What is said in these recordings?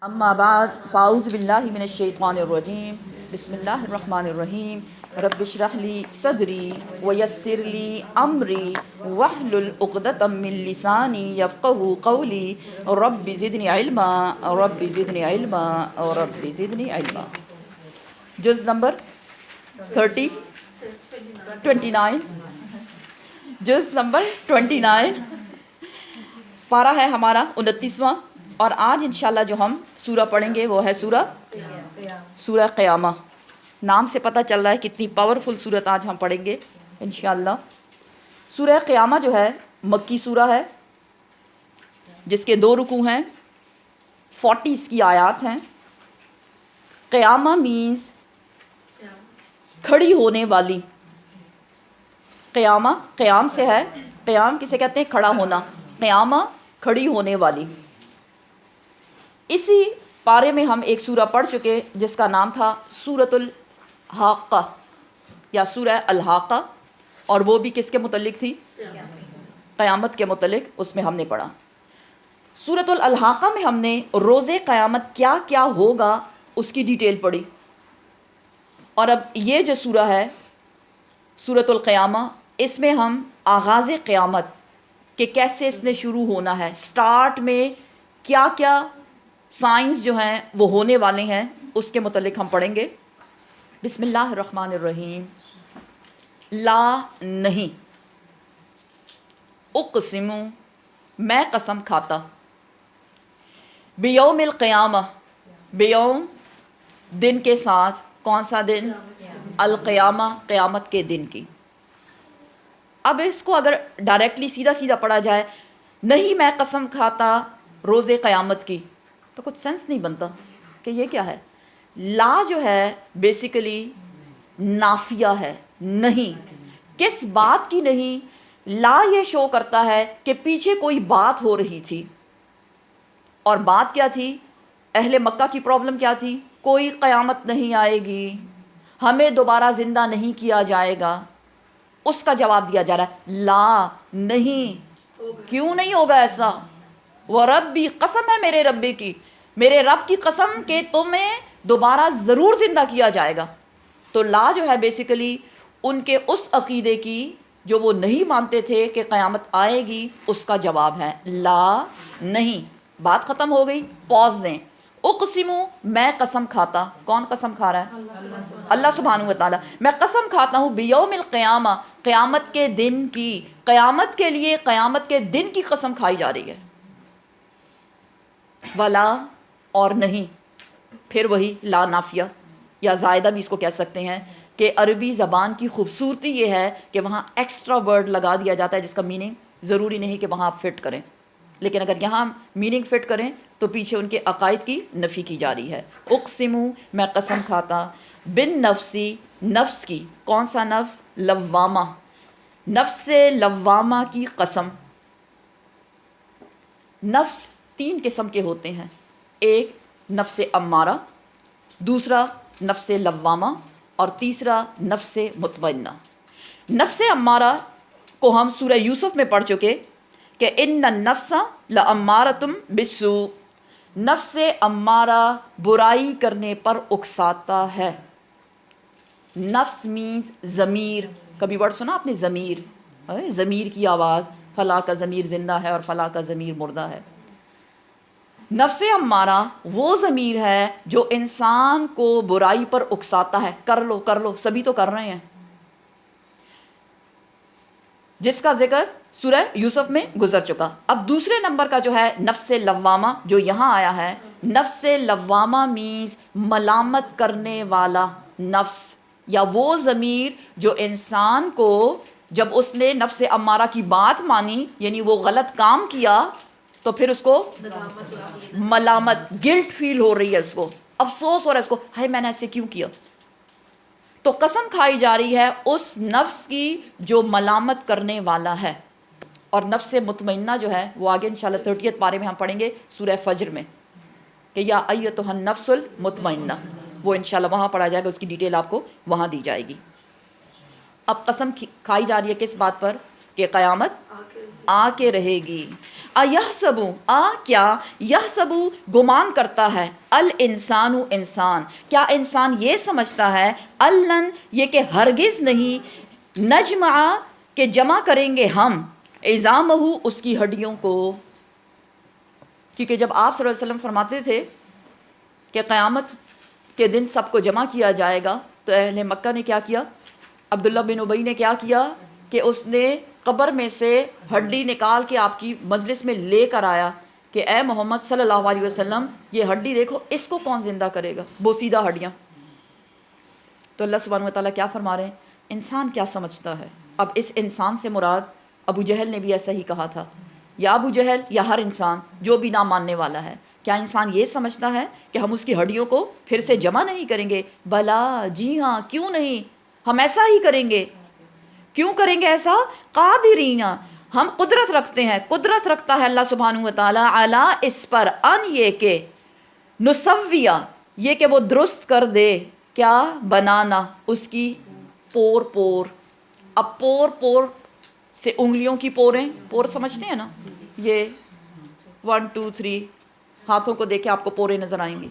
اما بعد فاعوذ باللہ من الشیطان الرجیم بسم اللہ الرحمن الرحیم رب اشرح لی صدری ویسر لی امری واحلل عقدۃ من لسانی یفقهوا قولی رب زدنی علما رب زدنی علما رب زدنی علما۔ جز نمبر 29 جز نمبر 29 پارہ ہے ہمارا 29واں، اور آج انشاءاللہ جو ہم سورہ پڑھیں گے وہ ہے سورہ قیامہ۔ نام سے پتہ چل رہا ہے کتنی پاورفل سورت آج ہم پڑھیں گے انشاءاللہ۔ سورہ قیامہ جو ہے مکی سورہ ہے، جس کے 2 رکوع ہیں، 40 اس کی آیات ہیں۔ قیامہ مینز کھڑی ہونے والی۔ قیامہ قیام سے ہے، قیام کسے کہتے ہیں؟ کھڑا ہونا۔ قیامہ کھڑی ہونے والی۔ اسی پارے میں ہم ایک سورہ پڑھ چکے جس کا نام تھا سورۃ الحاقہ یا سورہ الحاقہ، اور وہ بھی کس کے متعلق تھی؟ قیامت کے متعلق اس میں ہم نے پڑھا۔ سورۃ الحاقہ میں ہم نے روز قیامت کیا کیا ہوگا اس کی ڈیٹیل پڑھی، اور اب یہ جو سورہ ہے سورۃ القیامہ، اس میں ہم آغاز قیامت کہ کیسے اس نے شروع ہونا ہے، سٹارٹ میں کیا کیا سائنس جو ہیں وہ ہونے والے ہیں، اس کے متعلق ہم پڑھیں گے۔ بسم اللہ الرحمن الرحیم۔ لا نہیں، اقسم میں قسم کھاتا، بیوم القیامہ بیوم دن کے ساتھ، کون سا دن؟ القیامہ قیامت کے دن کی۔ اب اس کو اگر ڈائریکٹلی سیدھا سیدھا پڑھا جائے، نہیں میں قسم کھاتا روز قیامت کی، تو کچھ سینس نہیں بنتا کہ یہ کیا ہے۔ لا جو ہے بیسیکلی نافیہ ہے، نہیں۔ کس بات کی نہیں؟ لا یہ شو کرتا ہے کہ پیچھے کوئی بات ہو رہی تھی، اور بات کیا تھی؟ اہل مکہ کی پرابلم کیا تھی؟ کوئی قیامت نہیں آئے گی، ہمیں دوبارہ زندہ نہیں کیا جائے گا۔ اس کا جواب دیا جا رہا ہے لا نہیں۔ کیوں نہیں ہوگا ایسا؟ وَرَبِّ قسم ہے میرے ربی کی، میرے رب کی قسم کہ تمہیں دوبارہ ضرور زندہ کیا جائے گا۔ تو لا جو ہے بیسیکلی ان کے اس عقیدے کی جو وہ نہیں مانتے تھے کہ قیامت آئے گی، اس کا جواب ہے لا نہیں۔ بات ختم ہو گئی، پوز دیں۔ اقسمو میں قسم کھاتا، کون قسم کھا رہا ہے؟ اللہ سبحانہ و تعالیٰ۔ میں قسم کھاتا ہوں بیوم القیامہ قیامت کے دن کی۔ قیامت کے لیے قیامت کے دن کی قسم کھائی جا رہی ہے۔ ولا اور نہیں، پھر وہی لا نافیہ یا زائدہ بھی اس کو کہہ سکتے ہیں، کہ عربی زبان کی خوبصورتی یہ ہے کہ وہاں ایکسٹرا ورڈ لگا دیا جاتا ہے جس کا میننگ ضروری نہیں کہ وہاں آپ فٹ کریں، لیکن اگر یہاں میننگ فٹ کریں تو پیچھے ان کے عقائد کی نفی کی جا رہی ہے۔ اقسمو میں قسم کھاتا، بن نفسی نفس کی، کون سا نفس؟ لوامہ، نفس لوامہ کی قسم۔ نفس 3 قسم کے ہوتے ہیں، ایک نفس امارہ، دوسرا نفس لوامہ، اور تیسرا نفس مطمئنہ۔ نفس امارہ کو ہم سورہ یوسف میں پڑھ چکے کہ ان النفس لامارۃ بالسوء، نفس امارہ برائی کرنے پر اکساتا ہے۔ نفس مینز ضمیر، کبھی ورڈ سنا آپ نے ضمیر؟ ضمیر کی آواز، فلاں کا ضمیر زندہ ہے اور فلاں کا ضمیر مردہ ہے۔ نفس امارہ وہ ضمیر ہے جو انسان کو برائی پر اکساتا ہے، کر لو کر لو، سبھی تو کر رہے ہیں، جس کا ذکر سورہ یوسف میں گزر چکا۔ اب دوسرے نمبر کا جو ہے نفس لوامہ جو یہاں آیا ہے، نفس لوامہ مینز ملامت کرنے والا نفس، یا وہ ضمیر جو انسان کو جب اس نے نفس امارہ کی بات مانی، یعنی وہ غلط کام کیا، تو پھر اس کو ملامت، گلٹ فیل ہو رہی ہے، اس کو افسوس ہو رہا ہے، اس کو ہائے میں نے ایسے کیوں کیا۔ تو قسم کھائی جا رہی ہے اس نفس کی جو ملامت کرنے والا ہے۔ اور نفس مطمئنہ جو ہے وہ آگے انشاءاللہ 30 پارے میں ہم پڑھیں گے سورہ فجر میں، کہ یا ایتھا النفس المطمئنہ، وہ انشاءاللہ وہاں پڑھا جائے گا، اس کی ڈیٹیل آپ کو وہاں دی جائے گی۔ اب قسم کھائی جا رہی ہے کس بات پر؟ کہ قیامت آ کے رہے گی. ایحسبو کیا یحسبو گمان کرتا ہے الانسان انسان, کیا انسان یہ سمجھتا ہے الن یہ کہ ہرگز نہیں نجمع کہ جمع کریں گے ہم عظامہ اس کی ہڈیوں کو. کیونکہ جب آپ صلی اللہ علیہ وسلم فرماتے تھے کہ قیامت کے دن سب کو جمع کیا جائے گا, تو اہل مکہ نے کیا کیا؟ عبداللہ بن ابی نے کیا کیا کہ اس نے قبر میں سے ہڈی نکال کے آپ کی مجلس میں لے کر آیا کہ اے محمد صلی اللہ علیہ وسلم یہ ہڈی دیکھو, اس کو کون زندہ کرے گا, بوسیدہ ہڈیاں. تو اللہ سبحانہ وتعالیٰ کیا فرما رہے ہیں, انسان کیا سمجھتا ہے. اب اس انسان سے مراد ابو جہل نے بھی ایسا ہی کہا تھا, یا ابو جہل یا ہر انسان جو بھی نہ ماننے والا ہے, کیا انسان یہ سمجھتا ہے کہ ہم اس کی ہڈیوں کو پھر سے جمع نہیں کریں گے؟ بلا جی ہاں, کیوں نہیں, ہم ایسا ہی کریں گے. کیوں کریں گے ایسا؟ قادرین ہم قدرت رکھتے ہیں, قدرت رکھتا ہے اللہ سبحانہ وتعالیٰ علی اس پر ان یہ کہ نسویہ یہ کہ وہ درست کر دے, کیا بنانا اس کی پور پور. اب پور پور سے انگلیوں کی پوریں, پور سمجھتے ہیں نا, یہ 1 2 3 ہاتھوں کو دیکھے آپ کو پوریں نظر آئیں گی.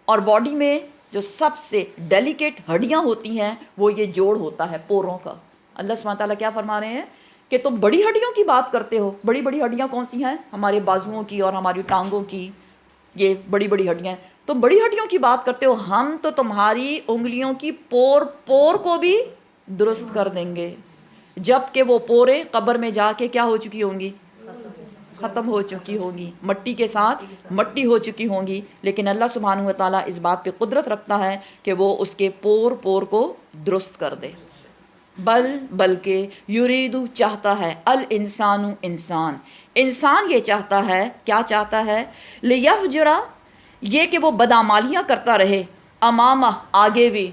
اور باڈی میں جو سب سے ڈیلیکیٹ ہڈیاں ہوتی ہیں وہ یہ جوڑ ہوتا ہے پوروں کا. اللہ سبحانہ تعالیٰ کیا فرما رہے ہیں کہ تم بڑی ہڈیوں کی بات کرتے ہو. بڑی بڑی ہڈیاں کون سی ہیں؟ ہمارے بازوؤں کی اور ہماری ٹانگوں کی, یہ بڑی بڑی ہڈیاں ہیں. تم بڑی ہڈیوں کی بات کرتے ہو, ہم تو تمہاری انگلیوں کی پور پور کو بھی درست کر دیں گے. جب کہ وہ پوریں قبر میں جا کے کیا ہو چکی ہوں گی؟ ختم ہو چکی ہوگی, مٹی کے ساتھ مٹی ہو چکی ہوں گی. لیکن اللہ سبحانہ و تعالیٰ اس بات پہ قدرت رکھتا ہے کہ وہ اس کے پور پور کو درست کر دے. بلکہ یریدو چاہتا ہے الانسان انسان یہ چاہتا ہے, کیا چاہتا ہے؟ لیفجرا یہ کہ وہ بدعمالیاں کرتا رہے, امامہ آگے بھی.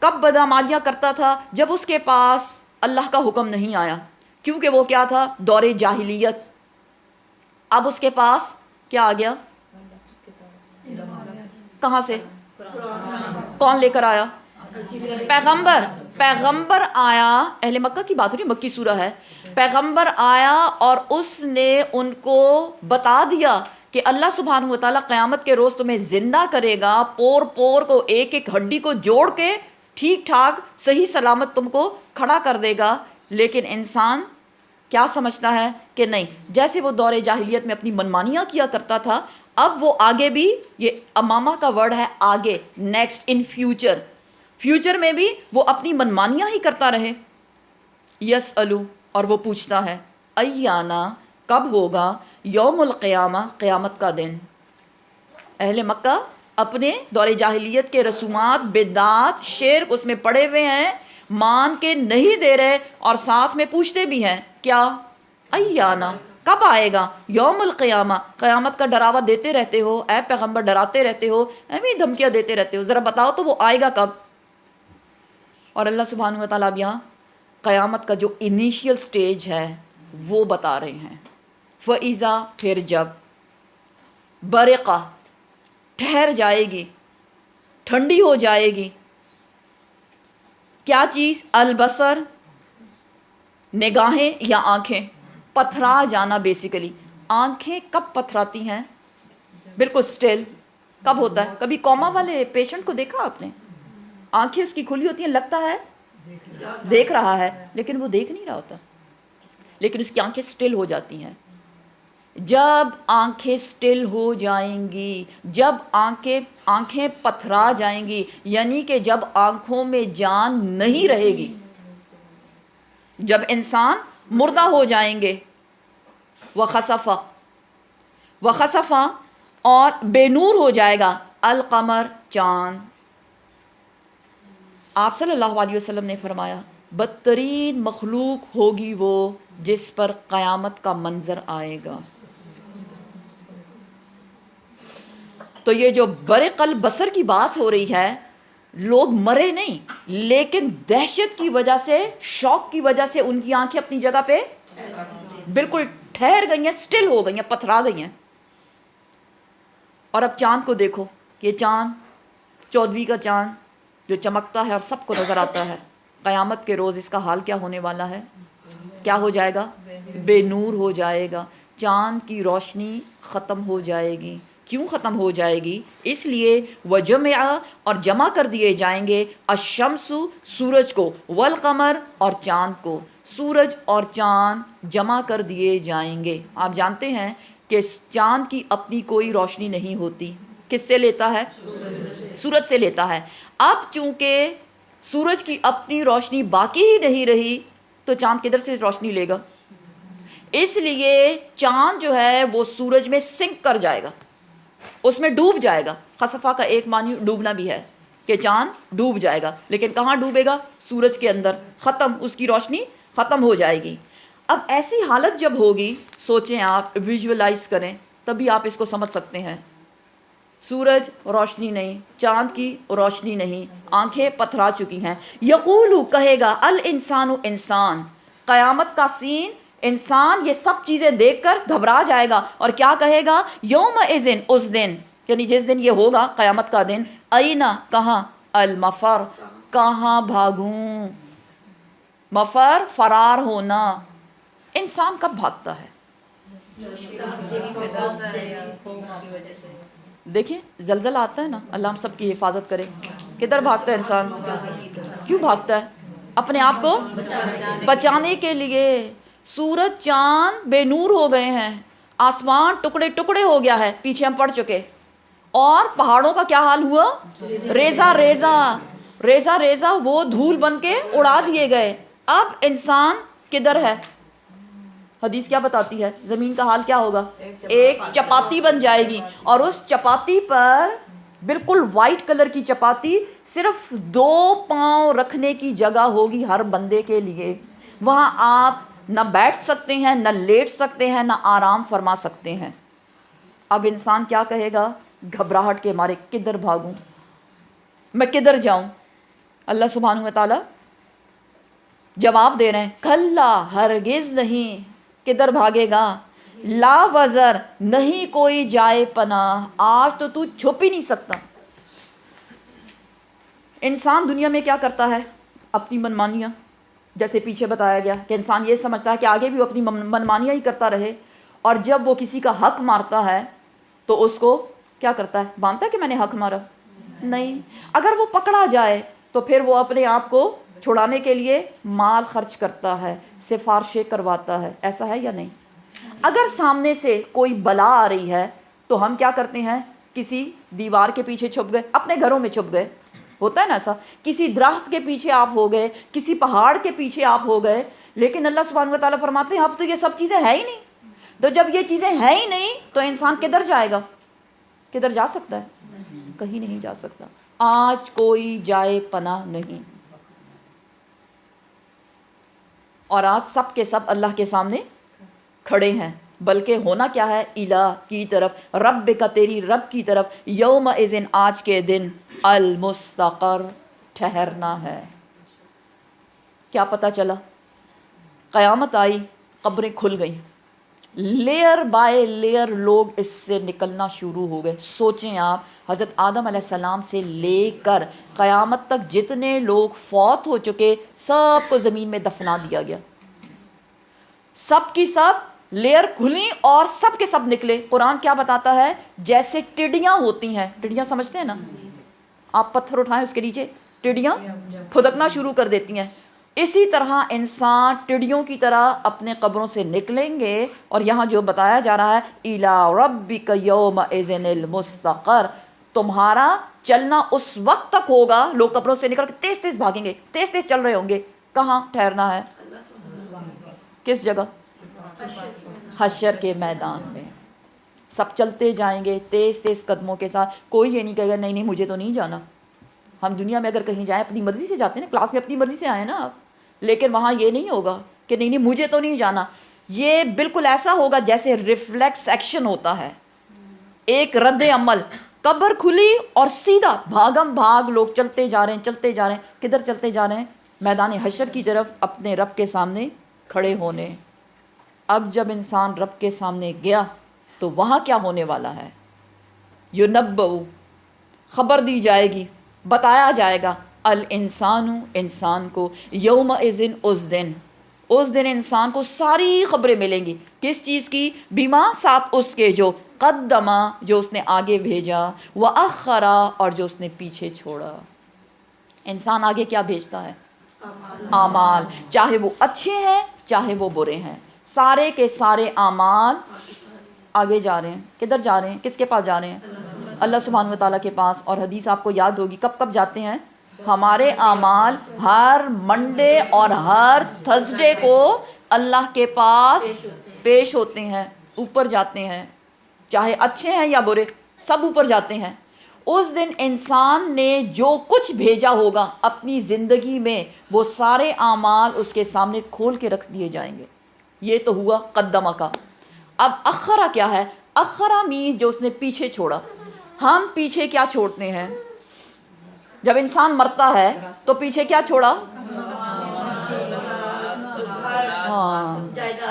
کب بدعمالیاں کرتا تھا؟ جب اس کے پاس اللہ کا حکم نہیں آیا, کیونکہ وہ کیا تھا؟ دور جاہلیت. اب اس کے پاس کیا آ گیا؟ کہاں سے؟ کون لے کر آیا؟ پیغمبر آیا. اہل مکہ کی بات ہو رہی, مکی سورہ ہے. پیغمبر آیا اور اس نے ان کو بتا دیا کہ اللہ سبحانہ و تعالیٰ قیامت کے روز تمہیں زندہ کرے گا, پور پور کو ایک ایک ہڈی کو جوڑ کے ٹھیک ٹھاک صحیح سلامت تم کو کھڑا کر دے گا. لیکن انسان کیا سمجھتا ہے کہ نہیں, جیسے وہ دور جاہلیت میں اپنی منمانیاں کیا کرتا تھا, اب وہ آگے بھی, یہ امامہ کا ورڈ ہے آگے, نیکسٹ, ان فیوچر, فیوچر میں بھی وہ اپنی منمانیاں ہی کرتا رہے. یسألو اور وہ پوچھتا ہے, ایانا کب ہوگا, یوم القیامہ قیامت کا دن. اہل مکہ اپنے دور جاہلیت کے رسومات, بدعات, شرک اس میں پڑے ہوئے ہیں, مان کے نہیں دے رہے, اور ساتھ میں پوچھتے بھی ہیں کیا؟ ایانا کب آئے گا, یوم القیامہ قیامت کا ڈراوا دیتے رہتے ہو, اے پیغمبر ڈراتے رہتے ہو, ایویں دھمکیاں دیتے رہتے ہو, ذرا بتاؤ تو وہ آئے گا کب. اور اللہ سبحانہ و تعالیٰ اب یہاں قیامت کا جو انیشیل سٹیج ہے وہ بتا رہے ہیں. فَإِذَا پھر جب, برقہ ٹھہر جائے گی, ٹھنڈی ہو جائے گی, کیا چیز؟ البصر نگاہیں یا آنکھیں, پتھرا جانا بیسیکلی. آنکھیں کب پتھراتی ہیں؟ بالکل سٹل. کب ہوتا ہے؟ کبھی کوما والے پیشنٹ کو دیکھا آپ نے؟ آنکھیں اس کی کھلی ہوتی ہیں, لگتا ہے دیکھ رہا ہے, لیکن وہ دیکھ نہیں رہا ہوتا, لیکن اس کی آنکھیں سٹل ہو جاتی ہیں. جب آنکھیں سٹل ہو جائیں گی, جب آنکھیں پتھرا جائیں گی, یعنی کہ جب آنکھوں میں جان نہیں رہے گی, جب انسان مردہ ہو جائیں گے. وخسفہ اور بے نور ہو جائے گا, القمر چاند. آپ صلی اللہ علیہ وسلم نے فرمایا بدترین مخلوق ہوگی وہ جس پر قیامت کا منظر آئے گا. تو یہ جو برق البصر کی بات ہو رہی ہے, لوگ مرے نہیں, لیکن دہشت کی وجہ سے, شوق کی وجہ سے ان کی آنکھیں اپنی جگہ پہ بالکل ٹھہر گئی ہیں, سٹل ہو گئی ہیں, پتھرا گئی ہیں. اور اب چاند کو دیکھو, یہ چاند 14ویں کا چاند جو چمکتا ہے اور سب کو نظر آتا ہے, قیامت کے روز اس کا حال کیا ہونے والا ہے. کیا ہو جائے گا؟ بے نور ہو جائے گا، چاند کی روشنی ختم ہو جائے گی۔ کیوں ختم ہو جائے گی؟ اس لیے وجمع، اور جمع کر دیے جائیں گے، الشمس سورج کو، والقمر اور چاند کو، سورج اور چاند جمع کر دیے جائیں گے۔ آپ جانتے ہیں کہ چاند کی اپنی کوئی روشنی نہیں ہوتی، کس سے لیتا ہے؟ سورج سے لیتا ہے۔ اب چونکہ سورج کی اپنی روشنی باقی ہی نہیں رہی تو چاند کدھر سے روشنی لے گا؟ اس لیے چاند جو ہے وہ سورج میں سنک کر جائے گا، اس میں ڈوب جائے گا۔ خسفہ کا ایک معنی ڈوبنا بھی ہے کہ چاند ڈوب جائے گا، لیکن کہاں ڈوبے گا؟ سورج کے اندر، ختم، اس کی روشنی ختم ہو جائے گی۔ اب ایسی حالت جب ہوگی، سوچیں آپ، ویژولائز کریں، تبھی آپ اس کو سمجھ سکتے ہیں۔ سورج روشنی نہیں، چاند کی روشنی نہیں، آنکھیں پتھرا چکی ہیں۔ یقول، کہے گا، الانسان، انسان، قیامت کا سین، انسان یہ سب چیزیں دیکھ کر گھبرا جائے گا اور کیا کہے گا؟ یوم اذن، اس دن، یعنی جس دن یہ ہوگا قیامت کا دن، اینا، کہاں، المفر، کہاں بھاگوں؟ مفر، فرار ہونا۔ انسان کب بھاگتا ہے؟ دیکھیں زلزلہ آتا ہے نا، اللہ ہم سب کی حفاظت کرے، کدھر بھاگتا ہے انسان؟ کیوں بھاگتا ہے؟ اپنے آپ کو بچانے کے لیے۔ سورج چاند بے نور ہو گئے ہیں، آسمان ٹکڑے ٹکڑے ہو گیا ہے، پیچھے ہم پڑ چکے، اور پہاڑوں کا کیا حال ہوا؟ ریزہ ریزہ، ریزہ ریزہ وہ دھول بن کے اڑا دیے گئے۔ اب انسان کدھر ہے؟ حدیث کیا بتاتی ہے؟ زمین کا حال کیا ہوگا؟ ایک چپاتی بن جائے گی، اور اس چپاتی پر، بالکل وائٹ کلر کی چپاتی، صرف 2 پاؤں رکھنے کی جگہ ہوگی ہر بندے کے لیے۔ وہاں آپ نہ بیٹھ سکتے ہیں، نہ لیٹ سکتے ہیں، نہ آرام فرما سکتے ہیں۔ اب انسان کیا کہے گا؟ گھبراہٹ کے مارے، کدھر بھاگوں، میں کدھر جاؤں؟ اللہ سبحانہ و تعالی جواب دے رہے ہیں، کھلا، ہرگز نہیں، کدھر بھاگے گا؟ لا وزر، نہیں کوئی جائے پناہ، آج تو چھپ ہی نہیں سکتا۔ انسان دنیا میں کیا کرتا ہے؟ اپنی منمانیاں، جیسے پیچھے بتایا گیا کہ انسان یہ سمجھتا ہے کہ آگے بھی وہ اپنی منمانیاں ہی کرتا رہے، اور جب وہ کسی کا حق مارتا ہے تو اس کو کیا کرتا ہے؟ مانتا ہے کہ میں نے حق مارا؟ نہیں۔ اگر وہ پکڑا جائے تو پھر وہ اپنے آپ کو چھڑانے کے لیے مال خرچ کرتا ہے، سفارشیں کرواتا ہے، ایسا ہے یا نہیں؟ اگر سامنے سے کوئی بلا آ رہی ہے تو ہم کیا کرتے ہیں؟ کسی دیوار کے پیچھے چھپ گئے، اپنے گھروں میں چھپ گئے، ہوتا ہے نا ایسا، کسی درخت کے پیچھے آپ ہو گئے، کسی پہاڑ کے پیچھے آپ ہو گئے۔ لیکن اللہ سبحانہ و تعالیٰ فرماتے ہیں اب تو یہ سب چیزیں ہیں ہی نہیں۔ تو جب یہ چیزیں ہیں ہی نہیں تو انسان کدھر جائے گا؟ کدھر جا سکتا ہے؟ کہیں نہیں جا سکتا۔ آج کوئی جائے پناہ نہیں، اور آج سب کے سب اللہ کے سامنے کھڑے ہیں۔ بلکہ ہونا کیا ہے؟ الہ کی طرف، رب کا، تیری رب کی طرف، یوم اذن، آج کے دن، المستقر، ٹھہرنا ہے۔ کیا پتہ چلا؟ قیامت آئی، قبریں کھل گئیں، لیئر بائی لیئر لوگ اس سے نکلنا شروع ہو گئے۔ سوچیں آپ، حضرت آدم علیہ السلام سے لے کر قیامت تک جتنے لوگ فوت ہو چکے، سب کو زمین میں دفنا دیا گیا، سب کی سب لیئر کھلی اور سب کے سب نکلے۔ قرآن کیا بتاتا ہے؟ جیسے ٹڈیاں ہوتی ہیں، ٹڈیاں سمجھتے ہیں نا، آپ پتھر اٹھائیں اس کے نیچے ٹڈیاں پھدکنا شروع کر دیتی ہیں، اسی طرح انسان ٹڈیوں کی طرح اپنے قبروں سے نکلیں گے۔ اور یہاں جو بتایا جا رہا ہے، اِلَىٰ رَبِّكَ يَوْمَئِذٍ الْمُسْتَقَرُّ، تمہارا چلنا اس وقت تک ہوگا، لوگ قبروں سے نکل کے تیز تیز بھاگیں گے، تیز تیز چل رہے ہوں گے، کہاں ٹھہرنا ہے؟ کس جگہ؟ حشر کے میدان میں۔ سب چلتے جائیں گے تیز تیز قدموں کے ساتھ، کوئی یہ نہیں کہے گا نہیں نہیں مجھے تو نہیں جانا۔ ہم دنیا میں اگر کہیں جائیں اپنی مرضی سے جاتے ہیں نا، کلاس میں اپنی مرضی سے آئے نا آپ، لیکن وہاں یہ نہیں ہوگا کہ نہیں نہیں مجھے تو نہیں جانا۔ یہ بالکل ایسا ہوگا جیسے ریفلیکس ایکشن ہوتا ہے، ایک رد عمل، قبر کھلی اور سیدھا بھاگم بھاگ لوگ چلتے جا رہے ہیں، چلتے جا رہے ہیں۔ کدھر چلتے جا رہے ہیں؟ میدان حشر کی طرف، اپنے رب کے سامنے کھڑے ہونے۔ اب جب انسان رب کے سامنے گیا تو وہاں کیا ہونے والا ہے؟ یُنَبَّأُ، خبر دی جائے گی، بتایا جائے گا، الانسان، انسان کو، یوم اذن، اس دن، اس دن انسان کو ساری خبریں ملیں گی. کس چیز کی؟ بیما ساتھ اس کے جو قدما جو اس نے آگے بھیجا، وأخرا اور جو اس نے پیچھے چھوڑا. انسان آگے کیا بھیجتا ہے؟ اعمال، چاہے وہ اچھے ہیں چاہے وہ برے ہیں، سارے کے سارے اعمال آگے جا رہے ہیں. کدھر جا رہے ہیں؟ کس کے پاس جا رہے ہیں؟ اللہ سبحانہ و تعالیٰ کے پاس. اور حدیث آپ کو یاد ہوگی کب کب جاتے ہیں؟ ہمارے اعمال ہر منڈے اور ہر تھرسڈے کو اللہ کے پاس پیش ہوتے ہیں، اوپر جاتے ہیں، چاہے اچھے ہیں یا برے، سب اوپر جاتے ہیں. اس دن انسان نے جو کچھ بھیجا ہوگا اپنی زندگی میں، وہ سارے اعمال اس کے سامنے کھول کے رکھ دیے جائیں گے. یہ تو ہوا قدمہ کا. اب اخرا کیا ہے؟ اخرا مینز جو اس نے پیچھے چھوڑا. ہم پیچھے کیا چھوڑتے ہیں؟ جب انسان مرتا ہے تو پیچھے کیا چھوڑا؟ ہاں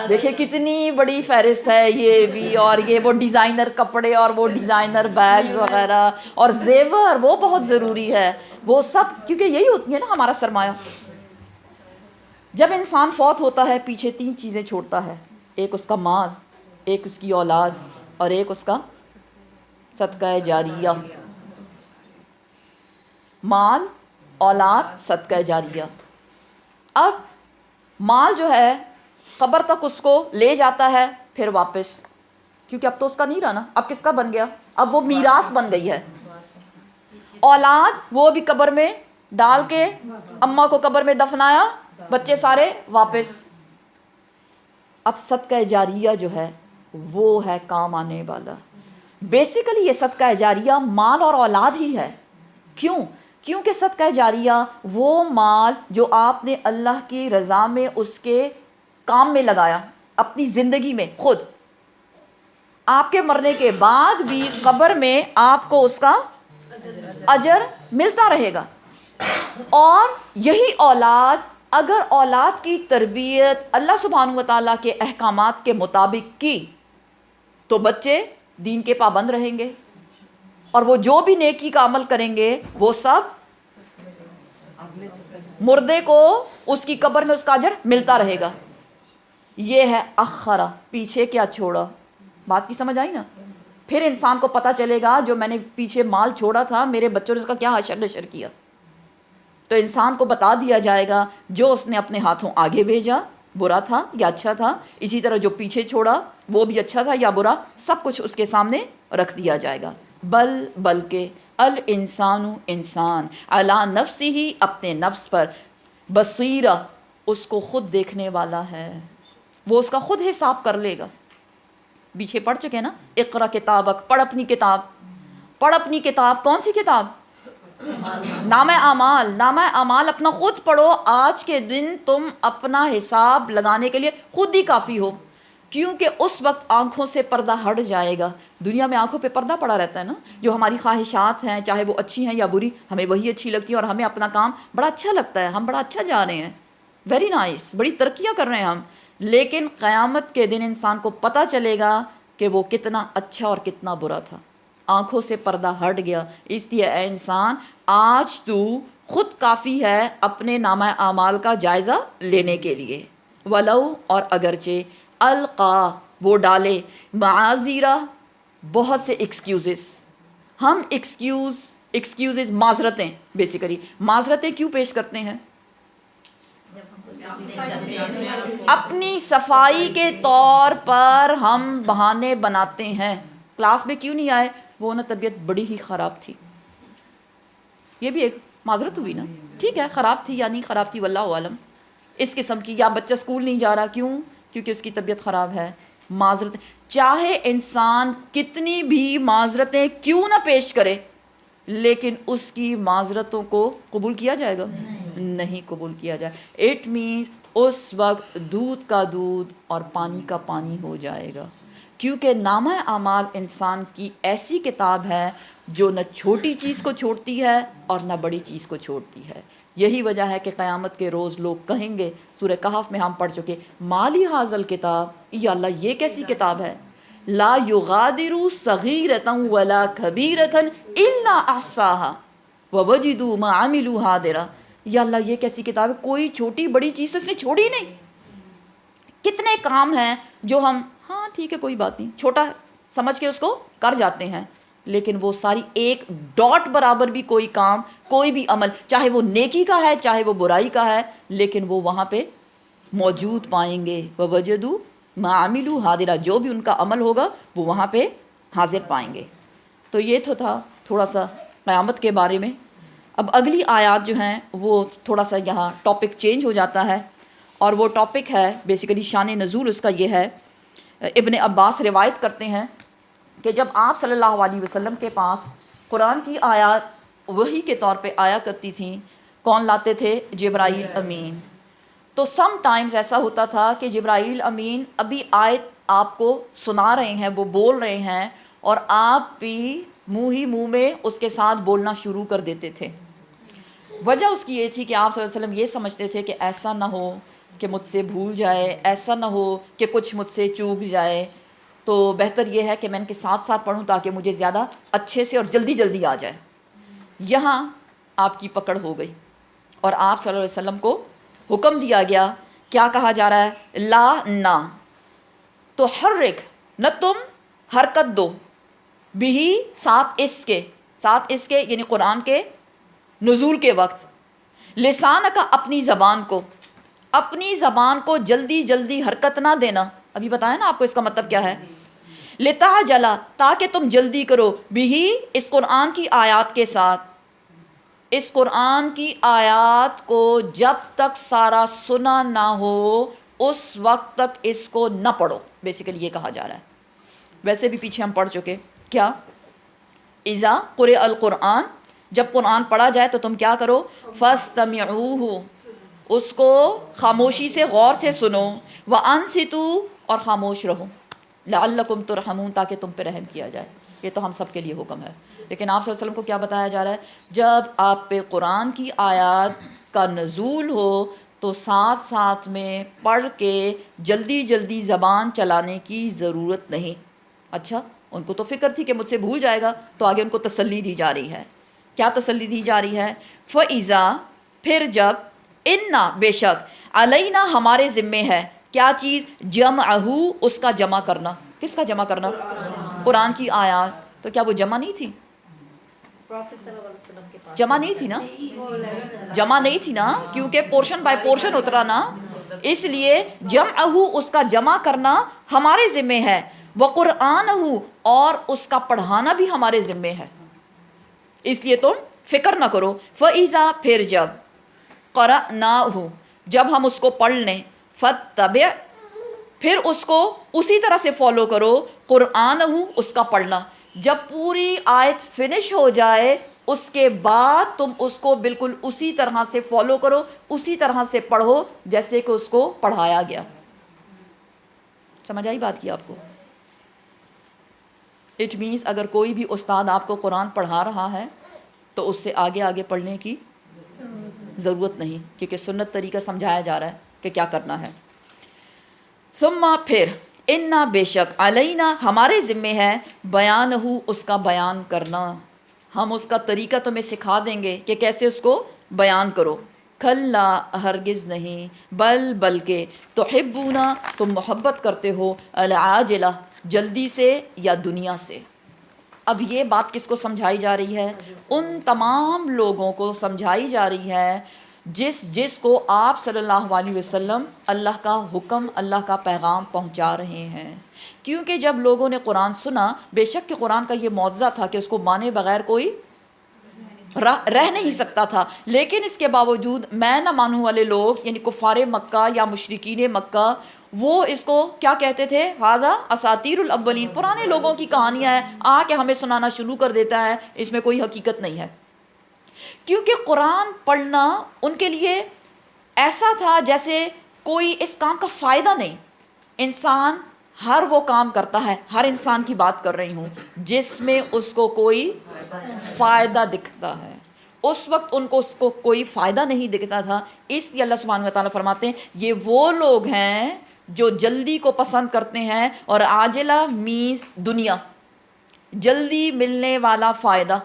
دیکھیں کتنی بڑی فہرست ہے یہ بھی، اور یہ وہ ڈیزائنر کپڑے اور وہ ڈیزائنر بیگز وغیرہ اور زیور، وہ بہت ضروری ہے وہ سب، کیونکہ یہی ہوتی ہے نا ہمارا سرمایہ. جب انسان فوت ہوتا ہے پیچھے 3 چیزیں چھوڑتا ہے. ایک اس کا مال، ایک اس کی اولاد، اور ایک اس کا صدقہ جاریہ. مال، اولاد، صدقہ جاریہ. اب مال جو ہے قبر تک اس کو لے جاتا ہے پھر واپس، کیونکہ اب تو اس کا نہیں رہا نا، اب کس کا بن گیا؟ اب وہ میراث بن گئی ہے. اولاد وہ بھی قبر میں ڈال کے، اماں کو قبر میں دفنایا، بچے سارے واپس. اب صدقہ جاریہ جو ہے وہ ہے کام آنے والا. بیسیکلی یہ صدقہ جاریہ مال اور اولاد ہی ہے. کیوں؟ کیونکہ صدقہ جاریہ وہ مال جو آپ نے اللہ کی رضا میں اس کے کام میں لگایا، اپنی زندگی میں خود، آپ کے مرنے کے بعد بھی قبر میں آپ کو اس کا اجر ملتا رہے گا. اور یہی اولاد، اگر اولاد کی تربیت اللہ سبحانہ و تعالیٰ کے احکامات کے مطابق کی تو بچے دین کے پابند رہیں گے، اور وہ جو بھی نیکی کا عمل کریں گے وہ سب مردے کو اس کی قبر میں اس کا اجر ملتا رہے گا. یہ ہے اخرا، پیچھے کیا چھوڑا. بات کی سمجھ آئی نا؟ پھر انسان کو پتہ چلے گا جو میں نے پیچھے مال چھوڑا تھا میرے بچوں نے اس کا کیا حشر نشر کیا. تو انسان کو بتا دیا جائے گا جو اس نے اپنے ہاتھوں آگے بھیجا برا تھا یا اچھا تھا، اسی طرح جو پیچھے چھوڑا وہ بھی اچھا تھا یا برا، سب کچھ اس کے سامنے رکھ دیا جائے گا. بلکہ الانسان انسان علی نفسہ ہی اپنے نفس پر بصیرہ، اس کو خود دیکھنے والا ہے، وہ اس کا خود حساب کر لے گا. پیچھے پڑھ چکے نا، اقرا کتابک، پڑھ اپنی کتاب. پڑھ اپنی کتاب. کون سی کتاب؟ نامہ اعمال. نامہ اعمال اپنا خود پڑھو. آج کے دن تم اپنا حساب لگانے کے لیے خود ہی کافی ہو، کیونکہ اس وقت آنکھوں سے پردہ ہٹ جائے گا. دنیا میں آنکھوں پہ پردہ پڑا رہتا ہے نا، جو ہماری خواہشات ہیں چاہے وہ اچھی ہیں یا بری، ہمیں وہی اچھی لگتی ہے اور ہمیں اپنا کام بڑا اچھا لگتا ہے، ہم بڑا اچھا جا رہے ہیں، ویری نائس، بڑی ترقیاں کر رہے ہیں ہم. لیکن قیامت کے دن انسان کو پتہ چلے گا کہ وہ کتنا اچھا اور کتنا برا تھا. آنکھوں سے پردہ ہٹ گیا. اس لیے اے انسان، آج تو خود کافی ہے اپنے نامہ اعمال کا جائزہ لینے کے لیے. ولو، اور اگرچہ القا وہ ڈالے، معاذیرہ بہت سے ایکسکیوزز. ہم ایکسکیوزز معذرتیں، بیسیکلی معذرتیں کیوں پیش کرتے ہیں؟ اپنی صفائی کے طور پر ہم بہانے بناتے ہیں. کلاس میں کیوں نہیں آئے؟ وہ نا طبیعت بڑی ہی خراب تھی. یہ بھی ایک معذرت ہوئی نا. ٹھیک ہے، خراب تھی یا نہیں خراب تھی واللہ عالم، اس قسم کی. یا بچہ اسکول نہیں جا رہا، کیوں؟ کیونکہ اس کی طبیعت خراب ہے. معذرت، چاہے انسان کتنی بھی معذرتیں کیوں نہ پیش کرے، لیکن اس کی معذرتوں کو قبول کیا جائے گا؟ نہیں قبول کیا جائے. اٹ مینس اس وقت دودھ کا دودھ اور پانی کا پانی ہو جائے گا. کیونکہ نامہ اعمال انسان کی ایسی کتاب ہے جو نہ چھوٹی چیز کو چھوڑتی ہے اور نہ بڑی چیز کو چھوڑتی ہے. یہی وجہ ہے کہ قیامت کے روز لوگ کہیں گے، سورہ کہف میں ہم پڑھ چکے، مالی حاذل کتاب، یا اللہ یہ کیسی کتاب ہے، لا یغادر صغیرۃ ولا کبیرۃ الا احصاها ووجدوا ما عملوا حاضرا. یا اللہ یہ کیسی کتاب ہے، کوئی چھوٹی بڑی چیز تو اس نے چھوڑی نہیں. کتنے کام ہیں جو ہم ہاں ٹھیک ہے کوئی بات نہیں چھوٹا سمجھ کے اس کو کر جاتے ہیں، لیکن وہ ساری ایک ڈاٹ برابر بھی کوئی کام، کوئی بھی عمل، چاہے وہ نیکی کا ہے چاہے وہ برائی کا ہے، لیکن وہ وہاں پہ موجود پائیں گے۔ وَوَجَدُوا مَا عَمِلُوا حاضرا، جو بھی ان کا عمل ہوگا وہ وہاں پہ حاضر پائیں گے۔ تو یہ تو تھا تھوڑا سا قیامت کے بارے میں۔ اب اگلی آیات جو ہیں وہ تھوڑا سا یہاں ٹاپک چینج ہو جاتا ہے، اور وہ ٹاپک ہے بیسیکلی شان نزول اس کا یہ ہے۔ ابن عباس روایت کرتے ہیں کہ جب آپ صلی اللہ علیہ وسلم کے پاس قرآن کی آیات وحی کے طور پہ آیا کرتی تھیں، کون لاتے تھے؟ جبرائیل امین۔ تو سم ٹائمز ایسا ہوتا تھا کہ جبرائیل امین ابھی آیت آپ کو سنا رہے ہیں، وہ بول رہے ہیں، اور آپ بھی منہ ہی منہ میں اس کے ساتھ بولنا شروع کر دیتے تھے۔ وجہ اس کی یہ تھی کہ آپ صلی اللہ علیہ وسلم یہ سمجھتے تھے کہ ایسا نہ ہو کہ مجھ سے بھول جائے، ایسا نہ ہو کہ کچھ مجھ سے چوک جائے، تو بہتر یہ ہے کہ میں ان کے ساتھ ساتھ پڑھوں تاکہ مجھے زیادہ اچھے سے اور جلدی جلدی آ جائے۔ یہاں آپ کی پکڑ ہو گئی اور آپ صلی اللہ علیہ وسلم کو حکم دیا گیا، کیا کہا جا رہا ہے؟ لا نہ تو حرک، نہ تم حرکت دو، بھی ساتھ اس کے یعنی قرآن کے نزول کے وقت، لسان کا اپنی زبان کو جلدی جلدی حرکت نہ دینا۔ ابھی بتایا نا آپ کو اس کا مطلب کیا ہے، لتعجلا، تاکہ تم جلدی کرو، بھی اس قرآن کی آیات کے ساتھ، اس قرآن کی آیات کو جب تک سارا سنا نہ ہو اس وقت تک اس کو نہ پڑھو، بیسیکلی یہ کہا جا رہا ہے۔ ویسے بھی پیچھے ہم پڑھ چکے کیا، اذا قرئ القرآن، جب قرآن پڑھا جائے تو تم کیا کرو، فاستمعوہ، اس کو خاموشی سے غور سے سنو، وانصتوا، اور خاموش رہو، لعلکم ترحمون، تاکہ تم پہ رحم کیا جائے۔ یہ تو ہم سب کے لیے حکم ہے، لیکن آپ صلی اللہ علیہ وسلم کو کیا بتایا جا رہا ہے، جب آپ پہ قرآن کی آیات کا نزول ہو تو ساتھ ساتھ میں پڑھ کے جلدی جلدی زبان چلانے کی ضرورت نہیں۔ اچھا، ان کو تو فکر تھی کہ مجھ سے بھول جائے گا، تو آگے ان کو تسلی دی جا رہی ہے۔ کیا تسلی دی جا رہی ہے؟ فَإِذَا، پھر جب، اِنَّا، بے شک، علینا، ہمارے ذمے ہے، کیا چیز؟ جمعہو، اس کا جمع کرنا۔ کس کا جمع کرنا؟ قرآن کی آیات۔ تو کیا وہ جمع نہیں تھی؟ جمع نہیں تھی نا، جمع نہیں تھی نا، کیونکہ پورشن بائی پورشن اترا نا، اس لیے جمعہو، اس کا جمع کرنا ہمارے ذمے ہے، وقرآنہو، اور اس کا پڑھانا بھی ہمارے ذمے ہے، اس لیے تم فکر نہ کرو۔ فَإِذَا، پھر جب، قرأناہو، جب ہم اس کو پڑھ لیں، فَاتَّبِعْ، پھر اس کو اسی طرح سے فالو کرو، قرآنہو، اس کا پڑھنا۔ جب پوری آیت فنش ہو جائے اس کے بعد تم اس کو بالکل اسی طرح سے فالو کرو، اسی طرح سے پڑھو جیسے کہ اس کو پڑھایا گیا۔ سمجھ آئی بات کی آپ کو؟ اٹ مینس اگر کوئی بھی استاد آپ کو قرآن پڑھا رہا ہے تو اس سے آگے آگے پڑھنے کی ضرورت نہیں، کیونکہ سنت طریقہ سمجھایا جا رہا ہے کہ کیا کرنا ہے۔ ثم، پھر، انا، بے شک، علینا، ہمارے ذمے ہے، بیانہو، اس کا بیان کرنا۔ ہم اس کا طریقہ تمہیں سکھا دیں گے کہ کیسے اس کو بیان کرو۔ کھلا، ہرگز نہیں، بلکہ، تحبونا، تم محبت کرتے ہو، العاجلہ، جلدی سے یا دنیا سے۔ اب یہ بات کس کو سمجھائی جا رہی ہے؟ ان تمام لوگوں کو سمجھائی جا رہی ہے جس کو آپ صلی اللہ علیہ وسلم اللہ کا حکم، اللہ کا پیغام پہنچا رہے ہیں۔ کیونکہ جب لوگوں نے قرآن سنا، بے شک کہ قرآن کا یہ معجزہ تھا کہ اس کو مانے بغیر کوئی رہ نہیں سکتا تھا، لیکن اس کے باوجود میں نہ ماننے والے لوگ یعنی کفار مکہ یا مشرکین مکہ، وہ اس کو کیا کہتے تھے؟ ھذا اساطیر الاولین، پرانے لوگوں کی کہانیاں ہیں، آ کے ہمیں سنانا شروع کر دیتا ہے، اس میں کوئی حقیقت نہیں ہے۔ کیونکہ قرآن پڑھنا ان کے لیے ایسا تھا جیسے کوئی اس کام کا فائدہ نہیں۔ انسان ہر وہ کام کرتا ہے، ہر انسان کی بات کر رہی ہوں، جس میں اس کو کوئی فائدہ دکھتا ہے، اس وقت ان کو اس کو کوئی فائدہ نہیں دکھتا تھا۔ اس لیے اللہ سبحانہ وتعالیٰ فرماتے ہیں یہ وہ لوگ ہیں جو جلدی کو پسند کرتے ہیں، اور عاجلہ مینز دنیا، جلدی ملنے والا فائدہ۔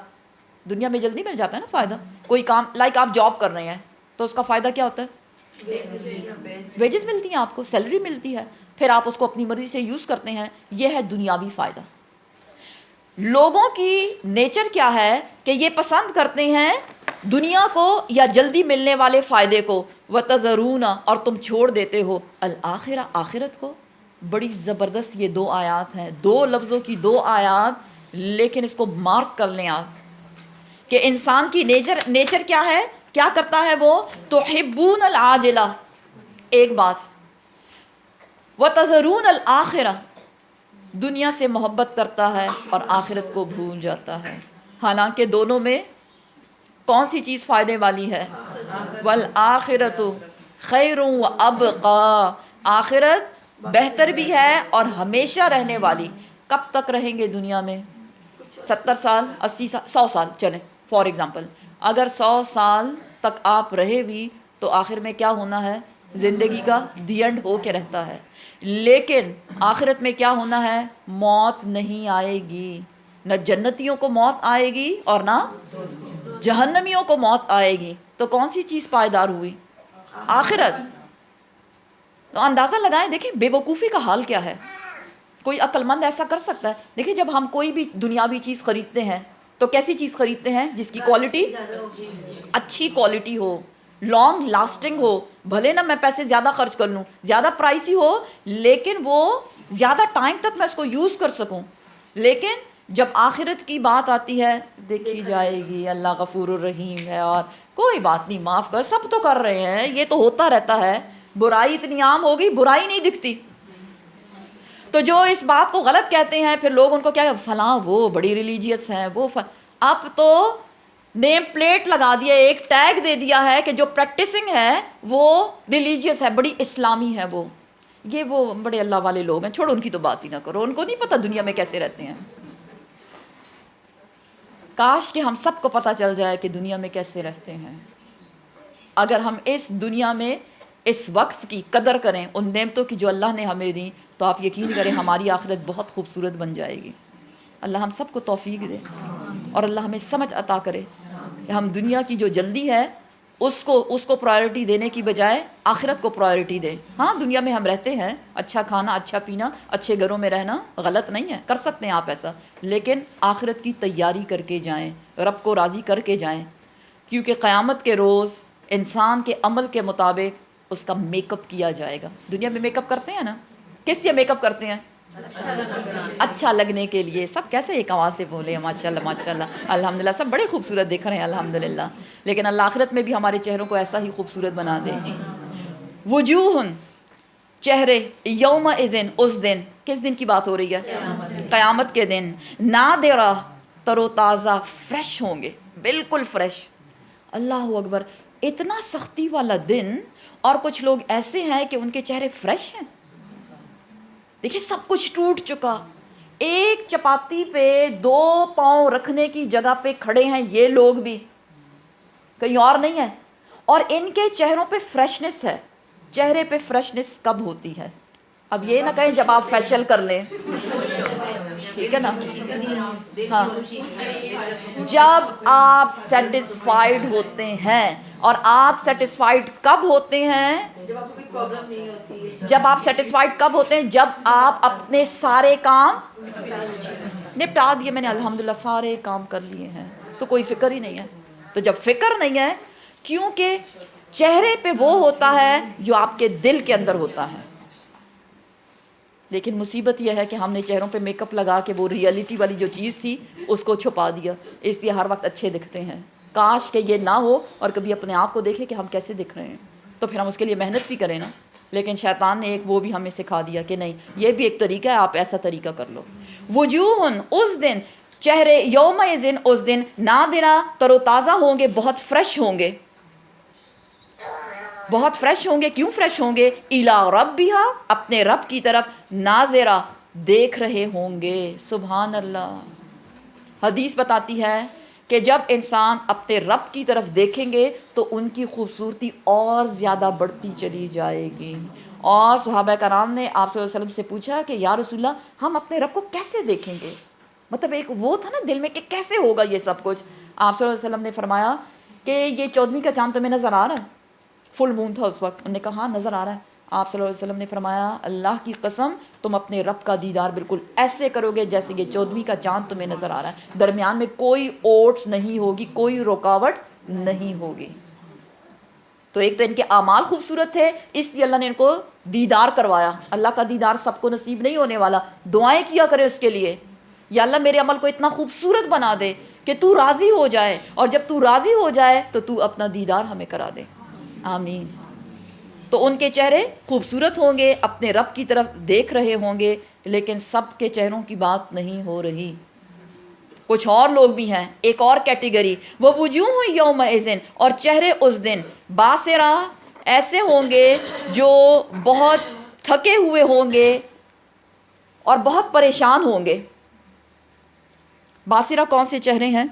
دنیا میں جلدی مل جاتا ہے نا فائدہ، کوئی کام، لائک آپ جاب کر رہے ہیں تو اس کا فائدہ کیا ہوتا ہے؟ ویجز ملتی ہیں آپ کو، سیلری ملتی ہے، پھر آپ اس کو اپنی مرضی سے یوز کرتے ہیں، یہ ہے دنیاوی فائدہ۔ لوگوں کی نیچر کیا ہے کہ یہ پسند کرتے ہیں دنیا کو یا جلدی ملنے والے فائدے کو، وَتَذَرُونَ، اور تم چھوڑ دیتے ہو الآخرہ، آخرت کو۔ بڑی زبردست یہ دو آیات ہیں، دو لفظوں کی دو آیات، لیکن اس کو مارک کر لیں آپ کہ انسان کی نیچر کیا ہے، کیا کرتا ہے وہ، تحبون العاجلہ، ایک بات، وَتَذَرُونَ الْآخِرَةَ، دنیا سے محبت کرتا ہے اور آخرت کو بھول جاتا ہے۔ حالانکہ دونوں میں کون سی چیز فائدے والی ہے، وَالْآخِرَةُ خَيْرٌ وَأَبْقَىٰ، آخرت بہتر بھی ہے اور ہمیشہ رہنے والی۔ کب تک رہیں گے دنیا میں؟ 70 سال، 80 سال، 100 سال چلیں فار ایگزامپل۔ اگر 100 سال تک آپ رہے بھی تو آخر میں کیا ہونا ہے، زندگی کا دی اینڈ ہو کے رہتا ہے۔ لیکن آخرت میں کیا ہونا ہے، موت نہیں آئے گی، نہ جنتیوں کو موت آئے گی اور نہ جہنمیوں کو موت آئے گی۔ تو کون سی چیز پائیدار ہوئی، آخرت۔ تو اندازہ لگائیں، دیکھیں بے وقوفی کا حال کیا ہے، کوئی عقل مند ایسا کر سکتا ہے؟ دیکھیں جب ہم کوئی بھی دنیاوی چیز خریدتے ہیں تو کیسی چیز خریدتے ہیں، جس کی کوالٹی اچھی کوالٹی ہو، لانگ لاسٹنگ ہو، بھلے نہ میں پیسے زیادہ خرچ کر لوں، زیادہ پرائسی ہو، لیکن وہ زیادہ ٹائم تک میں اس کو یوز کر سکوں۔ لیکن جب آخرت کی بات آتی ہے، دیکھی جائے گی، اللہ غفور الرحیم ہے اور کوئی بات نہیں، معاف کر، سب تو کر رہے ہیں، یہ تو ہوتا رہتا ہے، برائی اتنی عام ہوگی برائی نہیں دکھتی۔ تو جو اس بات کو غلط کہتے ہیں پھر لوگ ان کو کیا، فلاں وہ بڑی ریلیجیس ہیں، وہ اب تو نیم پلیٹ لگا دیا، ایک ٹیگ دے دیا ہے کہ جو پریکٹسنگ ہے وہ ریلیجیس ہے، بڑی اسلامی ہے، وہ بڑے اللہ والے لوگ ہیں، چھوڑو ان کی تو بات ہی نہ کرو، ان کو نہیں پتہ دنیا میں کیسے رہتے ہیں۔ کاش کہ ہم سب کو پتہ چل جائے کہ دنیا میں کیسے رہتے ہیں۔ اگر ہم اس دنیا میں اس وقت کی قدر کریں، ان نعمتوں کی جو اللہ نے ہمیں دیں، تو آپ یقین کریں ہماری آخرت بہت خوبصورت بن جائے گی۔ اللہ ہم سب کو توفیق دے اور اللہ ہمیں سمجھ عطا کرے کہ ہم دنیا کی جو جلدی ہے اس کو پرائرٹی دینے کی بجائے آخرت کو پرائرٹی دیں۔ ہاں دنیا میں ہم رہتے ہیں، اچھا کھانا، اچھا پینا، اچھے گھروں میں رہنا غلط نہیں ہے، کر سکتے ہیں آپ ایسا، لیکن آخرت کی تیاری کر کے جائیں، رب کو راضی کر کے جائیں، کیونکہ قیامت کے روز انسان کے عمل کے مطابق اس کا میک اپ کیا جائے گا۔ دنیا میں میک اپ کرتے ہیں نا، کس لیے میک اپ کرتے ہیں؟ اچھا لگنے کے لیے۔ سب کیسے ایک آواز سے بولے ہیں ماشاء اللہ ماشاء اللہ الحمدللہ، سب بڑے خوبصورت دکھ رہے ہیں الحمدللہ، لیکن اللہ آخرت میں بھی ہمارے چہروں کو ایسا ہی خوبصورت بنا دے۔ وجوہ، چہرے، یوم اذن، اس دن، کس دن کی بات ہو رہی ہے؟ قیامت کے دن، ناظرہ، تر و تازہ، فریش ہوں گے، بالکل فریش۔ اللہ اکبر، اتنا سختی والا دن اور کچھ لوگ ایسے ہیں کہ ان کے چہرے فریش ہیں۔ دیکھیں سب کچھ ٹوٹ چکا، ایک چپاتی پہ 2 پاؤں رکھنے کی جگہ پہ کھڑے ہیں یہ لوگ بھی، کہیں اور نہیں ہے، اور ان کے چہروں پہ فریشنس ہے۔ چہرے پہ فریشنس کب ہوتی ہے؟ اب یہ نہ کہیں جب آپ فیشل کر لیں، ٹھیک ہے نا، ہاں، جب آپ سیٹسفائیڈ ہوتے ہیں، اور آپ سیٹسفائیڈ کب ہوتے ہیں؟ جب آپ سیٹسفائیڈ کب ہوتے ہیں؟ جب آپ اپنے سارے کام نپٹا دیے، میں نے الحمدللہ سارے کام کر لیے ہیں، تو کوئی فکر ہی نہیں ہے۔ تو جب فکر نہیں ہے، کیونکہ چہرے پہ وہ ہوتا ہے جو آپ کے دل کے اندر ہوتا ہے۔ لیکن مصیبت یہ ہے کہ ہم نے چہروں پہ میک اپ لگا کے وہ ریئلٹی والی جو چیز تھی اس کو چھپا دیا، اس لیے ہر وقت اچھے دکھتے ہیں۔ کاش کہ یہ نہ ہو اور کبھی اپنے آپ کو دیکھیں کہ ہم کیسے دکھ رہے ہیں، تو پھر ہم اس کے لیے محنت بھی کریں نا۔ لیکن شیطان نے ایک وہ بھی ہمیں سکھا دیا کہ نہیں، یہ بھی ایک طریقہ ہے، آپ ایسا طریقہ کر لو۔ وجوہ، اس دن، چہرے، یوم اذن، اس دن، ناظرہ، تر و تازہ ہوں گے، بہت فریش ہوں گے، بہت فریش ہوں گے۔ کیوں فریش ہوں گے؟ الی ربہا، اپنے رب کی طرف، ناظرہ، دیکھ رہے ہوں گے۔ سبحان اللہ۔ حدیث بتاتی ہے کہ جب انسان اپنے رب کی طرف دیکھیں گے تو ان کی خوبصورتی اور زیادہ بڑھتی چلی جائے گی۔ اور صحابہ کرام نے آپ صلی اللہ علیہ وسلم سے پوچھا کہ یا رسول اللہ ہم اپنے رب کو کیسے دیکھیں گے؟ مطلب ایک وہ تھا نا دل میں کہ کیسے ہوگا یہ سب کچھ۔ آپ صلی اللہ علیہ وسلم نے فرمایا کہ یہ 14ویں کا چاند تمہیں نظر آ رہا ہے؟ فل مون تھا اس وقت. انہوں نے کہا ہاں نظر آ رہا ہے. آپ صلی اللہ علیہ وسلم نے فرمایا اللہ کی قسم تم اپنے رب کا دیدار بالکل ایسے کرو گے جیسے کہ 14ویں کا چاند تمہیں نظر آ رہا ہے, درمیان میں کوئی اوٹ نہیں ہوگی, کوئی رکاوٹ نہیں ہوگی. تو ایک تو ان کے اعمال خوبصورت تھے, اس لیے اللہ نے ان کو دیدار کروایا. اللہ کا دیدار سب کو نصیب نہیں ہونے والا, دعائیں کیا کرے اس کے لیے, یا اللہ میرے عمل کو اتنا خوبصورت بنا دے کہ تو راضی ہو جائے, اور جب تو راضی ہو جائے تو تو اپنا دیدار ہمیں کرا دے. آمین. تو ان کے چہرے خوبصورت ہوں گے, اپنے رب کی طرف دیکھ رہے ہوں گے, لیکن سب کے چہروں کی بات نہیں ہو رہی. کچھ اور لوگ بھی ہیں, ایک اور کیٹیگری, وہ وجوہ یومئذ, اور چہرے اس دن باسرہ, ایسے ہوں گے جو بہت تھکے ہوئے ہوں گے اور بہت پریشان ہوں گے. باسرہ کون سے چہرے ہیں؟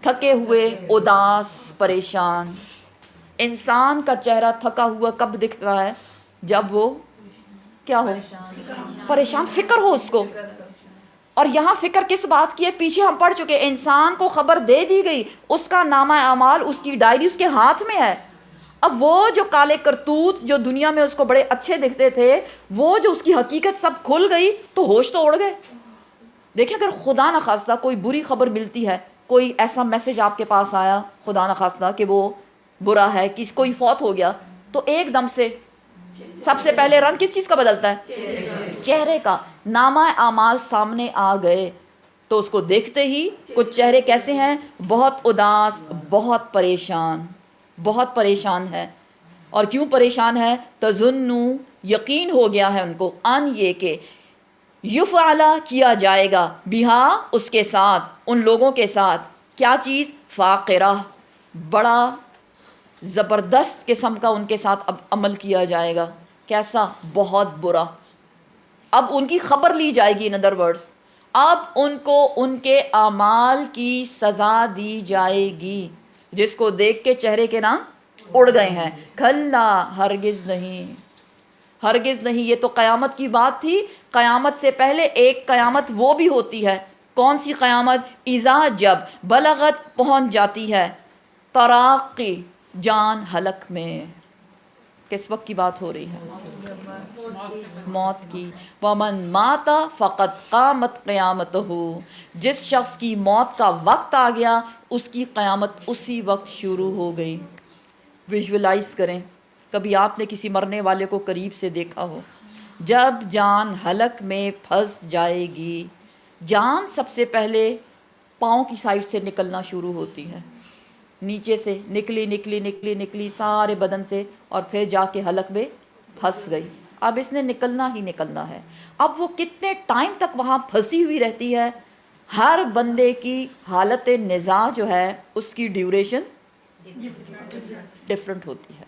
تھکے ہوئے, اداس, پریشان. انسان کا چہرہ تھکا ہوا کب دکھ رہا ہے؟ جب وہ کیا ہو؟ پریشان, فکر ہو اس کو. اور یہاں فکر کس بات کی ہے؟ پیچھے ہم پڑھ چکے, انسان کو خبر دے دی گئی, اس کا نامہ اعمال, اس کی ڈائری اس کے ہاتھ میں ہے. اب وہ جو کالے کرتوت جو دنیا میں اس کو بڑے اچھے دکھتے تھے, وہ جو اس کی حقیقت سب کھل گئی تو ہوش تو اڑ گئے. دیکھیں اگر خدا نخواستہ کوئی بری خبر ملتی ہے, کوئی ایسا میسج آپ کے پاس آیا خدا نخواستہ کہ وہ برا ہے, کوئی فوت ہو گیا, تو ایک دم سے سب سے پہلے رنگ کس چیز کا بدلتا ہے؟ چہرے کا. نامہ اعمال سامنے آ گئے تو اس کو دیکھتے ہی کچھ چہرے کیسے ہیں؟ بہت اداس, بہت پریشان, بہت پریشان ہے. اور کیوں پریشان ہے؟ تظنو, یقین ہو گیا ہے ان کو, ان یہ کہ یفعل کیا جائے گا, بہا اس کے ساتھ, ان لوگوں کے ساتھ, کیا چیز؟ فاقرہ, بڑا زبردست قسم کا ان کے ساتھ اب عمل کیا جائے گا. کیسا؟ بہت برا. اب ان کی خبر لی جائے گی, ان ادر ورڈز اب ان کو ان کے اعمال کی سزا دی جائے گی, جس کو دیکھ کے چہرے کے رنگ اڑ گئے ہیں. کھلا, ہرگز نہیں, ہرگز نہیں. یہ تو قیامت کی بات تھی. قیامت سے پہلے ایک قیامت وہ بھی ہوتی ہے. کون سی قیامت؟ اذا, جب, بلغت, پہنچ جاتی ہے, تراقی, جان حلق میں. کس وقت کی بات ہو رہی ہے؟ موت کی. ومن مات فقد قامت قیامتہ, جس شخص کی موت کا وقت آ گیا اس کی قیامت اسی وقت شروع ہو گئی. ویژولائز کریں, کبھی آپ نے کسی مرنے والے کو قریب سے دیکھا ہو, جب جان حلق میں پھنس جائے گی, جان سب سے پہلے پاؤں کی سائڈ سے نکلنا شروع ہوتی ہے, نیچے سے نکلی نکلی نکلی نکلی سارے بدن سے, اور پھر جا کے حلق میں پھنس گئی. اب اس نے نکلنا ہی نکلنا ہے. اب وہ کتنے ٹائم تک وہاں پھنسی ہوئی رہتی ہے؟ ہر بندے کی حالت نزاع جو ہے اس کی ڈیوریشن ڈفرینٹ ہوتی ہے.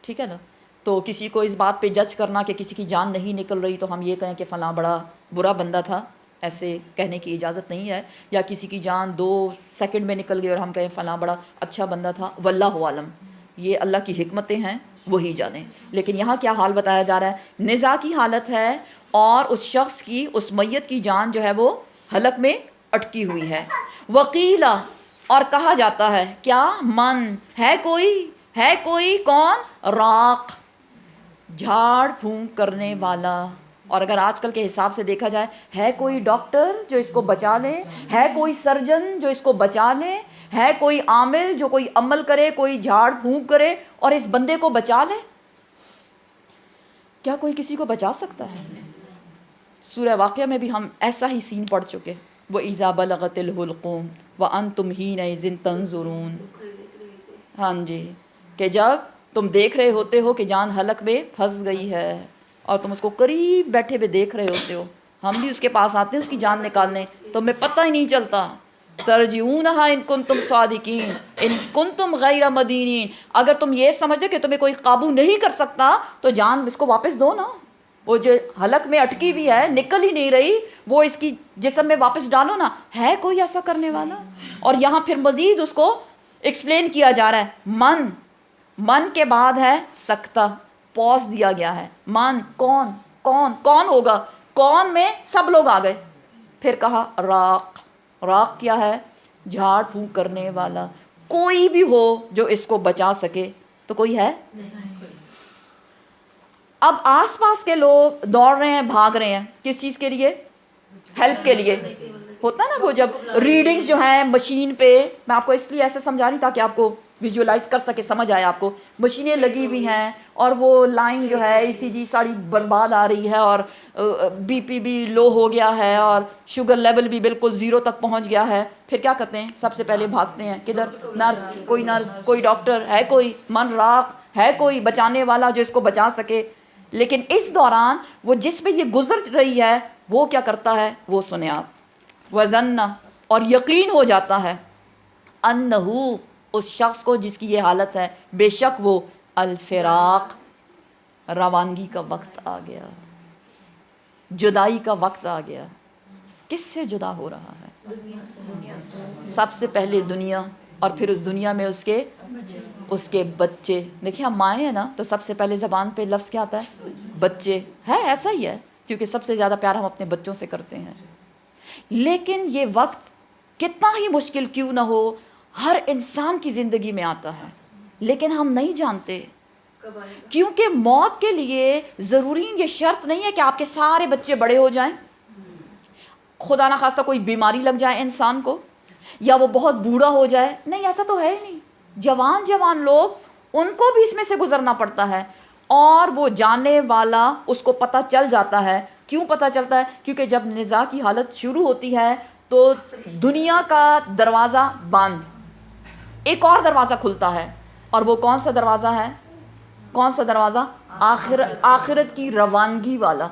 ٹھیک ہے نا؟ تو کسی کو اس بات پہ جج کرنا کہ کسی کی جان نہیں نکل رہی تو ہم یہ کہیں کہ فلاں بڑا برا بندہ تھا, ایسے کہنے کی اجازت نہیں ہے. یا کسی کی جان 2 سیکنڈ میں نکل گئی اور ہم کہیں فلاں بڑا اچھا بندہ تھا, واللہ عالم, یہ اللہ کی حکمتیں ہیں, وہی جانے. لیکن یہاں کیا حال بتایا جا رہا ہے؟ نزاع کی حالت ہے, اور اس شخص کی, اس میت کی جان جو ہے وہ حلق میں اٹکی ہوئی ہے. وقیلا, اور کہا جاتا ہے, کیا؟ من, ہے کوئی, ہے کوئی, کون؟ راق, جھاڑ پھونک کرنے والا. اور اگر آج کل کے حساب سے دیکھا جائے, ہے کوئی ڈاکٹر جو اس کو بچا لے, ہے کوئی سرجن جو اس کو بچا لے, ہے کوئی عامل جو کوئی عمل کرے, کوئی جھاڑ پھونک کرے اور اس بندے کو بچا لے؟ کیا کوئی کسی کو بچا سکتا ہے؟ سورہ واقعہ میں بھی ہم ایسا ہی سین پڑھ چکے. وَإِذَا بَلَغَتِ الْحُلْقُومَ وَأَنْتُمْ حِينَئِذٍ تَنظُرُونَ. ہاں جی, کہ جب تم دیکھ رہے ہوتے ہو کہ جان حلق میں پھنس گئی ہے اور تم اس کو قریب بیٹھے ہوئے دیکھ رہے ہوتے ہو. ہم بھی اس کے پاس آتے ہیں اس کی جان نکالنے, تو ہمیں پتہ ہی نہیں چلتا. ترجعونہا ان کنتم صادقین ان کنتم غیر مدینین. اگر تم یہ سمجھتے کہ تمہیں کوئی قابو نہیں کر سکتا تو جان اس کو واپس دو نا. وہ جو حلق میں اٹکی بھی ہے, نکل ہی نہیں رہی, وہ اس کی جسم میں واپس ڈالو نا. ہے کوئی ایسا کرنے والا؟ اور یہاں پھر مزید اس کو ایکسپلین کیا جا رہا ہے. من, من کے بعد ہے سکتہ, پوز دیا گیا ہے. من, کون, کون, کون ہوگا؟ کون میں سب لوگ آ گئے. پھر کہا راق, راق کیا ہے؟ جھاڑ پھونک کرنے والا. کوئی بھی ہو جو اس کو بچا سکے. تو کوئی ہے؟ اب آس پاس کے لوگ دوڑ رہے ہیں، بھاگ رہے ہیں، کس چیز کے لیے؟ ہیلپ کے لیے. ہوتا ہے نا وہ جب ریڈنگز جو ہیں مشین پہ، میں آپ کو اس لیے ایسے سمجھا رہی تاکہ آپ کو ویژولائز کر سکے، سمجھ آئے آپ کو. مشینیں لگی ہوئی ہیں اور وہ لائن جو ہے ECG ساری برباد آ رہی ہے، اور BP بھی لو ہو گیا ہے، اور شوگر لیول بھی بالکل 0 تک پہنچ گیا ہے. پھر کیا کرتے ہیں؟ سب سے پہلے بھاگتے ہیں کدھر؟ نرس، کوئی ڈاکٹر ہے، کوئی من راق ہے، کوئی بچانے والا جو اس کو بچا سکے. لیکن اس دوران وہ جس پہ یہ گزر رہی ہے وہ کیا کرتا ہے؟ وہ سنیں آپ. وَظَنَّ، اور یقین ہو جاتا ہے، انہو، اس شخص کو جس کی یہ حالت ہے، بے شک وہ الفراق، روانگی کا وقت آ گیا، جدائی کا وقت آ گیا. کس سے جدا ہو رہا ہے؟ سب سے پہلے دنیا، اور پھر اس دنیا میں اس کے بچے. دیکھیں ہم مائیں ہیں نا، تو سب سے پہلے زبان پہ لفظ کیا آتا ہے؟ بچے. ہے ایسا ہی ہے، کیونکہ سب سے زیادہ پیار ہم اپنے بچوں سے کرتے ہیں. لیکن یہ وقت کتنا ہی مشکل کیوں نہ ہو، ہر انسان کی زندگی میں آتا ہے، لیکن ہم نہیں جانتے. کیونکہ موت کے لیے ضروری یہ شرط نہیں ہے کہ آپ کے سارے بچے بڑے ہو جائیں. خدا نہ خواستہ کوئی بیماری لگ جائے انسان کو، یا وہ بہت بوڑھا ہو جائے. نہیں، ایسا تو ہے ہی نہیں. جوان لوگ، ان کو بھی اس میں سے گزرنا پڑتا ہے، اور وہ جانے والا اس کو پتہ چل جاتا ہے. کیوں پتہ چلتا ہے؟ کیونکہ جب نزاع کی حالت شروع ہوتی ہے تو دنیا کا دروازہ بند، ایک اور دروازہ کھلتا ہے. اور وہ کون سا دروازہ ہے؟ کون سا دروازہ؟ آخرت کی روانگی والا.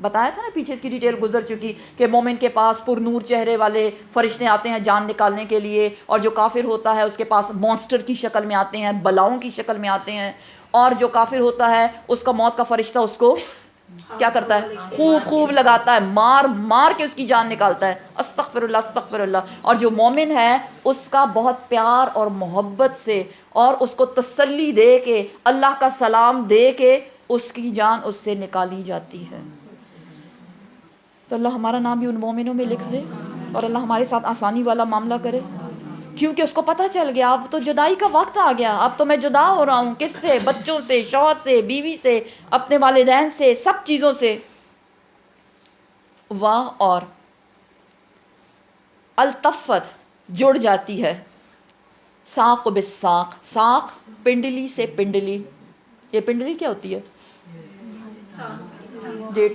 بتایا تھا نا، پیچھے اس کی ڈیٹیل گزر چکی کہ مومن کے پاس پر نور چہرے والے فرشتے آتے ہیں جان نکالنے کے لیے، اور جو کافر ہوتا ہے اس کے پاس مونسٹر کی شکل میں آتے ہیں، بلاؤں کی شکل میں آتے ہیں. اور جو کافر ہوتا ہے اس کا موت کا فرشتہ اس کو کیا کرتا ہے؟ خوب لگاتا ہے، مار کے اس کی جان نکالتا ہے. استغفر اللہ استغفر اللہ. اور جو مومن ہے اس کا بہت پیار اور محبت سے، اور اس کو تسلی دے کے، اللہ کا سلام دے کے اس کی جان اس سے نکالی جاتی ہے. تو اللہ ہمارا نام بھی ان مومنوں میں لکھ دے، اور اللہ ہمارے ساتھ آسانی والا معاملہ کرے. کیونکہ اس کو پتہ چل گیا اب تو جدائی کا وقت آ گیا، اب تو میں جدا ہو رہا ہوں. کس سے؟ بچوں سے، شوہر سے، بیوی سے، اپنے والدین سے، سب چیزوں سے. واہ، اور التفت، جڑ جاتی ہے. ساق بالساق، ساق پنڈلی سے پنڈلی. یہ پنڈلی کیا ہوتی ہے؟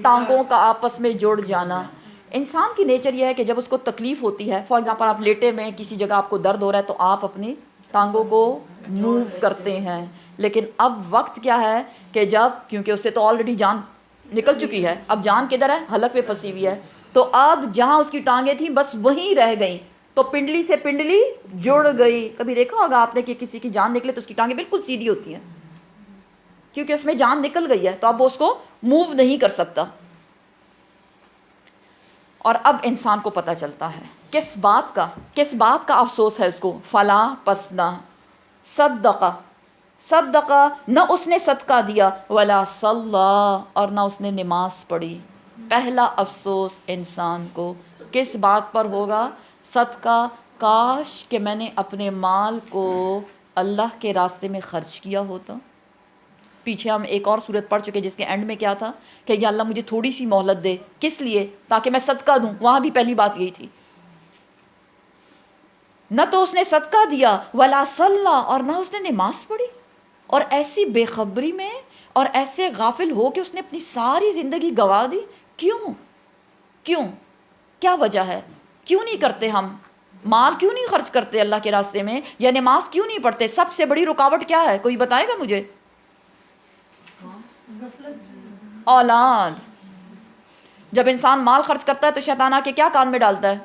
ٹانگوں کا آپس میں جڑ جانا. انسان کی نیچر یہ ہے کہ جب اس کو تکلیف ہوتی ہے، فار ایگزامپل آپ لیٹے میں کسی جگہ آپ کو درد ہو رہا ہے تو آپ اپنی ٹانگوں کو موو کرتے ہیں. لیکن اب وقت کیا ہے کہ جب، کیونکہ اس سے تو آلریڈی جان نکل چکی ہے، اب جان کدھر ہے؟ حلق پہ پھنسی ہوئی ہے. تو اب جہاں اس کی ٹانگیں تھیں بس وہیں رہ گئیں، تو پنڈلی سے پنڈلی جڑ گئی. کبھی دیکھا ہوگا آپ نے کہ کسی کی جان نکلے تو اس کی ٹانگیں بالکل سیدھی ہوتی ہیں، کیونکہ اس میں جان نکل گئی ہے، تو اب وہ اس کو موو نہیں کر سکتا. اور اب انسان کو پتہ چلتا ہے کس بات کا افسوس ہے اس کو. فلا، پس نہ، صدقہ نہ اس نے صدقہ دیا، ولا صلی، اور نہ اس نے نماز پڑھی. پہلا افسوس انسان کو کس بات پر ہوگا؟ صدقہ. کاش کہ میں نے اپنے مال کو اللہ کے راستے میں خرچ کیا ہوتا. پیچھے ہم ایک اور صورت پڑھ چکے جس کے اینڈ میں کیا تھا کہ یا اللہ مجھے تھوڑی سی مہلت دے. کس لیے؟ تاکہ میں صدقہ دوں. وہاں بھی پہلی بات یہی تھی. نہ تو اس نے صدقہ دیا، ولا صلی، اور نہ اس نے نماز پڑھی. اور ایسی بے خبری میں اور ایسے غافل ہو کہ اس نے اپنی ساری زندگی گنوا دی. کیوں؟ کیا وجہ ہے؟ کیوں نہیں کرتے ہم مال؟ کیوں نہیں خرچ کرتے اللہ کے راستے میں؟ یا نماز کیوں نہیں پڑھتے؟ سب سے بڑی رکاوٹ کیا ہے؟ کوئی بتائے گا مجھے؟ اولاد. جب انسان مال خرچ کرتا ہے تو شیطان آ کے کیا کان میں ڈالتا ہے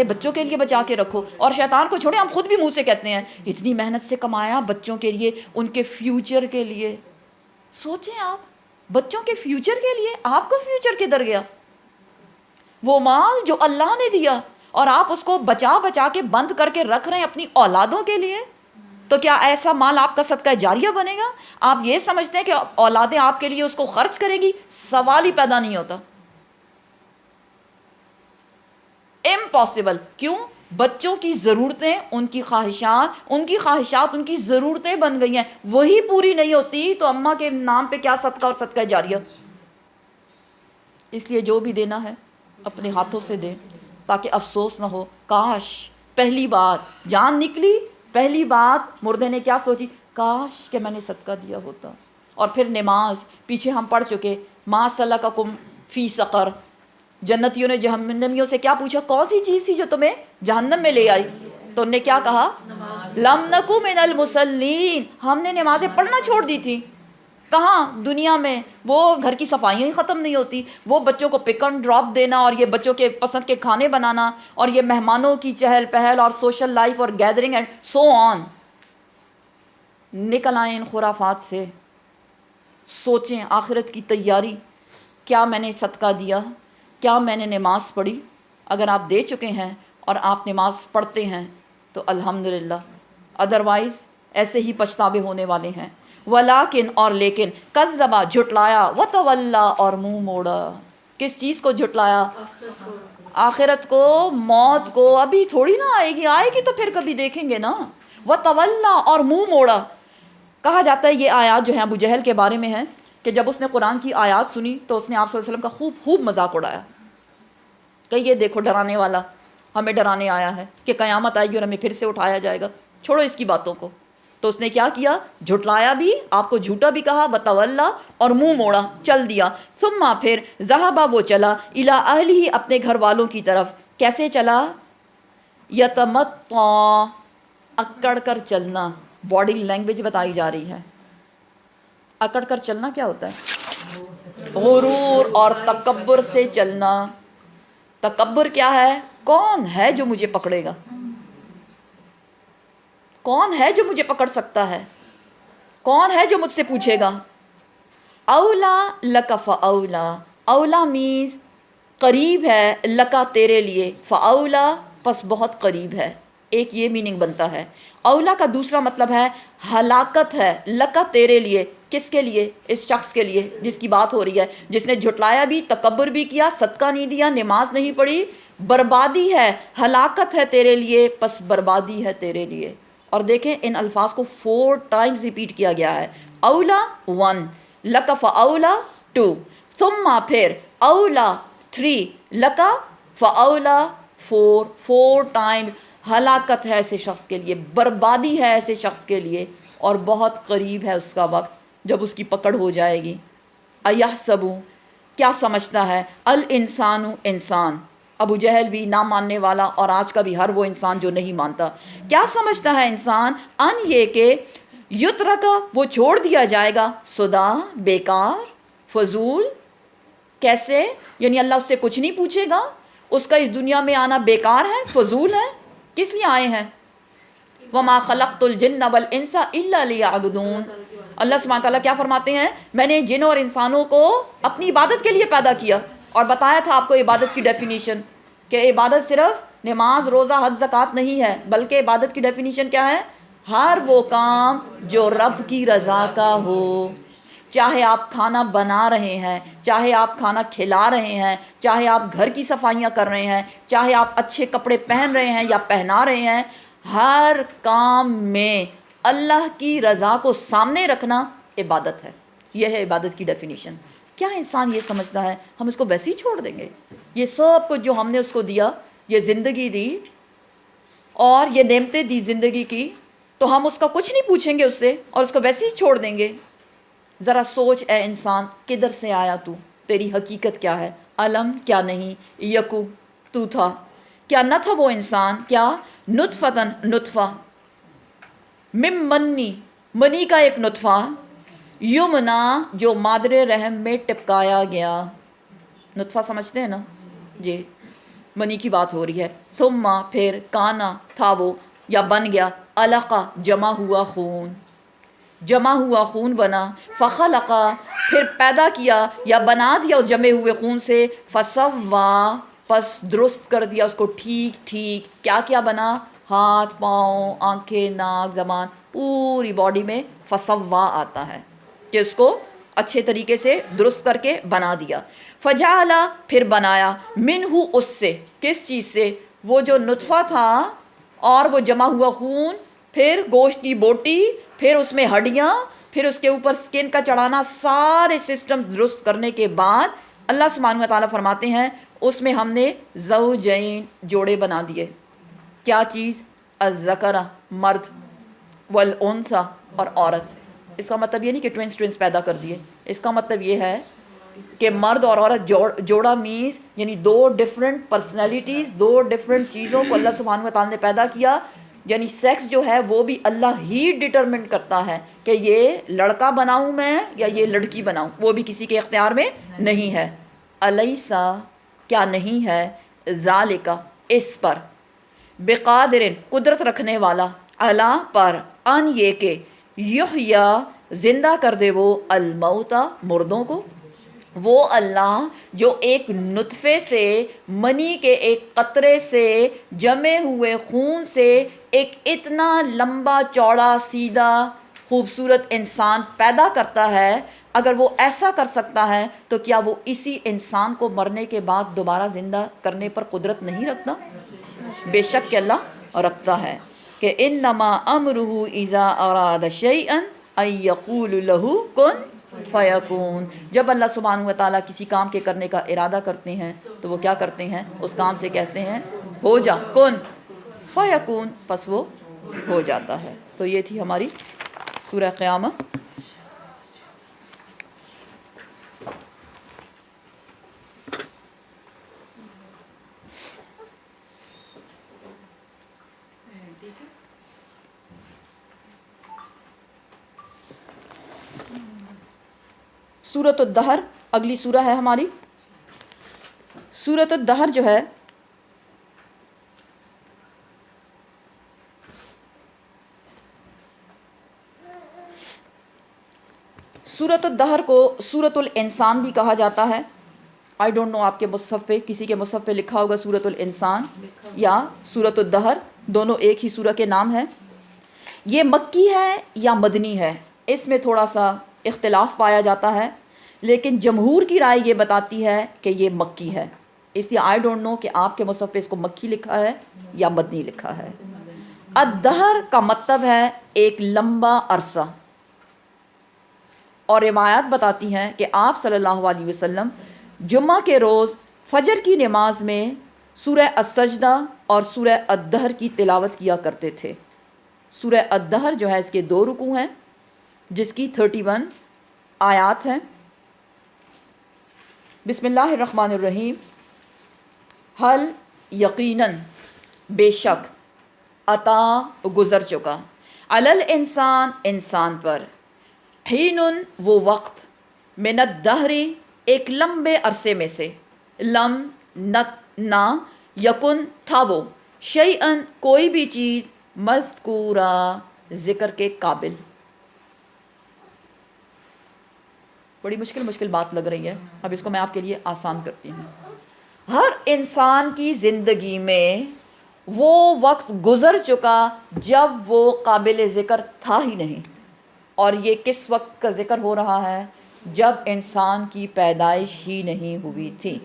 بچوں کے لیے بچا کے رکھو. اور شیطان کو چھوڑے، ہم خود بھی منہ سے کہتے ہیں اتنی محنت سے کمایا بچوں کے لیے، ان کے فیوچر کے لیے. سوچیں آپ، بچوں کے فیوچر کے لیے آپ کو فیوچر کدھر گیا؟ وہ مال جو اللہ نے دیا اور آپ اس کو بچا کے بند کر کے رکھ رہے ہیں اپنی اولادوں کے لیے. تو کیا ایسا مال آپ کا صدقہ جاریہ بنے گا؟ آپ یہ سمجھتے ہیں کہ اولادیں آپ کے لیے اس کو خرچ کرے گی؟ سوال ہی پیدا نہیں ہوتا. امپاسبل. کیوں؟ بچوں کی ضرورتیں ان کی خواہشات ان کی ضرورتیں بن گئی ہیں، وہی پوری نہیں ہوتی تو اماں کے نام پہ کیا صدقہ اور صدقہ جاریہ. اس لیے جو بھی دینا ہے اپنے ہاتھوں سے دیں تاکہ افسوس نہ ہو. کاش پہلی بات جان نکلی، پہلی بات مردے نے کیا سوچی، کاش کہ میں نے صدقہ دیا ہوتا. اور پھر نماز پیچھے ہم پڑھ چکے، ما سلککم فی سقر، جنتیوں نے جہنمیوں سے کیا پوچھا، کون سی چیز تھی جو تمہیں جہنم میں لے آئی؟ تو انہوں نے کیا کہا، لم نکو من المصلین، ہم نے نمازیں پڑھنا چھوڑ دی تھی. کہاں؟ دنیا میں. وہ گھر کی صفائیاں ہی ختم نہیں ہوتی، وہ بچوں کو پک اینڈ ڈراپ دینا اور یہ بچوں کے پسند کے کھانے بنانا اور یہ مہمانوں کی چہل پہل اور سوشل لائف اور گیدرنگ اینڈ سو آن. نکل آئیں ان خرافات سے، سوچیں آخرت کی تیاری. کیا میں نے صدقہ دیا؟ کیا میں نے نماز پڑھی؟ اگر آپ دے چکے ہیں اور آپ نماز پڑھتے ہیں تو الحمدللہ، ادروائز ایسے ہی پچھتاوے ہونے والے ہیں. ولیکن، اور لیکن، کذبا، جھٹلایا، وتولا، اور منہ موڑا. کس چیز کو جھٹلایا؟ آخرت کو، موت کو. ابھی تھوڑی نہ آئے گی، آئے گی تو پھر کبھی دیکھیں گے نا. وتولا، اور منہ موڑا. کہا جاتا ہے یہ آیات جو ہیں ابو جہل کے بارے میں ہیں کہ جب اس نے قرآن کی آیات سنی تو اس نے آپ صلی اللہ علیہ وسلم کا خوب مذاق اڑایا کہ یہ دیکھو ڈرانے والا ہمیں ڈرانے آیا ہے کہ قیامت آئے گی اور ہمیں پھر سے اٹھایا جائے گا، چھوڑو اس کی باتوں کو. تو اس نے کیا کیا، جھٹلایا بھی، آپ کو جھوٹا بھی کہا، وتولا، اور منہ موڑا، چل دیا. ثم، پھر، ذہبا، وہ چلا، الی اہلہ، اپنے گھر والوں کی طرف. کیسے چلا؟ یتمطا، اکڑ کر چلنا. باڈی لینگویج بتائی جا رہی ہے. اکڑ کر چلنا کیا ہوتا ہے؟ غرور اور تکبر سے چلنا. تکبر کیا ہے؟ کون ہے جو مجھے پکڑے گا؟ کون ہے جو مجھے پکڑ سکتا ہے؟ کون ہے جو مجھ سے پوچھے گا؟ اولا لک فاولا، اولا مینز قریب ہے، لکا تیرے لیے، فاولا پس بہت قریب ہے. ایک یہ میننگ بنتا ہے. اولا کا دوسرا مطلب ہے ہلاکت ہے، لکا تیرے لیے. کس کے لیے؟ اس شخص کے لیے جس کی بات ہو رہی ہے، جس نے جھٹلایا بھی، تکبر بھی کیا، صدقہ نہیں دیا، نماز نہیں پڑھی. بربادی ہے، ہلاکت ہے تیرے لیے، پس بربادی ہے تیرے لیے. اور دیکھیں ان الفاظ کو 4 ٹائمز ریپیٹ کیا گیا ہے. اولا 1، لک فاولا 2، ثم، پھر، اولا 3، لکا فاولا 4 ٹائم. ہلاکت ہے ایسے شخص کے لیے، بربادی ہے ایسے شخص کے لیے، اور بہت قریب ہے اس کا وقت جب اس کی پکڑ ہو جائے گی. ایحسب، کیا سمجھتا ہے، الانسان، انسان. ابو جہل بھی نہ ماننے والا اور آج کا بھی ہر وہ انسان جو نہیں مانتا، کیا سمجھتا ہے انسان، ان یہ کہ یترکا، وہ چھوڑ دیا جائے گا، سدا، بیکار، فضول. کیسے؟ یعنی اللہ اس سے کچھ نہیں پوچھے گا، اس کا اس دنیا میں آنا بیکار ہے، فضول ہے. کس لیے آئے ہیں؟ وَمَا خَلَقْتُ الْجِنَّ وَالْإِنسَ إِلَّا لِيَعْبُدُونَ. اللہ سبحانہ تعالیٰ کیا فرماتے ہیں، میں نے جن اور انسانوں کو اپنی عبادت کے لیے پیدا کیا. اور بتایا تھا آپ کو عبادت کی ڈیفینیشن کہ عبادت صرف نماز، روزہ، حج، زکوٰۃ نہیں ہے، بلکہ عبادت کی ڈیفینیشن کیا ہے؟ ہر وہ کام جو رب کی رضا کا ہو. چاہے آپ کھانا بنا رہے ہیں، چاہے آپ کھانا کھلا رہے ہیں، چاہے آپ گھر کی صفائیاں کر رہے ہیں، چاہے آپ اچھے کپڑے پہن رہے ہیں یا پہنا رہے ہیں، ہر کام میں اللہ کی رضا کو سامنے رکھنا عبادت ہے. یہ ہے عبادت کی ڈیفینیشن. کیا انسان یہ سمجھتا ہے ہم اس کو ویسے ہی چھوڑ دیں گے؟ یہ سب کچھ جو ہم نے اس کو دیا، یہ زندگی دی اور یہ نعمتیں دی زندگی کی، تو ہم اس کا کچھ نہیں پوچھیں گے اس سے اور اس کو ویسے ہی چھوڑ دیں گے؟ ذرا سوچ اے انسان، کدھر سے آیا تو؟ تیری حقیقت کیا ہے؟ علم، کیا نہیں، یکو، تو تھا، کیا نہ تھا وہ انسان؟ کیا؟ نطفتن، نطفہ، منی، منی کا ایک نطفہ، یمنا، جو مادر رحم میں ٹپکایا گیا. نطفہ سمجھتے ہیں نا جی، منی کی بات ہو رہی ہے. ثم، پھر، کانا، تھا وہ یا بن گیا، علقہ، جمع ہوا خون، جمع ہوا خون بنا، فخلقہ، پھر پیدا کیا یا بنا دیا اس جمے ہوئے خون سے، فسوا، پس درست کر دیا اس کو ٹھیک ٹھیک. کیا کیا بنا؟ ہاتھ، پاؤں، آنکھیں، ناک، زبان، پوری باڈی میں فسوا آتا ہے کہ اس کو اچھے طریقے سے درست کر کے بنا دیا. فجعلا، پھر بنایا، منہ، اس سے، کس چیز سے؟ وہ جو نطفہ تھا اور وہ جمع ہوا خون، پھر گوشت کی بوٹی، پھر اس میں ہڈیاں، پھر اس کے اوپر سکن کا چڑھانا، سارے سسٹم درست کرنے کے بعد اللہ سبحانہ و تعالیٰ فرماتے ہیں اس میں ہم نے زوجین جوڑے بنا دیے. کیا چیز؟ الذکر مرد، والانثی اور عورت. اس کا مطلب یہ نہیں کہ ٹوینس پیدا کر دیے، اس کا مطلب یہ ہے کہ مرد اور عورت جوڑا مینز یعنی دو ڈیفرنٹ پرسنالٹیز، دو ڈیفرنٹ چیزوں کو اللہ سبحانہ و تعالیٰ نے پیدا کیا. یعنی سیکس جو ہے وہ بھی اللہ ہی ڈٹرمنٹ کرتا ہے کہ یہ لڑکا بناؤں میں یا یہ لڑکی بناؤں، وہ بھی کسی کے اختیار میں نہیں ہے. الیسا کیا نہیں ہے، ذالک اس پر، بقادر قدرت رکھنے والا، علا پر، ان یہ کہ یحییٰ زندہ کر دے وہ الموتا مردوں کو. وہ اللہ جو ایک نطفے سے، منی کے ایک قطرے سے، جمے ہوئے خون سے ایک اتنا لمبا چوڑا سیدھا خوبصورت انسان پیدا کرتا ہے، اگر وہ ایسا کر سکتا ہے تو کیا وہ اسی انسان کو مرنے کے بعد دوبارہ زندہ کرنے پر قدرت نہیں رکھتا؟ بے شک کہ اللہ رکھتا ہے. کہ انما امرہ اذا اراد شیئا ان یقول لہ کن فیکون. جب اللہ سبحانہ و تعالیٰ کسی کام کے کرنے کا ارادہ کرتے ہیں تو وہ کیا کرتے ہیں؟ اس کام سے کہتے ہیں ہو جا، کن فیکون، پس وہ ہو جاتا ہے. تو یہ تھی ہماری سورہ قیامہ. سورۃ الدہر اگلی سورہ ہے ہماری. سورۃ الدہر جو ہے سورۃ الدہر کو سورۃ الانسان بھی کہا جاتا ہے. آئی ڈونٹ نو آپ کے مصحف پہ، کسی کے مصحف پہ لکھا ہوگا سورۃ الانسان یا سورۃ الدہر، دونوں ایک ہی سورہ کے نام ہے. یہ مکی ہے یا مدنی ہے، اس میں تھوڑا سا اختلاف پایا جاتا ہے، لیکن جمہور کی رائے یہ بتاتی ہے کہ یہ مکی ہے. اس لیے آئی ڈونٹ نو کہ آپ کے مصحف پہ اس کو مکی لکھا ہے یا مدنی لکھا ہے. الدہر کا مطلب ہے ایک لمبا عرصہ، اور روایات بتاتی ہیں کہ آپ صلی اللہ علیہ وسلم جمعہ کے روز فجر کی نماز میں سورہ السجدہ اور سورہ الدہر کی تلاوت کیا کرتے تھے. سورہ الدہر جو ہے اس کے 2 رکوع ہیں جس کی 31 آیات ہیں. بسم اللہ الرحمن الرحیم. حل یقیناً بے شک، عطا گزر چکا، علل انسان انسان پر، حین وہ وقت، من الدہر ایک لمبے عرصے میں سے، لم نہ، یکن تھا وہ، شیئن کوئی بھی چیز، مذکورا ذکر کے قابل. بڑی مشکل بات لگ رہی ہے، اب اس کو میں آپ کے لیے آسان کرتی ہوں. ہر انسان کی زندگی میں وہ وقت گزر چکا جب وہ قابل ذکر تھا ہی نہیں. اور یہ کس وقت کا ذکر ہو رہا ہے؟ جب انسان کی پیدائش ہی نہیں ہوئی تھی.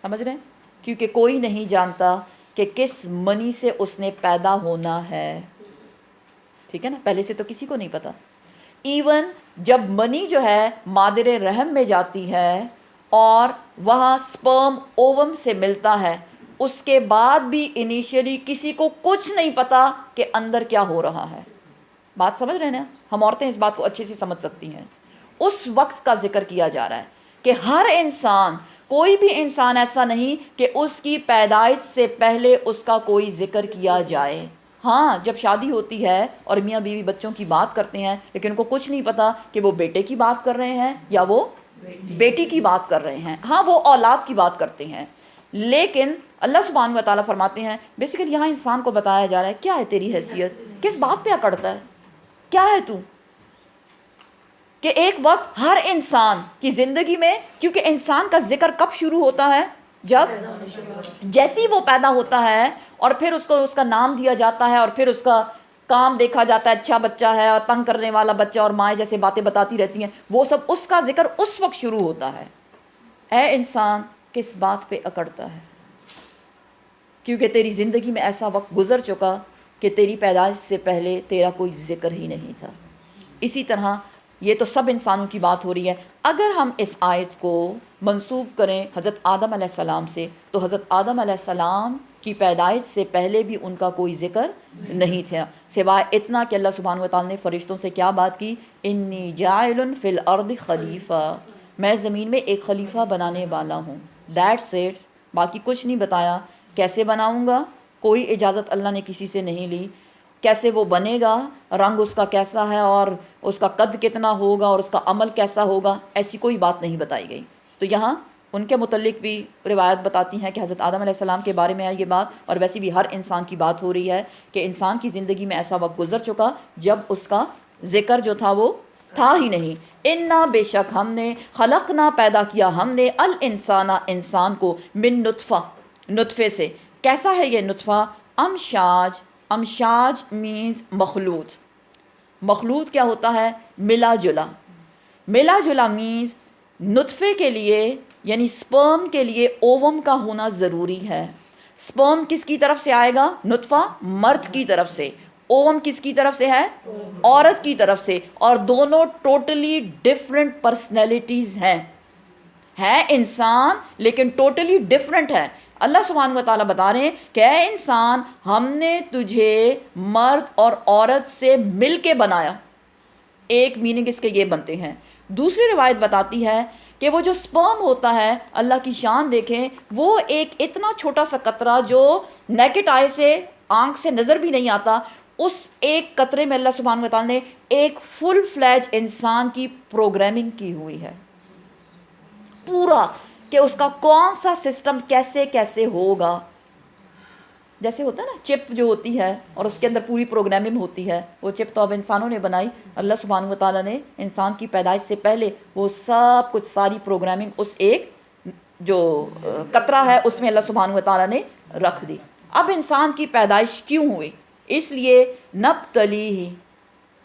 سمجھ رہے ہیں؟ کیونکہ کوئی نہیں جانتا کہ کس منی سے اس نے پیدا ہونا ہے. ٹھیک ہے نا، پہلے سے تو کسی کو نہیں پتا. ایون جب منی جو ہے مادر رحم میں جاتی ہے اور وہاں سپرم اووم سے ملتا ہے، اس کے بعد بھی انیشیلی کسی کو کچھ نہیں پتا کہ اندر کیا ہو رہا ہے. بات سمجھ رہے ہیں نا؟ ہم عورتیں اس بات کو اچھے سے سمجھ سکتی ہیں. اس وقت کا ذکر کیا جا رہا ہے کہ ہر انسان، کوئی بھی انسان ایسا نہیں کہ اس کی پیدائش سے پہلے اس کا کوئی ذکر کیا جائے. ہاں، جب شادی ہوتی ہے اور میاں بیوی بچوں کی بات کرتے ہیں، لیکن ان کو کچھ نہیں پتا کہ وہ بیٹے کی بات کر رہے ہیں یا وہ بیٹی کی بات کر رہے ہیں. ہاں، وہ اولاد کی بات کرتے ہیں، لیکن اللہ سبحانہ و تعالیٰ فرماتے ہیں بیسیکلی یہاں انسان کو بتایا جا رہا ہے کیا ہے تیری حیثیت، کس بات پہ اکڑتا ہے، کیا ہے تو، کہ ایک وقت ہر انسان کی زندگی میں، کیونکہ انسان کا ذکر کب شروع ہوتا ہے؟ جب جیسی وہ پیدا ہوتا ہے، اور پھر اس کو اس کا نام دیا جاتا ہے، اور پھر اس کا کام دیکھا جاتا ہے، اچھا بچہ ہے اور تنگ کرنے والا بچہ، اور مائیں جیسے باتیں بتاتی رہتی ہیں، وہ سب اس کا ذکر اس وقت شروع ہوتا ہے. اے انسان کس بات پہ اکڑتا ہے؟ کیونکہ تیری زندگی میں ایسا وقت گزر چکا کہ تیری پیدائش سے پہلے تیرا کوئی ذکر ہی نہیں تھا۔ اسی طرح یہ تو سب انسانوں کی بات ہو رہی ہے۔ اگر ہم اس آیت کو منسوب کریں حضرت آدم علیہ السلام سے، تو حضرت آدم علیہ السلام کی پیدائش سے پہلے بھی ان کا کوئی ذکر نہیں تھا، سوائے اتنا کہ اللہ سبحانہ وتعالیٰ نے فرشتوں سے کیا بات کی، انی جاعل فی الارض خلیفہ، میں زمین میں ایک خلیفہ بنانے والا ہوں، دیٹس اٹ، باقی کچھ نہیں بتایا۔ کیسے بناؤں گا؟ کوئی اجازت اللہ نے کسی سے نہیں لی۔ کیسے وہ بنے گا، رنگ اس کا کیسا ہے اور اس کا قد کتنا ہوگا اور اس کا عمل کیسا ہوگا، ایسی کوئی بات نہیں بتائی گئی۔ تو یہاں ان کے متعلق بھی روایت بتاتی ہیں کہ حضرت آدم علیہ السلام کے بارے میں ہے یہ بات، اور ویسے بھی ہر انسان کی بات ہو رہی ہے کہ انسان کی زندگی میں ایسا وقت گزر چکا جب اس کا ذکر جو تھا وہ تھا ہی نہیں۔ انا بے شک ہم نے خلقنا پیدا کیا ہم نے الانسانہ انسان کو من نطفہ نطفے سے۔ کیسا ہے یہ نطفہ؟ امشاج، امشاج مینز مخلوط۔ مخلوط کیا ہوتا ہے؟ ملا جلا۔ ملا جلا مینز نطفے کے لیے یعنی سپرم کے لیے اووم کا ہونا ضروری ہے۔ سپرم کس کی طرف سے آئے گا؟ نطفہ مرد کی طرف سے۔ اووم کس کی طرف سے ہے؟ عورت کی طرف سے، اور دونوں ٹوٹلی ڈفرینٹ پرسنالٹیز ہیں۔ ہے انسان لیکن ٹوٹلی ڈفرینٹ ہے۔ اللہ سبحانہ و تعالیٰ بتا رہے ہیں کہ اے انسان، ہم نے تجھے مرد اور عورت سے مل کے بنایا۔ ایک میننگ اس کے یہ بنتے ہیں۔ دوسری روایت بتاتی ہے کہ وہ جو سپرم ہوتا ہے، اللہ کی شان دیکھیں، وہ ایک اتنا چھوٹا سا قطرہ جو نیکڈ آئی سے، آنکھ سے نظر بھی نہیں آتا، اس ایک قطرے میں اللہ سبحانہ و تعالیٰ نے ایک فل فلیج انسان کی پروگرامنگ کی ہوئی ہے، پورا، کہ اس کا کون سا سسٹم کیسے کیسے ہوگا۔ جیسے ہوتا ہے نا چپ جو ہوتی ہے اور اس کے اندر پوری پروگرامنگ ہوتی ہے، وہ چپ تو اب انسانوں نے بنائی، اللہ سبحانہ و تعالیٰ نے انسان کی پیدائش سے پہلے وہ سب کچھ ساری پروگرامنگ اس ایک جو قطرہ ہے اس میں اللہ سبحانہ و تعالیٰ نے رکھ دی۔ اب انسان کی پیدائش کیوں ہوئی؟ اس لیے نبتلیہ،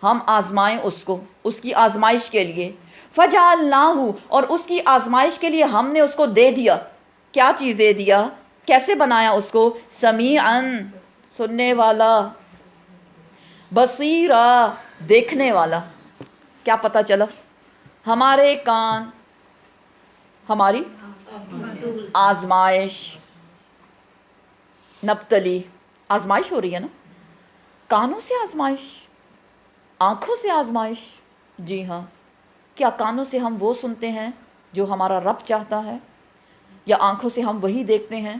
ہم آزمائیں اس کو، اس کی آزمائش کے لیے، فجعلناہ، اور اس کی آزمائش کے لیے ہم نے اس کو دے دیا۔ کیا چیز دے دیا؟ کیسے بنایا اس کو؟ سمیعاً، سننے والا، بصیرا، دیکھنے والا۔ کیا پتہ چلا؟ ہمارے کان، ہماری آزمائش، نبتلی، آزمائش ہو رہی ہے نا، کانوں سے آزمائش، آنکھوں سے آزمائش۔ جی ہاں، کیا کانوں سے ہم وہ سنتے ہیں جو ہمارا رب چاہتا ہے، یا آنکھوں سے ہم وہی دیکھتے ہیں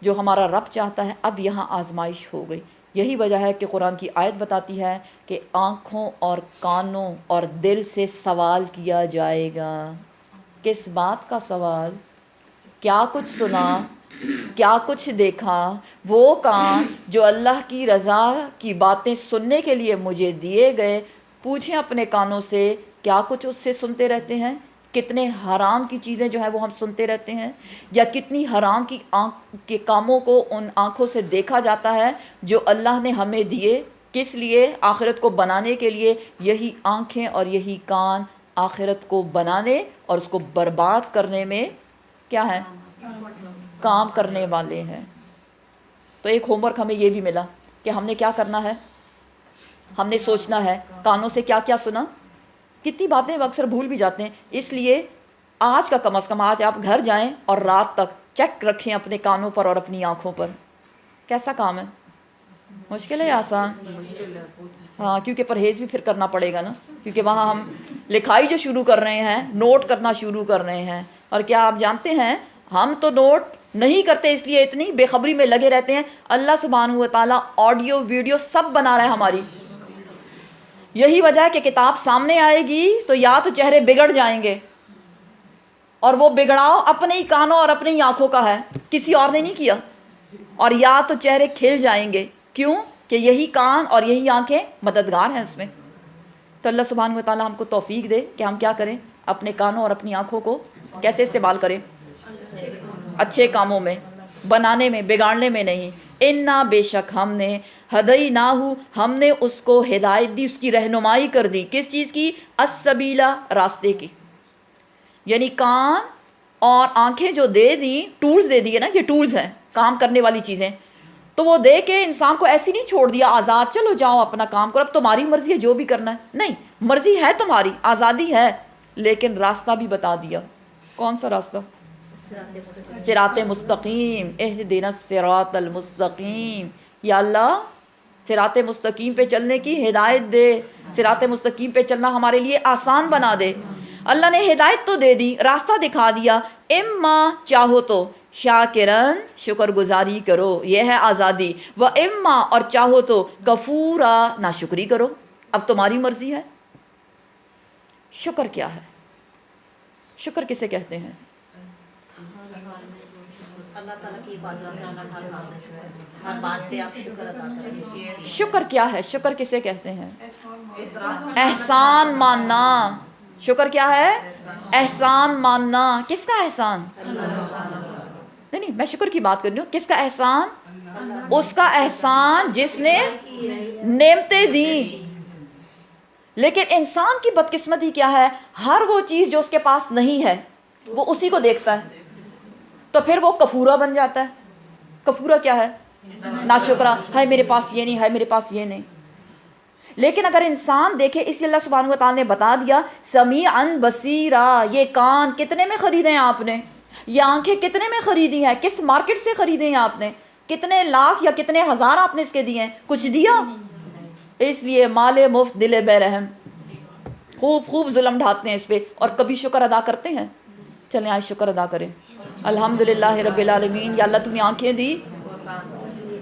جو ہمارا رب چاہتا ہے؟ اب یہاں آزمائش ہو گئی۔ یہی وجہ ہے کہ قرآن کی آیت بتاتی ہے کہ آنکھوں اور کانوں اور دل سے سوال کیا جائے گا۔ کس بات کا سوال؟ کیا کچھ سنا، کیا کچھ دیکھا؟ وہ کان جو اللہ کی رضا کی باتیں سننے کے لیے مجھے دیے گئے، پوچھیں اپنے کانوں سے کیا کچھ اس سے سنتے رہتے ہیں؟ کتنے حرام کی چیزیں جو ہیں وہ ہم سنتے رہتے ہیں، یا کتنی حرام کی کے کاموں کو ان آنکھوں سے دیکھا جاتا ہے جو اللہ نے ہمیں دیے، کس لیے؟ آخرت کو بنانے کے لیے۔ یہی آنکھیں اور یہی کان آخرت کو بنانے اور اس کو برباد کرنے میں کیا ہے؟ کام کرنے والے ہیں۔ تو ایک ہوم ورک ہمیں یہ بھی ملا کہ ہم نے کیا کرنا ہے، ہم نے سوچنا ہے کانوں سے کیا کیا سنا۔ کتنی باتیں اکثر بھول بھی جاتے ہیں، اس لیے آج کا کم از کم آج آپ گھر جائیں اور رات تک چیک رکھیں اپنے کانوں پر اور اپنی آنکھوں پر۔ کیسا کام ہے؟ مشکل ہے یا آسان؟ ہاں، کیونکہ پرہیز بھی پھر کرنا پڑے گا نا، کیونکہ وہاں ہم لکھائی جو شروع کر رہے ہیں، نوٹ کرنا شروع کر رہے ہیں، اور کیا آپ جانتے ہیں ہم تو نوٹ نہیں کرتے، اس لیے اتنی بے خبری میں لگے رہتے ہیں۔ اللہ سبحانہ و تعالیٰ آڈیو ویڈیو سب بنا رہا ہے ہماری۔ یہی وجہ ہے کہ کتاب سامنے آئے گی تو یا تو چہرے بگڑ جائیں گے، اور وہ بگڑاؤ اپنے ہی کانوں اور اپنی ہی آنکھوں کا ہے، کسی اور نے نہیں کیا، اور یا تو چہرے کھل جائیں گے۔ کیوں؟ کہ یہی کان اور یہی آنکھیں مددگار ہیں اس میں۔ تو اللہ سبحانہ و تعالیٰ ہم کو توفیق دے کہ ہم کیا کریں، اپنے کانوں اور اپنی آنکھوں کو کیسے استعمال کریں؟ اچھے کاموں میں، بنانے میں، بگاڑنے میں نہیں۔ انا بے شک ہم نے ہدیناہ، ہم نے اس کو ہدایت دی، اس کی رہنمائی کر دی۔ کس چیز کی؟ السبیلا، راستے کی۔ یعنی کان اور آنکھیں جو دے دی، ٹولز دے دیے نا، یہ ٹولز ہیں، کام کرنے والی چیزیں۔ تو وہ دے کے انسان کو ایسی نہیں چھوڑ دیا آزاد، چلو جاؤ اپنا کام کرو، اب تمہاری مرضی ہے جو بھی کرنا ہے. نہیں، مرضی ہے تمہاری، آزادی ہے، لیکن راستہ بھی بتا دیا. کون سا راستہ؟ صراط مستقیم. اہدنا الصراط المستقیم. یا اللہ صراط مستقیم پہ چلنے کی ہدایت دے، صراط مستقیم پہ چلنا ہمارے لیے آسان بنا دے. اللہ نے ہدایت تو دے دی، راستہ دکھا دیا. اما چاہو تو شاکرن شکر گزاری کرو، یہ ہے آزادی. و اما اور چاہو تو کفورا ناشکری کرو، اب تمہاری مرضی ہے. شکر کیا ہے؟ شکر کسے کہتے ہیں؟ اللہ تعالیٰ کی عبادت، ہر بات پہ آپ شکر ادا کریں. شکر کیا ہے؟ شکر کسے کہتے ہیں؟ احسان ماننا. شکر کیا ہے؟ احسان ماننا. کس کا احسان؟ نہیں، میں شکر کی بات کر رہی ہوں. کس کا احسان؟ اس کا احسان جس نے نعمتیں دیں. لیکن انسان کی بدقسمتی کیا ہے؟ ہر وہ چیز جو اس کے پاس نہیں ہے وہ اسی کو دیکھتا ہے، تو پھر وہ کفورا بن جاتا ہے. کفورا کیا ہے؟ ناشکرا. ہے میرے پاس یہ نہیں، ہے میرے پاس یہ نہیں. لیکن اگر انسان دیکھے، اس لیے اللہ سبحانہ وتعالیٰ نے بتا دیا سمیعاً بصیرا. یہ کان کتنے میں خریدے ہیں آپ نے؟ یہ آنکھیں کتنے میں خریدی ہیں؟ کس مارکیٹ سے خریدے ہیں آپ نے؟ کتنے لاکھ یا کتنے ہزار آپ نے اس کے دیے ہیں؟ کچھ دیا؟ اس لیے مال مفت دل بے رحم. خوب ظلم ڈھاتے ہیں اس پہ، اور کبھی شکر ادا کرتے ہیں؟ چلیں آج شکر ادا کریں. الحمدللہ رب العالمین. یا اللہ تو نے آنکھیں دی،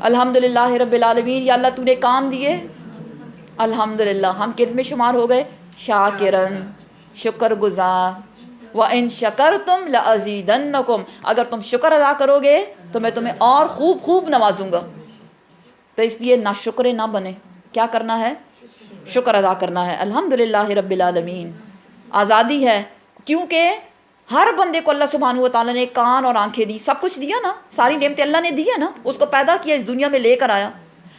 الحمدللہ رب العالمین. یا اللہ تو نے کان دیے، الحمدللہ. ہم کن میں شمار ہو گئے؟ شاکرن، شکر گزار. وَإِن شَكَرْتُمْ لَأَزِيدَنَّكُمْ. اگر تم شکر ادا کرو گے تو میں تمہیں اور خوب نوازوں گا. تو اس لیے ناشکرے نہ بنے. کیا کرنا ہے؟ شکر ادا کرنا ہے. الحمدللہ رب العالمین. آزادی ہے، کیونکہ ہر بندے کو اللہ سبحانہ و تعالیٰ نے کان اور آنکھیں دی، سب کچھ دیا نا، ساری نعمتیں اللہ نے دی ہے نا. اس کو پیدا کیا، اس دنیا میں لے کر آیا.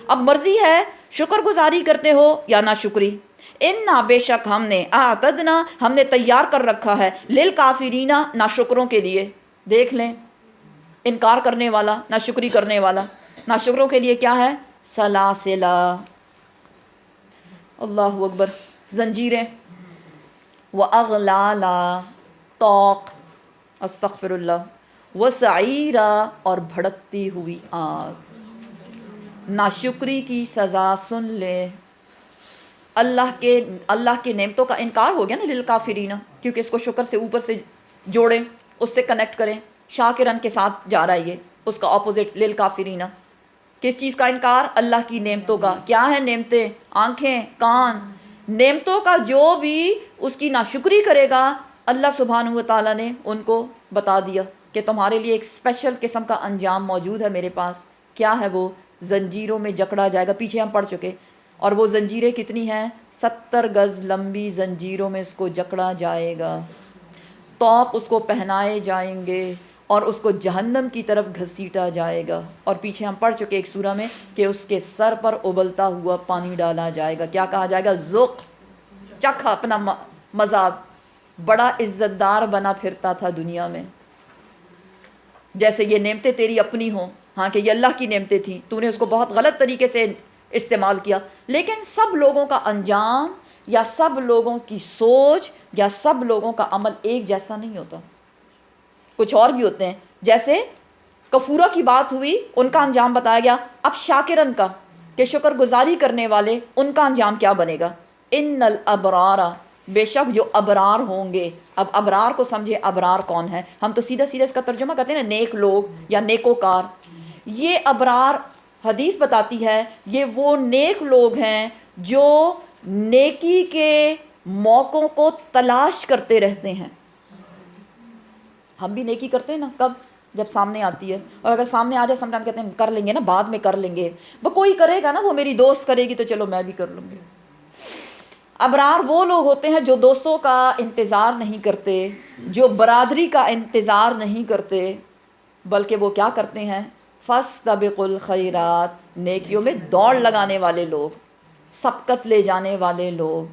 اب مرضی ہے شکر گزاری کرتے ہو یا ناشکری. انا بے شک ہم نے اعتدنا ہم نے تیار کر رکھا ہے للکافرین ناشکروں کے لیے. دیکھ لیں، انکار کرنے والا، ناشکری کرنے والا، ناشکروں کے لیے کیا ہے؟ سلاسلا. اللہ اکبر. زنجیریں. واغلالا طوق، استغفر اللہ. وسعیرا اور بھڑکتی ہوئی آگ. ناشکری کی سزا سن لے. اللہ کے نعمتوں کا انکار ہو گیا نا للکافرین، کیونکہ اس کو شکر سے اوپر سے جوڑیں، اس سے کنیکٹ کریں. شاکرن کے ساتھ جا رہا ہے، یہ اس کا اپوزٹ للکافرین. کس چیز کا انکار؟ اللہ کی نعمتوں کا. کیا ہے نعمتیں؟ آنکھیں، کان. نعمتوں کا جو بھی اس کی ناشکری کرے گا، اللہ سبحانہ و تعالیٰ نے ان کو بتا دیا کہ تمہارے لیے ایک اسپیشل قسم کا انجام موجود ہے میرے پاس. کیا ہے وہ؟ زنجیروں میں جکڑا جائے گا. پیچھے ہم پڑھ چکے. اور وہ زنجیریں کتنی ہیں؟ 70 گز لمبی زنجیروں میں اس کو جکڑا جائے گا. طوق اس کو پہنائے جائیں گے اور اس کو جہنم کی طرف گھسیٹا جائے گا. اور پیچھے ہم پڑھ چکے ایک سورہ میں کہ اس کے سر پر ابلتا ہوا پانی ڈالا جائے گا. کیا کہا جائے گا؟ ذوق، چکھ اپنا مذاق. بڑا عزت دار بنا پھرتا تھا دنیا میں، جیسے یہ نعمتیں تیری اپنی ہوں. ہاں کہ یہ اللہ کی نعمتیں تھیں، تو نے اس کو بہت غلط طریقے سے استعمال کیا. لیکن سب لوگوں کا انجام یا سب لوگوں کی سوچ یا سب لوگوں کا عمل ایک جیسا نہیں ہوتا. کچھ اور بھی ہوتے ہیں. جیسے کفورہ کی بات ہوئی، ان کا انجام بتایا گیا. اب شاکرن کا، کہ شکر گزاری کرنے والے، ان کا انجام کیا بنے گا؟ ان الابرار، بے شک جو ابرار ہوں گے. اب ابرار کو سمجھے، ابرار کون ہے؟ ہم تو سیدھا اس کا ترجمہ کرتے ہیں نا نیک لوگ یا نیکوکار. یہ ابرار حدیث بتاتی ہے یہ وہ نیک لوگ ہیں جو نیکی کے موقعوں کو تلاش کرتے رہتے ہیں. ہم بھی نیکی کرتے ہیں نا، کب؟ جب سامنے آتی ہے. اور اگر سامنے آ جائے سم ٹائم کہتے ہیں کر لیں گے نا، بعد میں کر لیں گے. وہ کوئی کرے گا نا، وہ میری دوست کرے گی تو چلو میں بھی کر لوں گی. ابرار وہ لوگ ہوتے ہیں جو دوستوں کا انتظار نہیں کرتے، جو برادری کا انتظار نہیں کرتے، بلکہ وہ کیا کرتے ہیں؟ فاستبقوا الخیرات، نیکیوں میں دوڑ لگانے والے لوگ، سبقت لے جانے والے لوگ.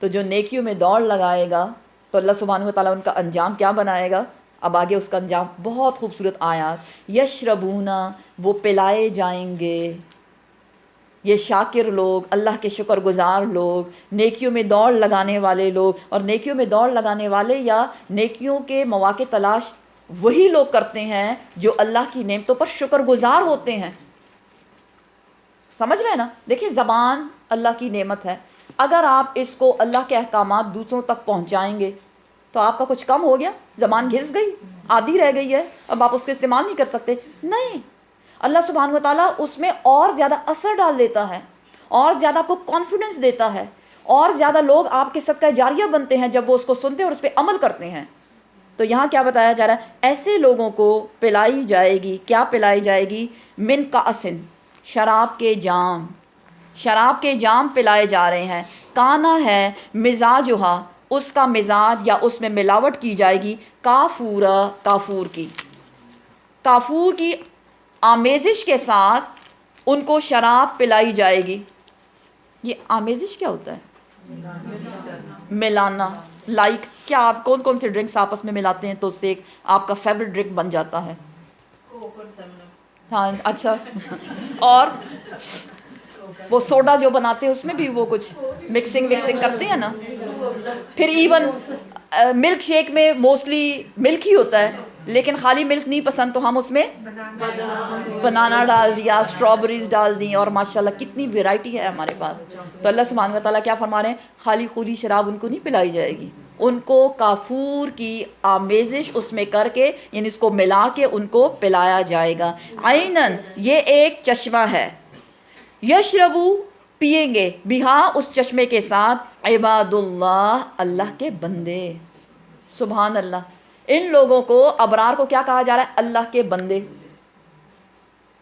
تو جو نیکیوں میں دوڑ لگائے گا تو اللہ سبحانہ و تعالیٰ ان کا انجام کیا بنائے گا؟ اب آگے اس کا انجام بہت خوبصورت آیات، یشربونا وہ پلائے جائیں گے، یہ شاکر لوگ، اللہ کے شکر گزار لوگ، نیکیوں میں دوڑ لگانے والے لوگ. اور نیکیوں میں دوڑ لگانے والے یا نیکیوں کے مواقع تلاش وہی لوگ کرتے ہیں جو اللہ کی نعمتوں پر شکر گزار ہوتے ہیں. سمجھ رہے ہیں نا؟ دیکھیں زبان اللہ کی نعمت ہے، اگر آپ اس کو اللہ کے احکامات دوسروں تک پہنچائیں گے تو آپ کا کچھ کم ہو گیا؟ زبان گھس گئی، آدھی رہ گئی ہے، اب آپ اس کو استعمال نہیں کر سکتے؟ نہیں، اللہ سبحانہ و تعالیٰ اس میں اور زیادہ اثر ڈال دیتا ہے، اور زیادہ آپ کو کانفیڈنس دیتا ہے، اور زیادہ لوگ آپ کے صدقہ جاریہ بنتے ہیں جب وہ اس کو سنتے ہیں اور اس پہ عمل کرتے ہیں. تو یہاں کیا بتایا جا رہا ہے؟ ایسے لوگوں کو پلائی جائے گی، کیا پلائی جائے گی؟ من کاسن، شراب کے جام، شراب کے جام پلائے جا رہے ہیں. کانا ہے مزاجہا، اس کا مزاج یا اس میں ملاوٹ کی جائے گی، کافورا، کافور کی، کافور کی آمیزش کے ساتھ ان کو شراب پلائی جائے گی. یہ آمیزش کیا ہوتا ہے؟ ملانا. لائک کیا آپ کون کون سے ڈرنکس آپس میں ملاتے ہیں تو اس سے ایک آپ کا فیوریٹ ڈرنک بن جاتا ہے؟ ہاں اچھا. اور وہ سوڈا جو بناتے ہیں اس میں بھی وہ کچھ مکسنگ کرتے ہیں نا. پھر ایون ملک شیک میں موسٹلی ملک ہی ہوتا ہے، لیکن خالی ملک نہیں پسند تو ہم اس میں بنانا ڈال دیا، اسٹرابریز ڈال دی، اور ماشاءاللہ کتنی ویرائٹی ہے ہمارے پاس. تو اللہ سبحانہ و تعالیٰ کیا فرما رہے ہیں؟ خالی خوری شراب ان کو نہیں پلائی جائے گی، ان کو کافور کی آمیزش اس میں کر کے، یعنی اس کو ملا کے ان کو پلایا جائے گا. عینن، یہ ایک چشمہ ہے، یشربو پیئیں گے، بہا اس چشمے کے ساتھ، عباد اللہ اللہ کے بندے. سبحان اللہ. ان لوگوں کو، ابرار کو کیا کہا جا رہا ہے؟ اللہ کے بندے،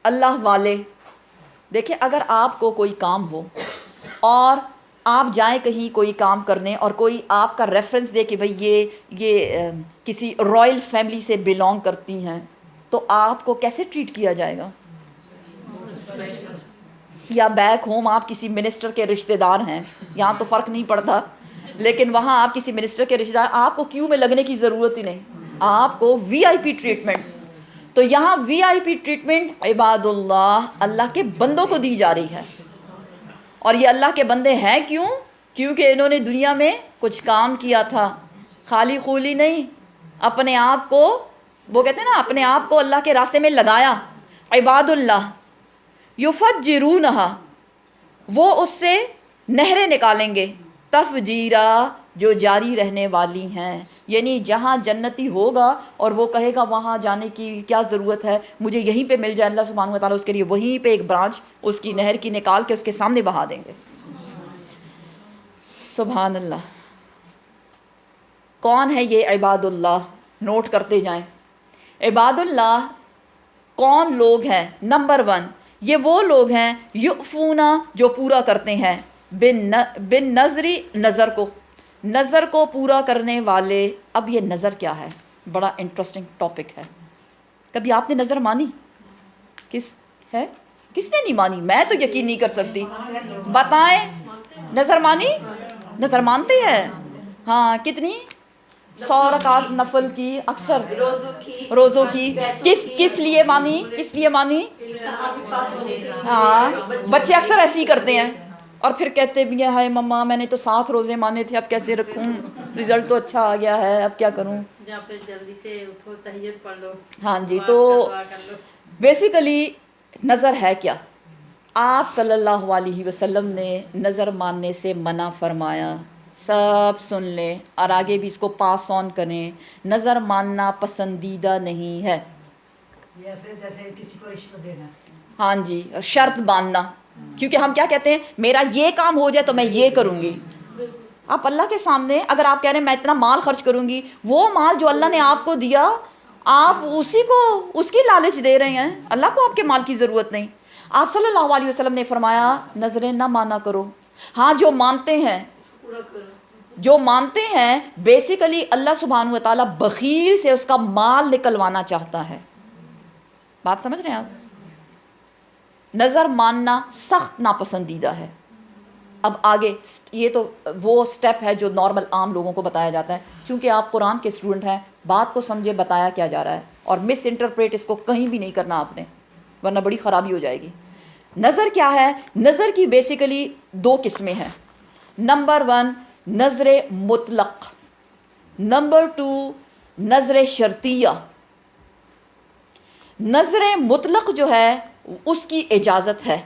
اللہ والے. دیکھیں اگر آپ کو کوئی کام ہو اور آپ جائیں کہیں کوئی کام کرنے اور کوئی آپ کا ریفرنس دے کہ بھئی یہ کسی رائل فیملی سے بلونگ کرتی ہیں، تو آپ کو کیسے ٹریٹ کیا جائے گا؟ یا بیک ہوم آپ کسی منسٹر کے رشتہ دار ہیں، یہاں تو فرق نہیں پڑتا، لیکن وہاں آپ کسی منسٹر کے رشتہ دار، آپ کو کیوں میں لگنے کی ضرورت ہی نہیں، آپ کو وی آئی پی ٹریٹمنٹ. تو یہاں وی آئی پی ٹریٹمنٹ عباد اللہ، اللہ کے بندوں کو دی جا رہی ہے. اور یہ اللہ کے بندے ہیں کیوں؟ کیونکہ انہوں نے دنیا میں کچھ کام کیا تھا، خالی خولی نہیں، اپنے آپ کو، وہ کہتے ہیں نا اپنے آپ کو اللہ کے راستے میں لگایا. عباد اللہ یفجرونہا، وہ اس سے نہریں نکالیں گے، تفجیرا، جو جاری رہنے والی ہیں. یعنی جہاں جنتی ہوگا اور وہ کہے گا وہاں جانے کی کیا ضرورت ہے، مجھے یہیں پہ مل جائے، اللہ سبحانہ و تعالیٰ اس کے لیے وہیں پہ ایک برانچ اس کی نہر کی نکال کے اس کے سامنے بہا دیں گے. سبحان اللہ. کون ہے یہ عباد اللہ؟ نوٹ کرتے جائیں. عباد اللہ کون لوگ ہیں؟ نمبر 1، یہ وہ لوگ ہیں یؤفونا، جو پورا کرتے ہیں، بن نظری، نظر کو، نظر کو پورا کرنے والے. اب یہ نظر کیا ہے؟ بڑا انٹرسٹنگ ٹاپک ہے. کبھی آپ نے نظر مانی؟ کس نے نہیں مانی؟ میں تو یقین نہیں کر سکتی. بتائیں، نظر مانی؟ نظر مانتے ہیں؟ ہاں. کتنی؟ 100 رکعت نفل کی، اکثر روزوں کی. کس لیے مانی؟ کس لیے مانی؟ ہاں بچے اکثر ایسے ہی کرتے ہیں اور پھر کہتے بھی ہیں ہائے مما میں نے تو 7 روزے مانے تھے، اب کیسے رکھوں، رزلٹ تو اچھا آ گیا ہے، اب کیا کروں. جلدی سے اٹھو، تہجد پڑھ لو. ہاں جی. تو بیسیکلی نظر ہے کیا؟ آپ صلی اللہ علیہ وسلم نے نظر ماننے سے منع فرمایا. سب سن لیں اور آگے بھی اس کو پاس آن کریں. نظر ماننا پسندیدہ نہیں ہے. جیسے کسی کو رشوت دینا. ہاں جی. شرط باندھنا، کیونکہ ہم کیا کہتے ہیں، میرا یہ کام ہو جائے تو میں یہ کروں گی. آپ اللہ کے سامنے اگر آپ کہہ رہے ہیں میں اتنا مال خرچ کروں گی، وہ مال جو اللہ نے آپ کو دیا آپ اسی کو اس کی لالچ دے رہے ہیں. اللہ کو آپ کے مال کی ضرورت نہیں. آپ صلی اللہ علیہ وسلم نے فرمایا نظریں نہ مانا کرو. ہاں جو مانتے ہیں بیسیکلی اللہ سبحانہ و تعالیٰ بخیل سے اس کا مال نکلوانا چاہتا ہے. بات سمجھ رہے ہیں آپ؟ نظر ماننا سخت ناپسندیدہ ہے. اب آگے یہ تو وہ سٹیپ ہے جو نارمل عام لوگوں کو بتایا جاتا ہے. چونکہ آپ قرآن کے اسٹوڈنٹ ہیں بات کو سمجھے بتایا کیا جا رہا ہے، اور مس انٹرپریٹ اس کو کہیں بھی نہیں کرنا آپ نے، ورنہ بڑی خرابی ہو جائے گی۔ نظر کیا ہے؟ نظر کی بیسیکلی دو قسمیں ہیں۔ نمبر 1 نظر مطلق، نمبر 2 نظر شرطیہ۔ نظر مطلق جو ہے اس کی اجازت ہے،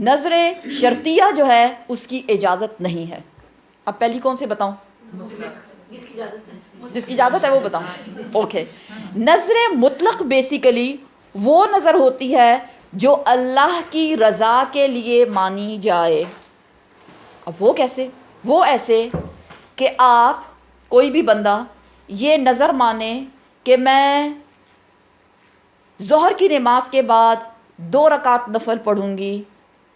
نظر شرطیہ جو ہے اس کی اجازت نہیں ہے۔ اب پہلی کون سے بتاؤں؟ جس کی اجازت ہے وہ بتاؤں، اوکے۔ نظر مطلق بیسیکلی وہ نظر ہوتی ہے جو اللہ کی رضا کے لیے مانی جائے۔ اب وہ کیسے؟ وہ ایسے کہ آپ کوئی بھی بندہ یہ نظر مانے کہ میں ظہر کی نماز کے بعد 2 رکعت نفل پڑھوں گی،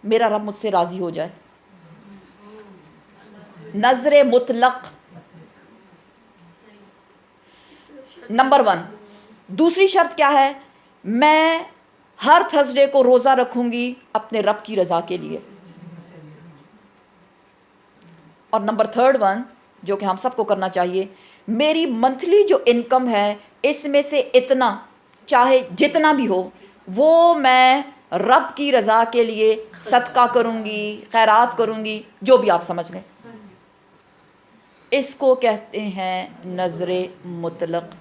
میرا رب مجھ سے راضی ہو جائے۔ نظر مطلق نمبر 1۔ دوسری شرط کیا ہے؟ میں ہر تھرسڈے کو روزہ رکھوں گی اپنے رب کی رضا کے لیے۔ اور نمبر 3 جو کہ ہم سب کو کرنا چاہیے، میری منتھلی جو انکم ہے اس میں سے اتنا، چاہے جتنا بھی ہو، وہ میں رب کی رضا کے لیے صدقہ کروں گی، خیرات کروں گی، جو بھی آپ سمجھ لیں۔ اس کو کہتے ہیں نظر مطلق،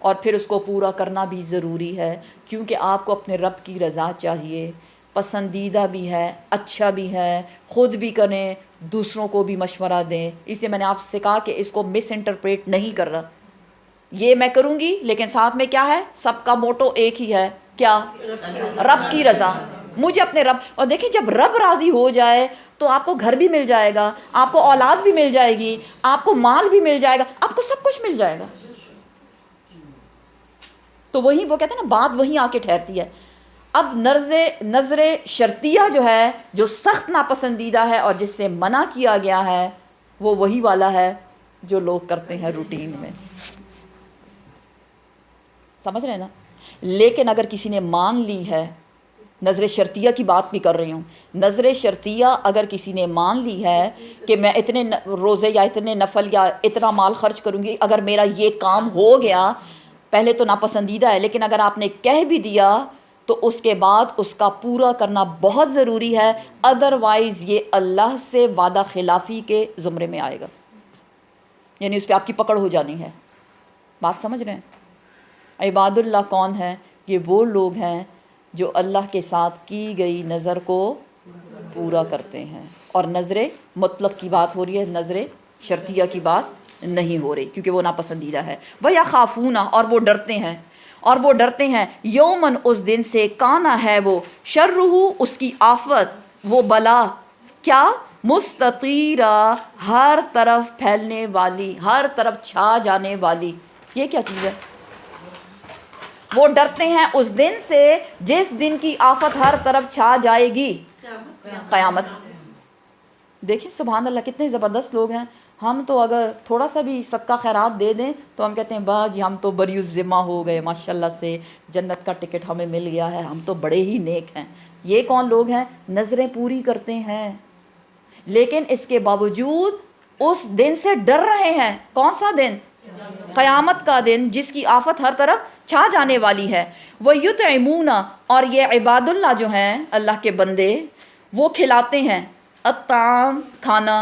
اور پھر اس کو پورا کرنا بھی ضروری ہے، کیونکہ آپ کو اپنے رب کی رضا چاہیے، پسندیدہ بھی ہے، اچھا بھی ہے، خود بھی کریں، دوسروں کو بھی مشورہ دیں۔ اس لیے میں نے آپ سے کہا کہ اس کو مس انٹرپریٹ نہیں کر رہا، یہ میں کروں گی لیکن ساتھ میں کیا ہے؟ سب کا موٹو ایک ہی ہے، کیا؟ رب کی رضا۔ مجھے اپنے رب، اور دیکھیں جب رب راضی ہو جائے تو آپ کو گھر بھی مل جائے گا، آپ کو اولاد بھی مل جائے گی، آپ کو مال بھی مل جائے گا، آپ کو سب کچھ مل جائے گا۔ تو وہی وہ کہتے ہیں نا، بات وہیں آ کے ٹھہرتی ہے۔ اب نظر شرطیہ جو ہے، جو سخت ناپسندیدہ ہے اور جس سے منع کیا گیا ہے، وہ وہی والا ہے جو لوگ کرتے ہیں روٹین میں، سمجھ رہے ہیں نا؟ لیکن اگر کسی نے مان لی ہے، نظر شرطیہ کی بات بھی کر رہی ہوں، نظر شرطیہ اگر کسی نے مان لی ہے کہ میں اتنے روزے یا اتنے نفل یا اتنا مال خرچ کروں گی اگر میرا یہ کام ہو گیا، پہلے تو ناپسندیدہ ہے، لیکن اگر آپ نے کہہ بھی دیا تو اس کے بعد اس کا پورا کرنا بہت ضروری ہے، ادروائز یہ اللہ سے وعدہ خلافی کے زمرے میں آئے گا، یعنی اس پہ آپ کی پکڑ ہو جانی ہے۔ بات سمجھ رہے ہیں؟ عباد اللہ کون ہیں؟ یہ وہ لوگ ہیں جو اللہ کے ساتھ کی گئی نظر کو پورا کرتے ہیں، اور نظر مطلق کی بات ہو رہی ہے، نظر شرطیہ کی بات نہیں ہو رہی، کیونکہ وہ ناپسندیدہ ہے۔ وَيَخَافُونَ، اور وہ ڈرتے ہیں، اور وہ ڈرتے ہیں، یومن، اس دن سے، کانا ہے وہ، شرہ، اس کی آفت، وہ بلا، کیا؟ مستطیرہ، ہر طرف پھیلنے والی، ہر طرف چھا جانے والی۔ یہ کیا چیز ہے؟ وہ ڈرتے ہیں اس دن سے جس دن کی آفت ہر طرف چھا جائے گی، قیامت۔ دیکھیں سبحان اللہ کتنے زبردست لوگ ہیں۔ ہم تو اگر تھوڑا سا بھی صدقہ خیرات دے دیں تو ہم کہتے ہیں با جی ہم تو بری الذمہ ہو گئے، ماشاءاللہ سے جنت کا ٹکٹ ہمیں مل گیا ہے، ہم تو بڑے ہی نیک ہیں۔ یہ کون لوگ ہیں؟ نظریں پوری کرتے ہیں لیکن اس کے باوجود اس دن سے ڈر رہے ہیں۔ کون سا دن؟ قیامت کا دن، جس کی آفت ہر طرف چھا جانے والی ہے۔ وَيُطْعِمُونَ، اور یہ عباد اللہ جو ہیں، اللہ کے بندے، وہ کھلاتے ہیں، الطعام، کھانا،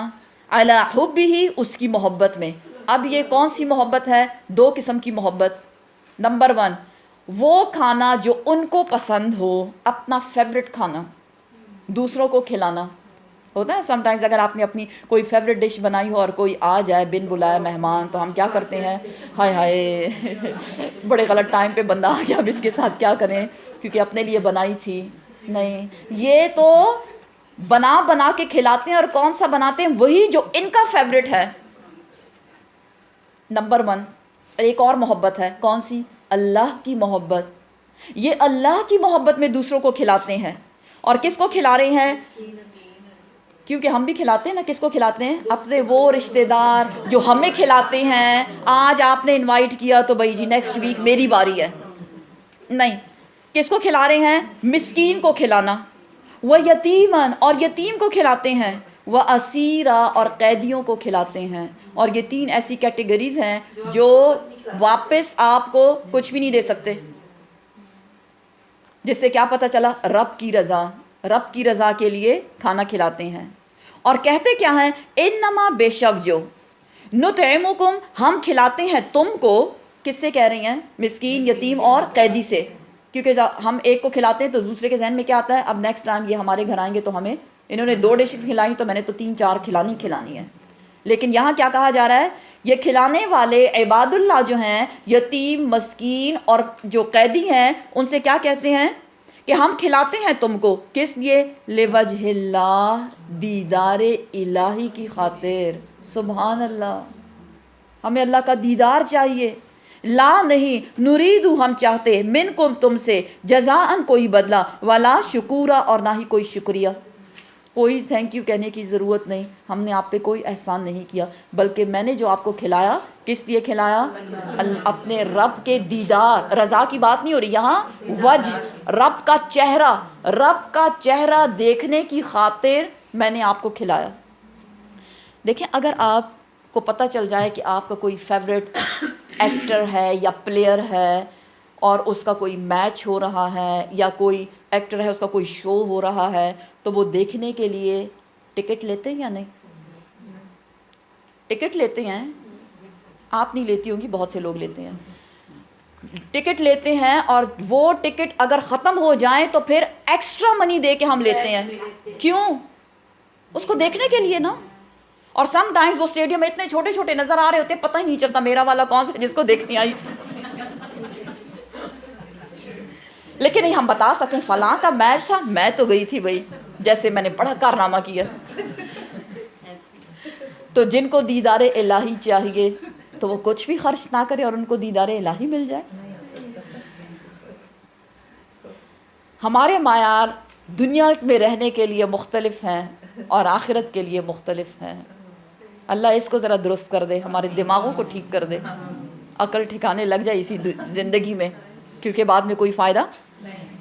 علی حبہ، اس کی محبت میں۔ اب یہ کون سی محبت ہے؟ 2 قسم کی محبت۔ نمبر 1 وہ کھانا جو ان کو پسند ہو، اپنا فیوریٹ کھانا، دوسروں کو کھلانا ہوتا ہے۔ سم ٹائمز اگر آپ نے اپنی کوئی فیوریٹ ڈش بنائی ہو اور کوئی آ جائے بن بلایا مہمان، تو ہم کیا کرتے ہیں؟ ہائے ہائے بڑے غلط ٹائم پہ بندہ آ گیا، اب اس کے ساتھ کیا کریں، کیونکہ اپنے لیے بنائی تھی۔ نہیں، یہ تو بنا کے کھلاتے ہیں، اور کون سا بناتے ہیں؟ وہی جو ان کا فیوریٹ ہے۔ نمبر 1 ایک اور محبت ہے، کون سی؟ اللہ کی محبت۔ یہ اللہ کی محبت میں دوسروں کو کھلاتے ہیں، اور کس کو کھلا رہے ہیں؟ کیونکہ ہم بھی کھلاتے ہیں نا، کس کو کھلاتے ہیں؟ اپنے وہ رشتہ دار جو ہمیں کھلاتے ہیں۔ آج آپ نے انوائٹ کیا تو بھائی جی نیکسٹ ویک میری باری ہے، نہیں، کس کو کھلا رہے ہیں؟ مسکین کو کھلانا۔ وہ یتیمن، اور یتیم کو کھلاتے ہیں۔ وہ اسیرا، اور قیدیوں کو کھلاتے ہیں۔ اور یہ 3 ایسی کیٹیگریز ہیں جو واپس آپ کو کچھ بھی نہیں دے سکتے. جس سے کیا پتہ چلا؟ رب کی رضا. رب کی رضا کے لیے کھانا کھلاتے ہیں. اور کہتے کیا ہیں؟ انما بے شک جو نطعمکم ہم کھلاتے ہیں تم کو. کس سے کہہ رہی ہیں؟ مسکین، یتیم اور قیدی سے. کیونکہ ہم ایک کو کھلاتے ہیں تو دوسرے کے ذہن میں کیا آتا ہے؟ اب نیکسٹ ٹائم یہ ہمارے گھر آئیں گے تو ہمیں، انہوں نے 2 ڈشز کھلائیں تو میں نے تو 3-4 کھلانی ہے. لیکن یہاں کیا کہا جا رہا ہے؟ یہ کھلانے والے عباد اللہ جو ہیں، یتیم، مسکین اور جو قیدی ہیں، ان سے کیا کہتے ہیں کہ ہم کھلاتے ہیں تم کو. کس لیے؟ لوجہ اللہ، دیدار الہی کی خاطر. سبحان اللہ. ہمیں اللہ کا دیدار چاہیے. لا نہیں، نریدو ہم چاہتے، منکم تم سے، جزاءً کوئی بدلہ، ولا شکورا اور نہ ہی کوئی شکریہ. کوئی تھینک یو کہنے کی ضرورت نہیں. ہم نے آپ پہ کوئی احسان نہیں کیا، بلکہ میں نے جو آپ کو کھلایا کس لیے کھلایا؟ اپنے رب کے دیدار. رضا کی بات نہیں ہو رہی یہاں، وجہ، رب کا چہرہ، رب کا چہرہ دیکھنے کی خاطر میں نے آپ کو کھلایا. دیکھیں، اگر آپ کو پتہ چل جائے کہ آپ کا کوئی فیوریٹ ایکٹر ہے یا پلیئر ہے اور اس کا کوئی میچ ہو رہا ہے یا کوئی ایکٹر ہے اس کا کوئی شو ہو رہا ہے، تو وہ دیکھنے کے لیے ٹکٹ لیتے ہیں یا نہیں؟ ٹکٹ لیتے ہیں. آپ نہیں لیتی ہوں گی، بہت سے لوگ لیتے ہیں. ٹکٹ لیتے ہیں اور وہ ٹکٹ اگر ختم ہو جائیں تو پھر ایکسٹرا منی دے کے ہم لیتے ہیں. کیوں؟ اس کو دیکھنے کے لیے نا. اور سم ٹائمز وہ اسٹیڈیم میں اتنے چھوٹے چھوٹے نظر آ رہے ہوتے ہیں، پتہ ہی نہیں چلتا میرا والا کون سا جس کو دیکھنے آئی تھی. لیکن نہیں، ہم بتا سکتے ہیں فلاں کا میچ تھا، میں تو گئی تھی بھائی، جیسے میں نے بڑا کارنامہ کیا. تو جن کو دیدار الہی چاہیے تو وہ کچھ بھی خرچ نہ کرے اور ان کو دیدار الہی مل جائے. ہمارے معیار دنیا میں رہنے کے لیے مختلف ہیں اور آخرت کے لیے مختلف ہیں. اللہ اس کو ذرا درست کر دے، ہمارے دماغوں کو ٹھیک کر دے، عقل ٹھکانے لگ جائے اسی زندگی میں، کیونکہ بعد میں کوئی فائدہ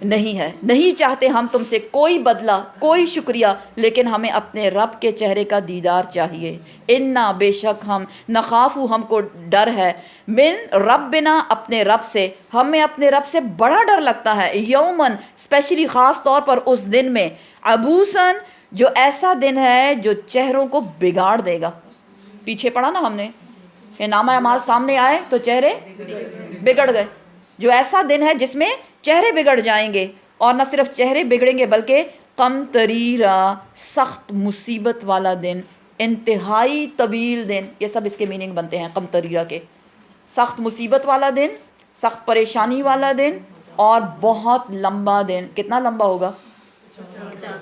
نہیں ہے. نہیں چاہتے ہم تم سے کوئی بدلہ، کوئی شکریہ، لیکن ہمیں اپنے رب کے چہرے کا دیدار چاہیے. انا بے شک ہم، نخافو ہم کو ڈر ہے، من ربنا اپنے رب سے، ہمیں اپنے رب سے بڑا ڈر لگتا ہے. یومن اسپیشلی خاص طور پر اس دن میں، عبوسن جو ایسا دن ہے جو چہروں کو بگاڑ دے گا. پیچھے پڑھا نا ہم نے کہ نامہ اعمال سامنے آئے تو چہرے بگڑ گئے. جو ایسا دن ہے جس میں چہرے بگڑ جائیں گے، اور نہ صرف چہرے بگڑیں گے بلکہ قمطریرا، سخت مصیبت والا دن، انتہائی طویل دن. یہ سب اس کے میننگ بنتے ہیں قمطریرا کے. سخت مصیبت والا دن، سخت پریشانی والا دن، اور بہت لمبا دن. کتنا لمبا ہوگا؟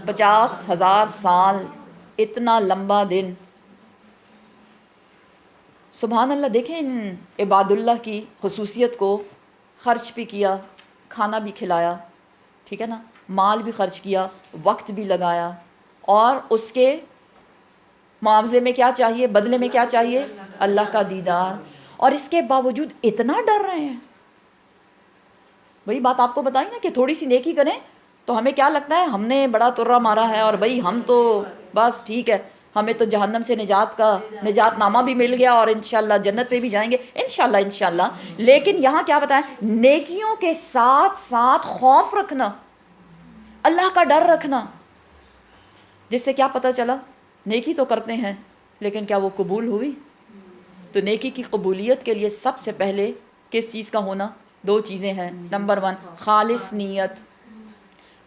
50,000 سال. اتنا لمبا دن. سبحان اللہ. دیکھیں ان عباد اللہ کی خصوصیت کو. خرچ بھی کیا، کھانا بھی کھلایا، ٹھیک ہے نا، مال بھی خرچ کیا، وقت بھی لگایا، اور اس کے معاوضے میں کیا چاہیے؟ بدلے میں کیا چاہیے؟ اللہ کا دیدار. اور اس کے باوجود اتنا ڈر رہے ہیں. وہی بات آپ کو بتائی نا کہ تھوڑی سی نیکی کریں تو ہمیں کیا لگتا ہے ہم نے بڑا ترا مارا ہے، اور بھائی ہم تو بس ٹھیک ہے، ہمیں تو جہنم سے نجات نامہ بھی مل گیا اور انشاءاللہ جنت پہ بھی جائیں گے انشاءاللہ. لیکن یہاں کیا بتائیں؟ نیکیوں کے ساتھ ساتھ خوف رکھنا، اللہ کا ڈر رکھنا. جس سے کیا پتہ چلا؟ نیکی تو کرتے ہیں لیکن کیا وہ قبول ہوئی؟ تو نیکی کی قبولیت کے لیے سب سے پہلے کس چیز کا ہونا؟ 2 چیزیں ہیں. نمبر 1 خالص نیت،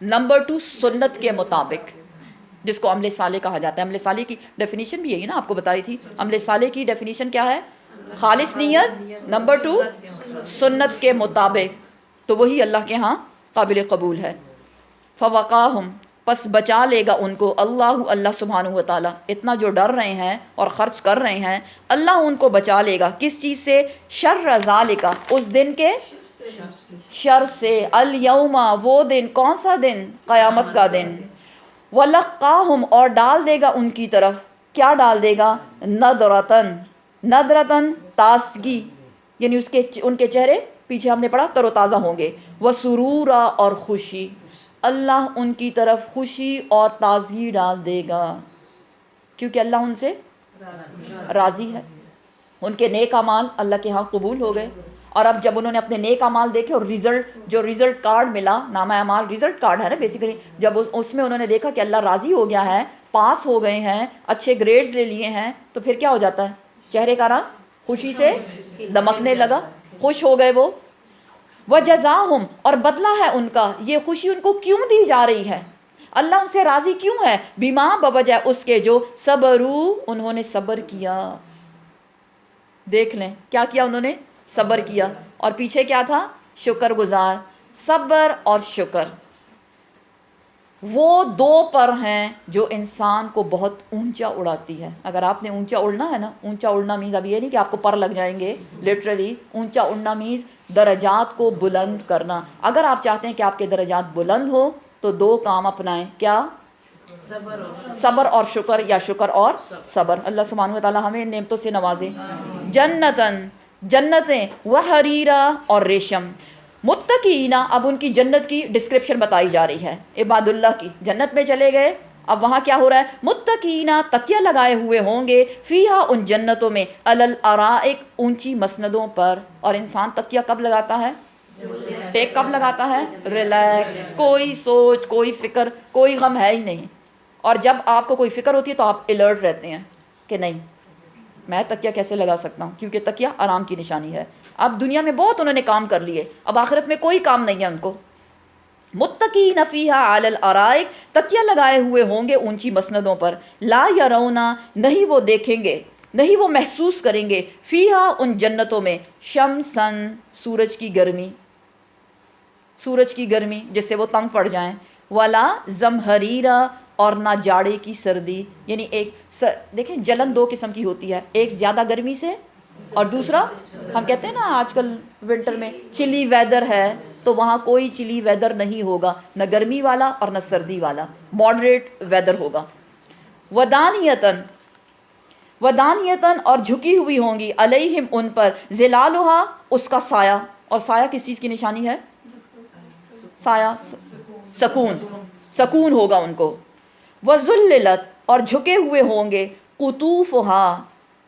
نمبر 2 سنت کے مطابق، جس کو عمل صالح کہا جاتا ہے. عمل صالح کی ڈیفینیشن بھی یہی نا آپ کو بتائی تھی. عمل صالح کی ڈیفینیشن کیا ہے؟ خالص نیت، نمبر 2 سنت کے مطابق. تو وہی اللہ کے ہاں قابل قبول ہے. فوقاہم پس بچا لے گا ان کو اللہ سبحانہ و تعالیٰ. اتنا جو ڈر رہے ہیں اور خرچ کر رہے ہیں، اللہ ان کو بچا لے گا. کس چیز سے؟ شر ذالک، اس دن کے شر سے. الیوم وہ دن، کون سا دن؟ قیامت کا دن. وَلَقَّاهُمْ اور ڈال دے گا ان کی طرف. کیا ڈال دے گا؟ ندرتن تازگی، یعنی ان کے چہرے پیچھے ہم نے پڑھا تر و تازہ ہوں گے. وَسُرُورًا اور خوشی. اللہ ان کی طرف خوشی اور تازگی ڈال دے گا، کیونکہ اللہ ان سے راضی ہے. ان کے نیک اعمال اللہ کے ہاں قبول ہو گئے. اور اب جب انہوں نے اپنے نیک اعمال دیکھے اور رزلٹ کارڈ ملا، نامہ اعمال رزلٹ کارڈ ہے نا بیسیکلی، جب اس میں انہوں نے دیکھا کہ اللہ راضی ہو گیا ہے، پاس ہو گئے ہیں، اچھے گریڈز لے لیے ہیں، تو پھر کیا ہو جاتا ہے؟ چہرے کا رنگ خوشی سے دمکنے لگا، خوش ہو گئے وہ. وَجَزَاهُمْ، اور بدلہ ہے ان کا. یہ خوشی ان کو کیوں دی جا رہی ہے؟ اللہ ان سے راضی کیوں ہے؟ بما، بوجہ اس کے جو صبروا، انہوں نے صبر کیا. دیکھ لیں کیا کیا انہوں نے؟ صبر کیا. اور پیچھے کیا تھا؟ شکر گزار. صبر اور شکر وہ دو پر ہیں جو انسان کو بہت اونچا اڑاتی ہے. اگر آپ نے اونچا اڑنا ہے نا، اونچا اڑنا مینز اب یہ نہیں کہ آپ کو پر لگ جائیں گے، لٹرلی اونچا اڑنا مینز درجات کو بلند کرنا. اگر آپ چاہتے ہیں کہ آپ کے درجات بلند ہو تو دو کام اپنائیں. کیا؟ صبر اور شکر، یا شکر اور صبر. اللہ سبحانہ و تعالی ہمیں ان نعمتوں سے نوازے. جنتن، جنتیں، وحریرا، اور ریشم. متقینا، اب ان کی جنت کی ڈسکرپشن بتائی جا رہی ہے. عباد اللہ کی جنت میں چلے گئے، اب وہاں کیا ہو رہا ہے؟ متقینا، تکیہ لگائے ہوئے ہوں گے، فیہا، ان جنتوں میں، علل ارائک، اونچی مسندوں پر. اور انسان تکیہ کب لگاتا ہے؟ ٹیک کب لگاتا ہے؟ ریلیکس، کوئی سوچ، کوئی فکر، کوئی غم ہے ہی نہیں. اور جب آپ کو کوئی فکر ہوتی ہے تو آپ الرٹ رہتے ہیں کہ نہیں میں تکیہ کیسے لگا سکتا ہوں، کیونکہ تکیہ آرام کی نشانی ہے. اب دنیا میں بہت انہوں نے کام کر لیے، اب آخرت میں کوئی کام نہیں ہے ان کو. متقین فیہا علی الارائک، تکیہ لگائے ہوئے ہوں گے اونچی مسندوں پر. لا یرونا، نہیں وہ دیکھیں گے، نہیں وہ محسوس کریں گے، فیہا، ان جنتوں میں، شمسن، سورج کی گرمی، سورج کی گرمی جس سے وہ تنگ پڑ جائیں. ولا زمہریرا، اور نہ جاڑے کی سردی. یعنی دیکھیں جلن دو قسم کی ہوتی ہے، ایک زیادہ گرمی سے، اور دوسرا ہم کہتے ہیں نا آج کل ونٹر میں چلی ویدر ہے، تو وہاں کوئی چلی ویدر نہیں ہوگا، نہ گرمی والا اور نہ سردی والا، ماڈریٹ ویدر ہوگا. ودانیتن، ودانیتن، اور جھکی ہوئی ہوں گی، علیہم، ان پر، ظلالہا، اس کا سایہ. اور سایہ کس چیز کی نشانی ہے؟ سایہ سکون، سکون ہوگا ان کو. وَذُلِّلَتْ، اور جھکے ہوئے ہوں گے، قطوفہا،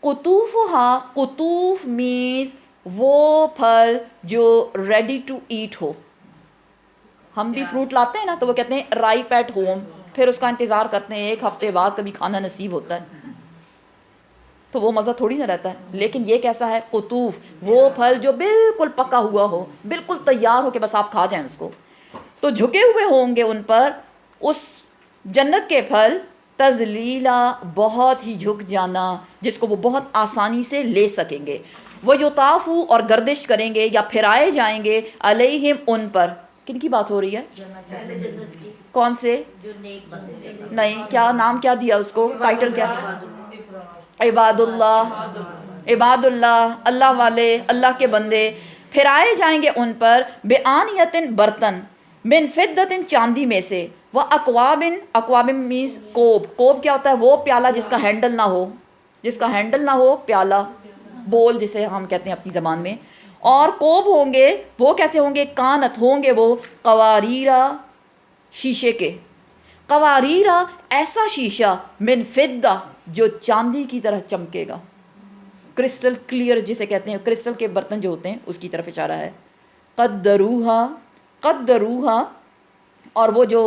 قطوفہا، قطوف مینز وہ پھل جو ریڈی ٹو ایٹ ہو. ہم بھی فروٹ لاتے ہیں نا تو وہ کہتے ہیں رائپ ایٹ ہوم، پھر اس کا انتظار کرتے ہیں 1 ہفتے بعد کبھی کھانا نصیب ہوتا ہے، تو وہ مزہ تھوڑی نہ رہتا ہے. لیکن یہ کیسا ہے؟ قطوف، وہ پھل جو بالکل پکا ہوا ہو، بالکل تیار ہو کہ بس آپ کھا جائیں اس کو. تو جھکے ہوئے ہوں گے ان پر اس جنت کے پھل، تذلیلا، بہت ہی جھک جانا، جس کو وہ بہت آسانی سے لے سکیں گے. وَيُطَافُ، اور گردش کریں گے یا پھرائے جائیں گے، علیہم، ان پر. کن کی بات ہو رہی ہے؟ کون سے؟ جو نیک بندے جنت. نہیں، کیا نام کیا دیا اس کو؟ ٹائٹل کیا؟ عباد اللہ، عباد اللہ، اللہ والے، اللہ کے بندے. پھرائے جائیں گے ان پر، بِآنِیَةٍ، برتن، من فِدَّةٍ، چاندی میں سے، وَأَكْوَابٍ، اکواب مینز کوب. کوب کیا ہوتا ہے؟ وہ پیالہ جس کا ہینڈل نہ ہو، جس کا ہینڈل نہ ہو، پیالہ، بول جسے ہم کہتے ہیں اپنی زبان میں. اور کوب ہوں گے، وہ کیسے ہوں گے؟ کانت، ہوں گے وہ، قواریرا، شیشے کے. قواریرا، ایسا شیشہ، من فدہ، جو چاندی کی طرح چمکے گا. کرسٹل کلیئر جسے کہتے ہیں، کرسٹل کے برتن جو ہوتے ہیں اس کی طرف اشارہ ہے. قدروہا، قدروہا، اور وہ جو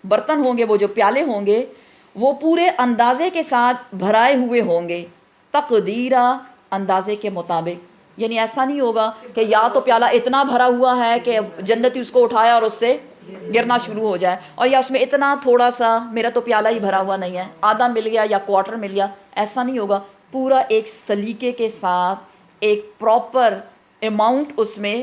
برتن ہوں گے، وہ جو پیالے ہوں گے، وہ پورے اندازے کے ساتھ بھرائے ہوئے ہوں گے. تقدیرا، اندازے کے مطابق. یعنی ایسا نہیں ہوگا کہ یا تو پیالہ اتنا بھرا ہوا ہے کہ جنتی اس کو اٹھایا اور اس سے گرنا شروع ہو جائے، اور یا اس میں اتنا تھوڑا سا، میرا تو پیالہ ہی بھرا ہوا نہیں ہے، آدھا مل گیا یا کوارٹر مل گیا. ایسا نہیں ہوگا، پورا ایک سلیقے کے ساتھ ایک پراپر اماؤنٹ اس میں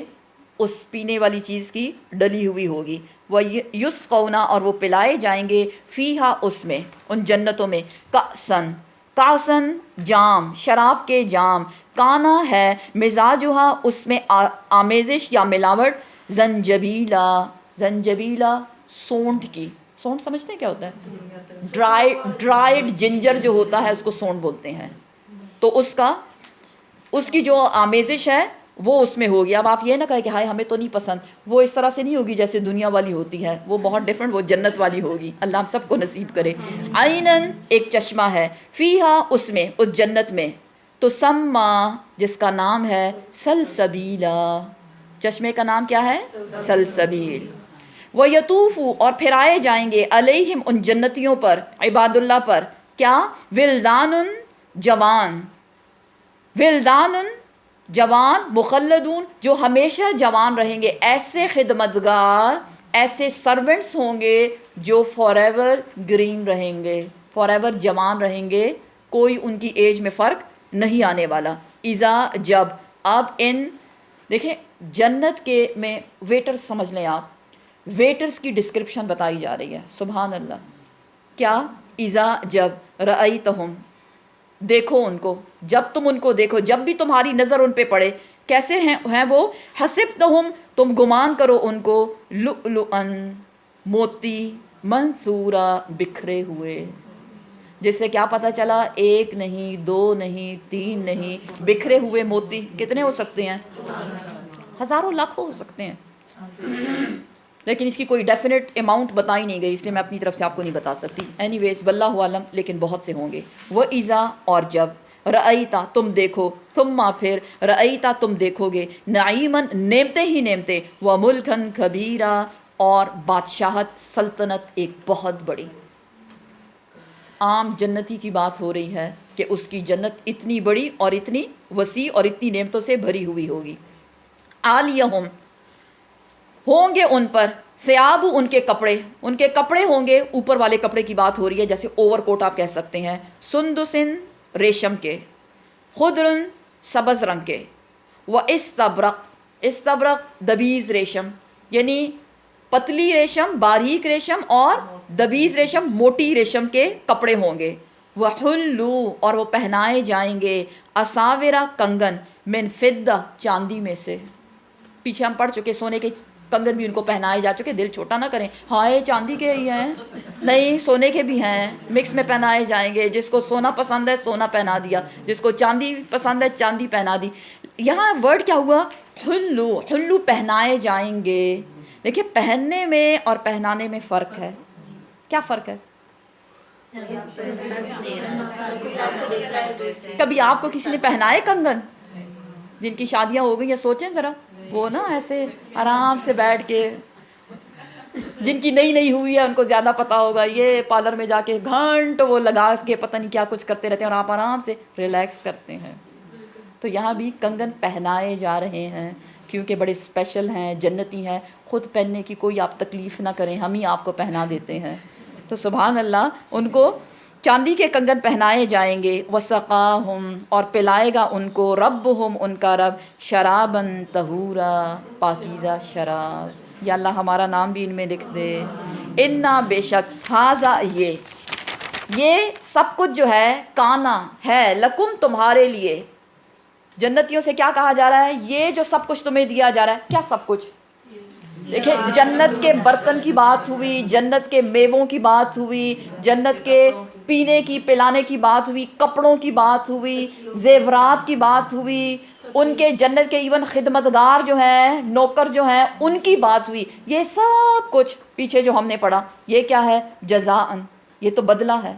اس پینے والی چیز کی ڈلی ہوئی ہوگی. وہ یسقونا، اور وہ پلائے جائیں گے، فیہا، اس میں، ان جنتوں میں، کأسن، کاسن، جام، شراب کے جام، کانا ہے، مزاجہا، اس میں آمیزش یا ملاوٹ، زنجبیلا، زنجبیلا، سونڈ کی. سونڈ سمجھتے ہیں کیا ہوتا ہے؟ ڈرائیڈ جنجر جو ہوتا ہے اس کو سونڈ بولتے ہیں. تو اس کی جو آمیزش ہے وہ اس میں ہوگی. اب آپ یہ نہ کہیں کہ ہائے ہمیں تو نہیں پسند، وہ اس طرح سے نہیں ہوگی جیسے دنیا والی ہوتی ہے، وہ بہت ڈیفرنٹ، وہ جنت والی ہوگی. اللہ ہم سب کو نصیب کرے. عینن، ایک چشمہ ہے، فیہا، اس میں، اس جنت میں، تو سما جس کا نام ہے سلسبیلا، چشمے کا نام کیا ہے؟ سلسبیل۔ وَيَطُوفُ اور پھر آئے جائیں گے علیہم ان جنتیوں پر، عباد اللہ پر، کیا؟ ولدان جوان، ولدان جوان، مخلدون جو ہمیشہ جوان رہیں گے، ایسے خدمتگار، ایسے سرونٹس ہوں گے جو فار ایور گرین رہیں گے، فار ایور جوان رہیں گے، کوئی ان کی ایج میں فرق نہیں آنے والا۔ اذا جب، اب ان دیکھیں جنت کے میں ویٹرز سمجھ لیں آپ، ویٹرز کی ڈسکرپشن بتائی جا رہی ہے، سبحان اللہ، کیا؟ اذا جب، رأیتہم دیکھو ان کو، جب تم ان کو دیکھو، جب بھی تمہاری نظر ان پہ پڑے، کیسے ہیں وہ؟ حسبتہم تم گمان کرو ان کو، لؤلؤن موتی، منثورا بکھرے ہوئے، جس سے کیا پتہ چلا؟ ایک نہیں، دو نہیں، تین نہیں، بکھرے ہوئے موتی کتنے ہو سکتے ہیں؟ ہزاروں لاکھوں ہو سکتے ہیں، لیکن اس کی کوئی ڈیفینٹ اماؤنٹ بتائی نہیں گئی، اس لیے میں اپنی طرف سے آپ کو نہیں بتا سکتی، اینی ویز واللہ عالم، لیکن بہت سے ہوں گے۔ وَإِذَا اور جب، رأیتا تم دیکھو، ثم پھر رأیتا تم دیکھو گے، نعیماً نعمتیں ہی نعمتیں، وَمُلْكًا كَبِيرًا اور بادشاہت، سلطنت ایک بہت بڑی۔ عام جنتی کی بات ہو رہی ہے کہ اس کی جنت اتنی بڑی اور اتنی وسیع اور اتنی نعمتوں سے بھری ہوئی ہوگی۔ عالیہم ہوں گے ان پر، ثیاب ان کے کپڑے ہوں گے، اوپر والے کپڑے کی بات ہو رہی ہے، جیسے اوور کوٹ آپ کہہ سکتے ہیں، سندسن ریشم کے، خضرن سبز رنگ کے، و استبرق، استبرق دبیز ریشم، یعنی پتلی ریشم، باریک ریشم، اور دبیز ریشم، موٹی ریشم کے کپڑے ہوں گے۔ وحلو اور وہ پہنائے جائیں گے، اساورا کنگن، من فضہ چاندی میں سے، پیچھے ہم پڑھ چکے سونے کے کنگن بھی ان کو پہنائے جا چکے، دل چھوٹا نہ کریں، ہائے چاندی کے ہی ہیں، نہیں سونے کے بھی ہیں، مکس میں پہنائے جائیں گے، جس کو سونا پسند ہے سونا پہنا دیا، جس کو چاندی پسند ہے چاندی پہنا دی۔ یہاں ورڈ کیا ہوا؟ حلو، حلو پہنائے جائیں گے۔ دیکھیں پہننے میں اور پہنانے میں فرق ہے، کیا فرق ہے؟ کبھی آپ کو کسی نے پہنائے کنگن؟ جن کی شادیاں ہو گئی ہیں سوچیں ذرا، وہ نا ایسے آرام سے بیٹھ کے، جن کی نئی ہوئی ہے ان کو زیادہ پتہ ہوگا، یہ پارلر میں جا کے گھنٹوں وہ لگا کے پتہ نہیں کیا کچھ کرتے رہتے ہیں، اور آپ آرام سے ریلیکس کرتے ہیں۔ تو یہاں بھی کنگن پہنائے جا رہے ہیں، کیونکہ بڑے اسپیشل ہیں، جنتی ہیں، خود پہننے کی کوئی آپ تکلیف نہ کریں، ہم ہی آپ کو پہنا دیتے ہیں۔ تو سبحان اللہ، ان کو چاندی کے کنگن پہنائے جائیں گے، وسقاہم اور پلائے گا ان کو، ربہم ان کا رب، شرابن طہورا پاکیزہ شراب۔ یا اللہ ہمارا نام بھی ان میں لکھ دے۔ انا بے شک، ہاذا یہ سب کچھ جو ہے، کانا ہے، لکم تمہارے لیے، جنتیوں سے کیا کہا جا رہا ہے؟ یہ جو سب کچھ تمہیں دیا جا رہا ہے، کیا سب کچھ؟ دیکھیں جنت کے برتن کی بات ہوئی، جنت کے میووں کی بات ہوئی، جنت کے پینے کی پلانے کی بات ہوئی، کپڑوں کی بات ہوئی، زیورات کی بات ہوئی، ان کے جنت کے ایون خدمتگار جو ہیں، نوکر جو ہیں، ان کی بات ہوئی۔ یہ سب کچھ پیچھے جو ہم نے پڑھا، یہ کیا ہے؟ جزاءً، یہ تو بدلہ ہے،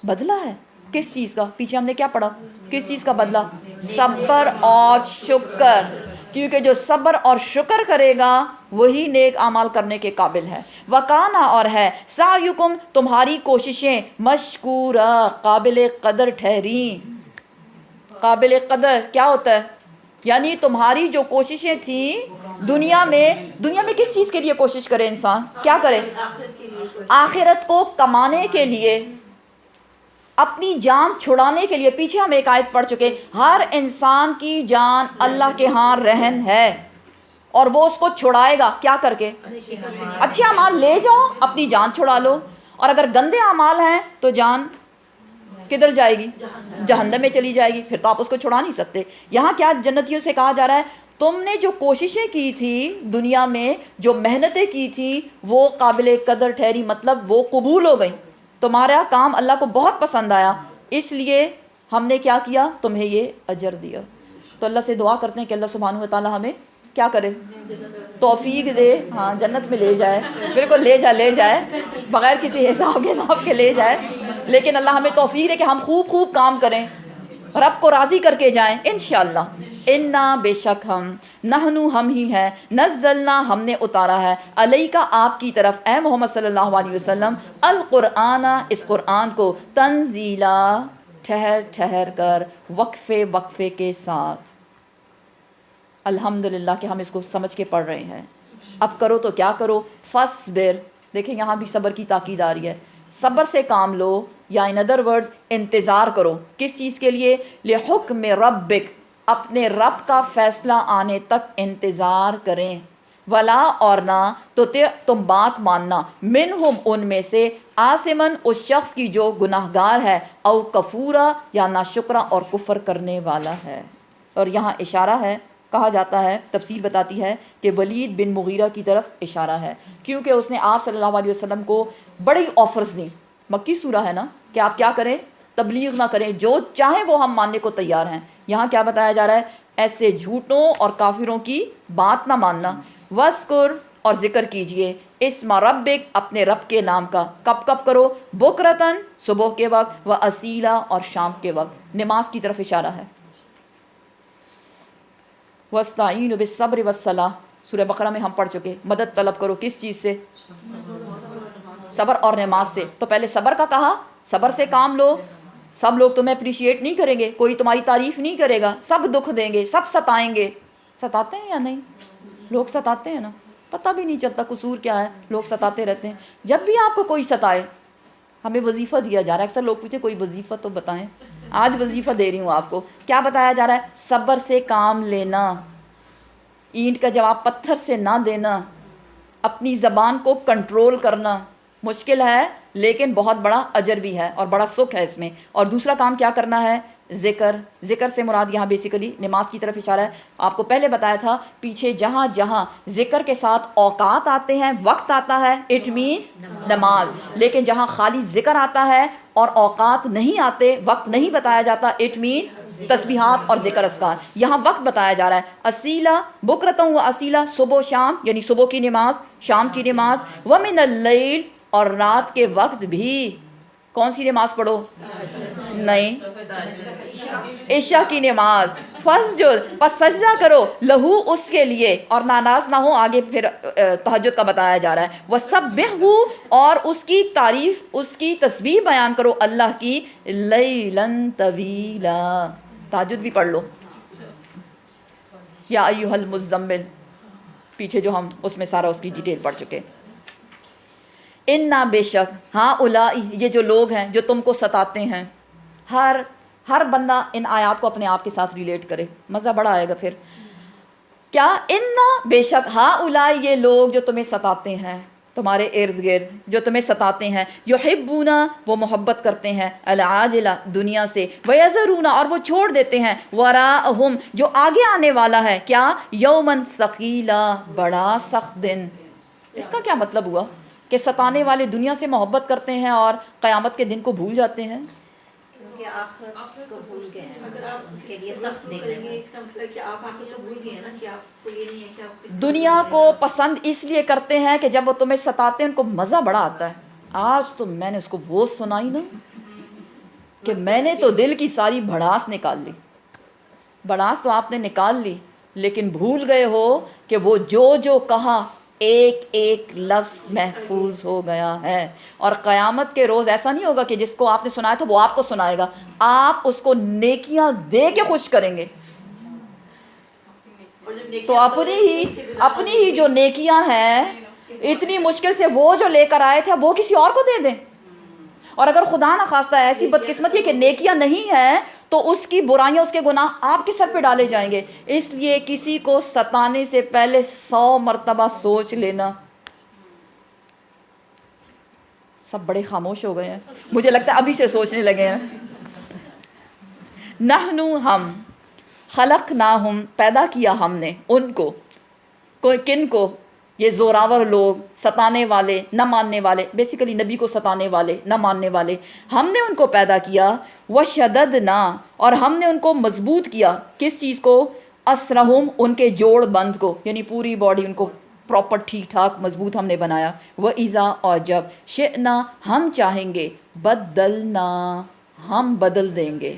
بدلہ ہے کس چیز کا؟ پیچھے ہم نے کیا پڑھا؟ کس چیز کا بدلہ؟ صبر اور شکر، کیونکہ جو صبر اور شکر کرے گا وہی نیک اعمال کرنے کے قابل ہے۔ وکانا اور ہے، سعیکم تمہاری کوششیں، مشکورا قابل قدر ٹھہری۔ قابل قدر کیا ہوتا ہے؟ یعنی تمہاری جو کوششیں تھیں دنیا میں کس چیز کے لیے کوشش کرے انسان؟ کیا کرے؟ آخرت کو کمانے کے لیے، اپنی جان چھڑانے کے لیے۔ پیچھے ہم ایک آیت پڑھ چکے، ہر انسان کی جان اللہ کے ہاں رہن ہے، اور وہ اس کو چھڑائے گا کیا کر کے؟ اچھے اعمال لے جاؤ، اپنی جان چھڑا لو، اور اگر گندے اعمال ہیں تو جان کدھر جائے گی؟ جہنم میں چلی جائے گی، پھر تو آپ اس کو چھڑا نہیں سکتے۔ یہاں کیا جنتیوں سے کہا جا رہا ہے؟ تم نے جو کوششیں کی تھی دنیا میں، جو محنتیں کی تھی، وہ قابل قدر ٹھہری، مطلب وہ قبول ہو گئیں، تمہارا کام اللہ کو بہت پسند آیا، اس لیے ہم نے کیا کیا؟ تمہیں یہ اجر دیا۔ تو اللہ سے دعا کرتے ہیں کہ اللہ سبحانہ و تعالی ہمیں کیا کرے؟ توفیق دے، ہاں جنت میں لے جائے، بالکل لے جائے بغیر کسی حساب کتاب کے لے جائے، لیکن اللہ ہمیں توفیق دے کہ ہم خوب کام کریں، رب کو راضی کر کے جائیں انشاءاللہ. انا بے شک ہم نحنو ہم ہی ہیں نزلنا ہم نے اتارا ہے علیکا آپ کی طرف اے محمد صلی اللہ علیہ وسلم القرآن اس قرآن کو تنزیلا ٹھہر ٹھہر کر وقفے وقفے کے ساتھ. الحمدللہ کہ ہم اس کو سمجھ کے پڑھ رہے ہیں. اب کرو تو کیا کرو فصبر. دیکھیں یہاں بھی صبر کی تاکید آ رہی ہے. صبر سے کام لو یا ان ادر ورڈز انتظار کرو. کس چیز کے لیے؟ لحکم ربک اپنے رب کا فیصلہ آنے تک انتظار کریں. ولا اور نہ تو تم بات ماننا منہم ان میں سے آثمن اس شخص کی جو گناہگار ہے او کفورا یا ناشکرا اور کفر کرنے والا ہے. اور یہاں اشارہ ہے کہا جاتا ہے تفسیر بتاتی ہے کہ ولید بن مغیرہ کی طرف اشارہ ہے کیونکہ اس نے آپ صلی اللہ علیہ وسلم کو بڑی آفرز دیں. مکی سورہ ہے نا کہ آپ کیا کریں تبلیغ نہ کریں جو چاہیں وہ ہم ماننے کو تیار ہیں. یہاں کیا بتایا جا رہا ہے ایسے جھوٹوں اور کافروں کی بات نہ ماننا. وذکر اور ذکر کیجئے اسم ربک اپنے رب کے نام کا. کب کب کرو؟ بکرتن صبح کے وقت و اصیلا اور شام کے وقت. نماز کی طرف اشارہ ہے. وَاسْتَعِينُوا بِالصَّبْرِ وَالصَّلَاةِ سورہ بقرہ میں ہم پڑھ چکے. مدد طلب کرو کس چیز سے؟ صبر اور نماز سے. تو پہلے صبر کا کہا صبر سے کام لو. سب لوگ تمہیں اپریشیٹ نہیں کریں گے کوئی تمہاری تعریف نہیں کرے گا سب دکھ دیں گے سب ستائیں گے. ستاتے ہیں یا نہیں؟ لوگ ستاتے ہیں نا پتہ بھی نہیں چلتا قصور کیا ہے لوگ ستاتے رہتے ہیں. جب بھی آپ کو کوئی ستائے ہمیں وظیفہ دیا جا رہا ہے. اکثر لوگ پوچھتے کوئی وظیفہ تو بتائیں. آج وظیفہ دے رہی ہوں آپ کو. کیا بتایا جا رہا ہے؟ صبر سے کام لینا. اینٹ کا جواب پتھر سے نہ دینا. اپنی زبان کو کنٹرول کرنا. مشکل ہے لیکن بہت بڑا اجر بھی ہے اور بڑا سکھ ہے اس میں. اور دوسرا کام کیا کرنا ہے؟ ذکر. ذکر سے مراد یہاں بیسیکلی نماز کی طرف اشارہ ہے. آپ کو پہلے بتایا تھا پیچھے جہاں جہاں ذکر کے ساتھ اوقات آتے ہیں وقت آتا ہے اٹ مینس نماز. لیکن جہاں خالی ذکر آتا ہے اور اوقات نہیں آتے وقت نہیں بتایا جاتا اٹ مینس تسبیحات اور ذکر اذکار. یہاں وقت بتایا جا رہا ہے. اصیلا بکرتوں و اصیلا صبح و شام یعنی صبح کی نماز شام کی نماز. ومن اللیل اور رات کے وقت بھی. کون سی نماز پڑھو؟ نہیں عشاء کی نماز. فسجد پس سجدہ کرو لہو اس کے لیے اور ناراض نہ ہو. آگے پھر تہجد کا بتایا جا رہا ہے. وسبحہ اور اس کی تعریف اس کی تسبیح بیان کرو اللہ کی لیلاً طویلا. تہجد بھی پڑھ لو. یا ایھا المزمل پیچھے جو ہم اس میں سارا اس کی ڈیٹیل پڑھ چکے. انا بے شک ہاں اولائی یہ جو لوگ ہیں جو تم کو ستاتے ہیں. ہر بندہ ان آیات کو اپنے آپ کے ساتھ ریلیٹ کرے مزہ بڑا آئے گا پھر. کیا انا بے شک ہاں اولائی یہ لوگ جو تمہیں ستاتے ہیں تمہارے ارد گرد جو تمہیں ستاتے ہیں یحبون وہ محبت کرتے ہیں العاجلہ دنیا سے ویذرون اور وہ چھوڑ دیتے ہیں وراءہم جو آگے آنے والا ہے کیا یومن ثقیلا بڑا سخت دن. اس کا کیا مطلب ہوا کہ ستانے والے دنیا سے محبت کرتے ہیں اور قیامت کے دن کو بھول جاتے ہیں؟ کیونکہ آخرت کو بھول گئے ہیں. اگر آپ ان کے لیے سخت دیکھ رہے ہیں اس کا مطلب کہ آپ آخرت کو بھول گئے ہیں نا کہ آپ کو یہ نہیں ہے کہ آپ دنیا کو پسند اس لیے کرتے ہیں کہ جب وہ تمہیں ستاتے ہیں ان کو مزہ بڑا آتا ہے. آج تو میں نے اس کو وہ سنائی نا کہ میں نے تو دل کی ساری بھڑاس نکال لی. بھڑاس تو آپ نے نکال لی لیکن بھول گئے ہو کہ وہ جو کہا ایک ایک لفظ محفوظ ہو گیا ہے. اور قیامت کے روز ایسا نہیں ہوگا کہ جس کو آپ نے سنایا تھا وہ آپ کو سنائے گا. آپ اس کو نیکیاں دے کے خوش کریں گے. تو اپنی ہی جو نیکیاں ہیں اتنی مشکل سے وہ جو لے کر آئے تھے وہ کسی اور کو دے دیں. اور اگر خدا نہ خواستہ ایسی بدقسمتی کہ نیکیاں نہیں ہیں تو اس کی برائیاں اس کے گناہ آپ کے سر پہ ڈالے جائیں گے. اس لیے کسی کو ستانے سے پہلے 100 مرتبہ سوچ لینا. سب بڑے خاموش ہو گئے ہیں مجھے لگتا ہے ابھی سے سوچنے لگے ہیں. نحنو ہم خلقناہم پیدا کیا ہم نے ان کو. کن کو؟ یہ زوراور لوگ ستانے والے نہ ماننے والے بیسیکلی نبی کو ستانے والے نہ ماننے والے ہم نے ان کو پیدا کیا. وشددنا اور ہم نے ان کو مضبوط کیا. کس چیز کو؟ اسرہم ان کے جوڑ بند کو یعنی پوری باڈی ان کو پراپر ٹھیک ٹھاک مضبوط ہم نے بنایا. وَإِذَا اور جب شئنا ہم چاہیں گے بدلنا ہم بدل دیں گے.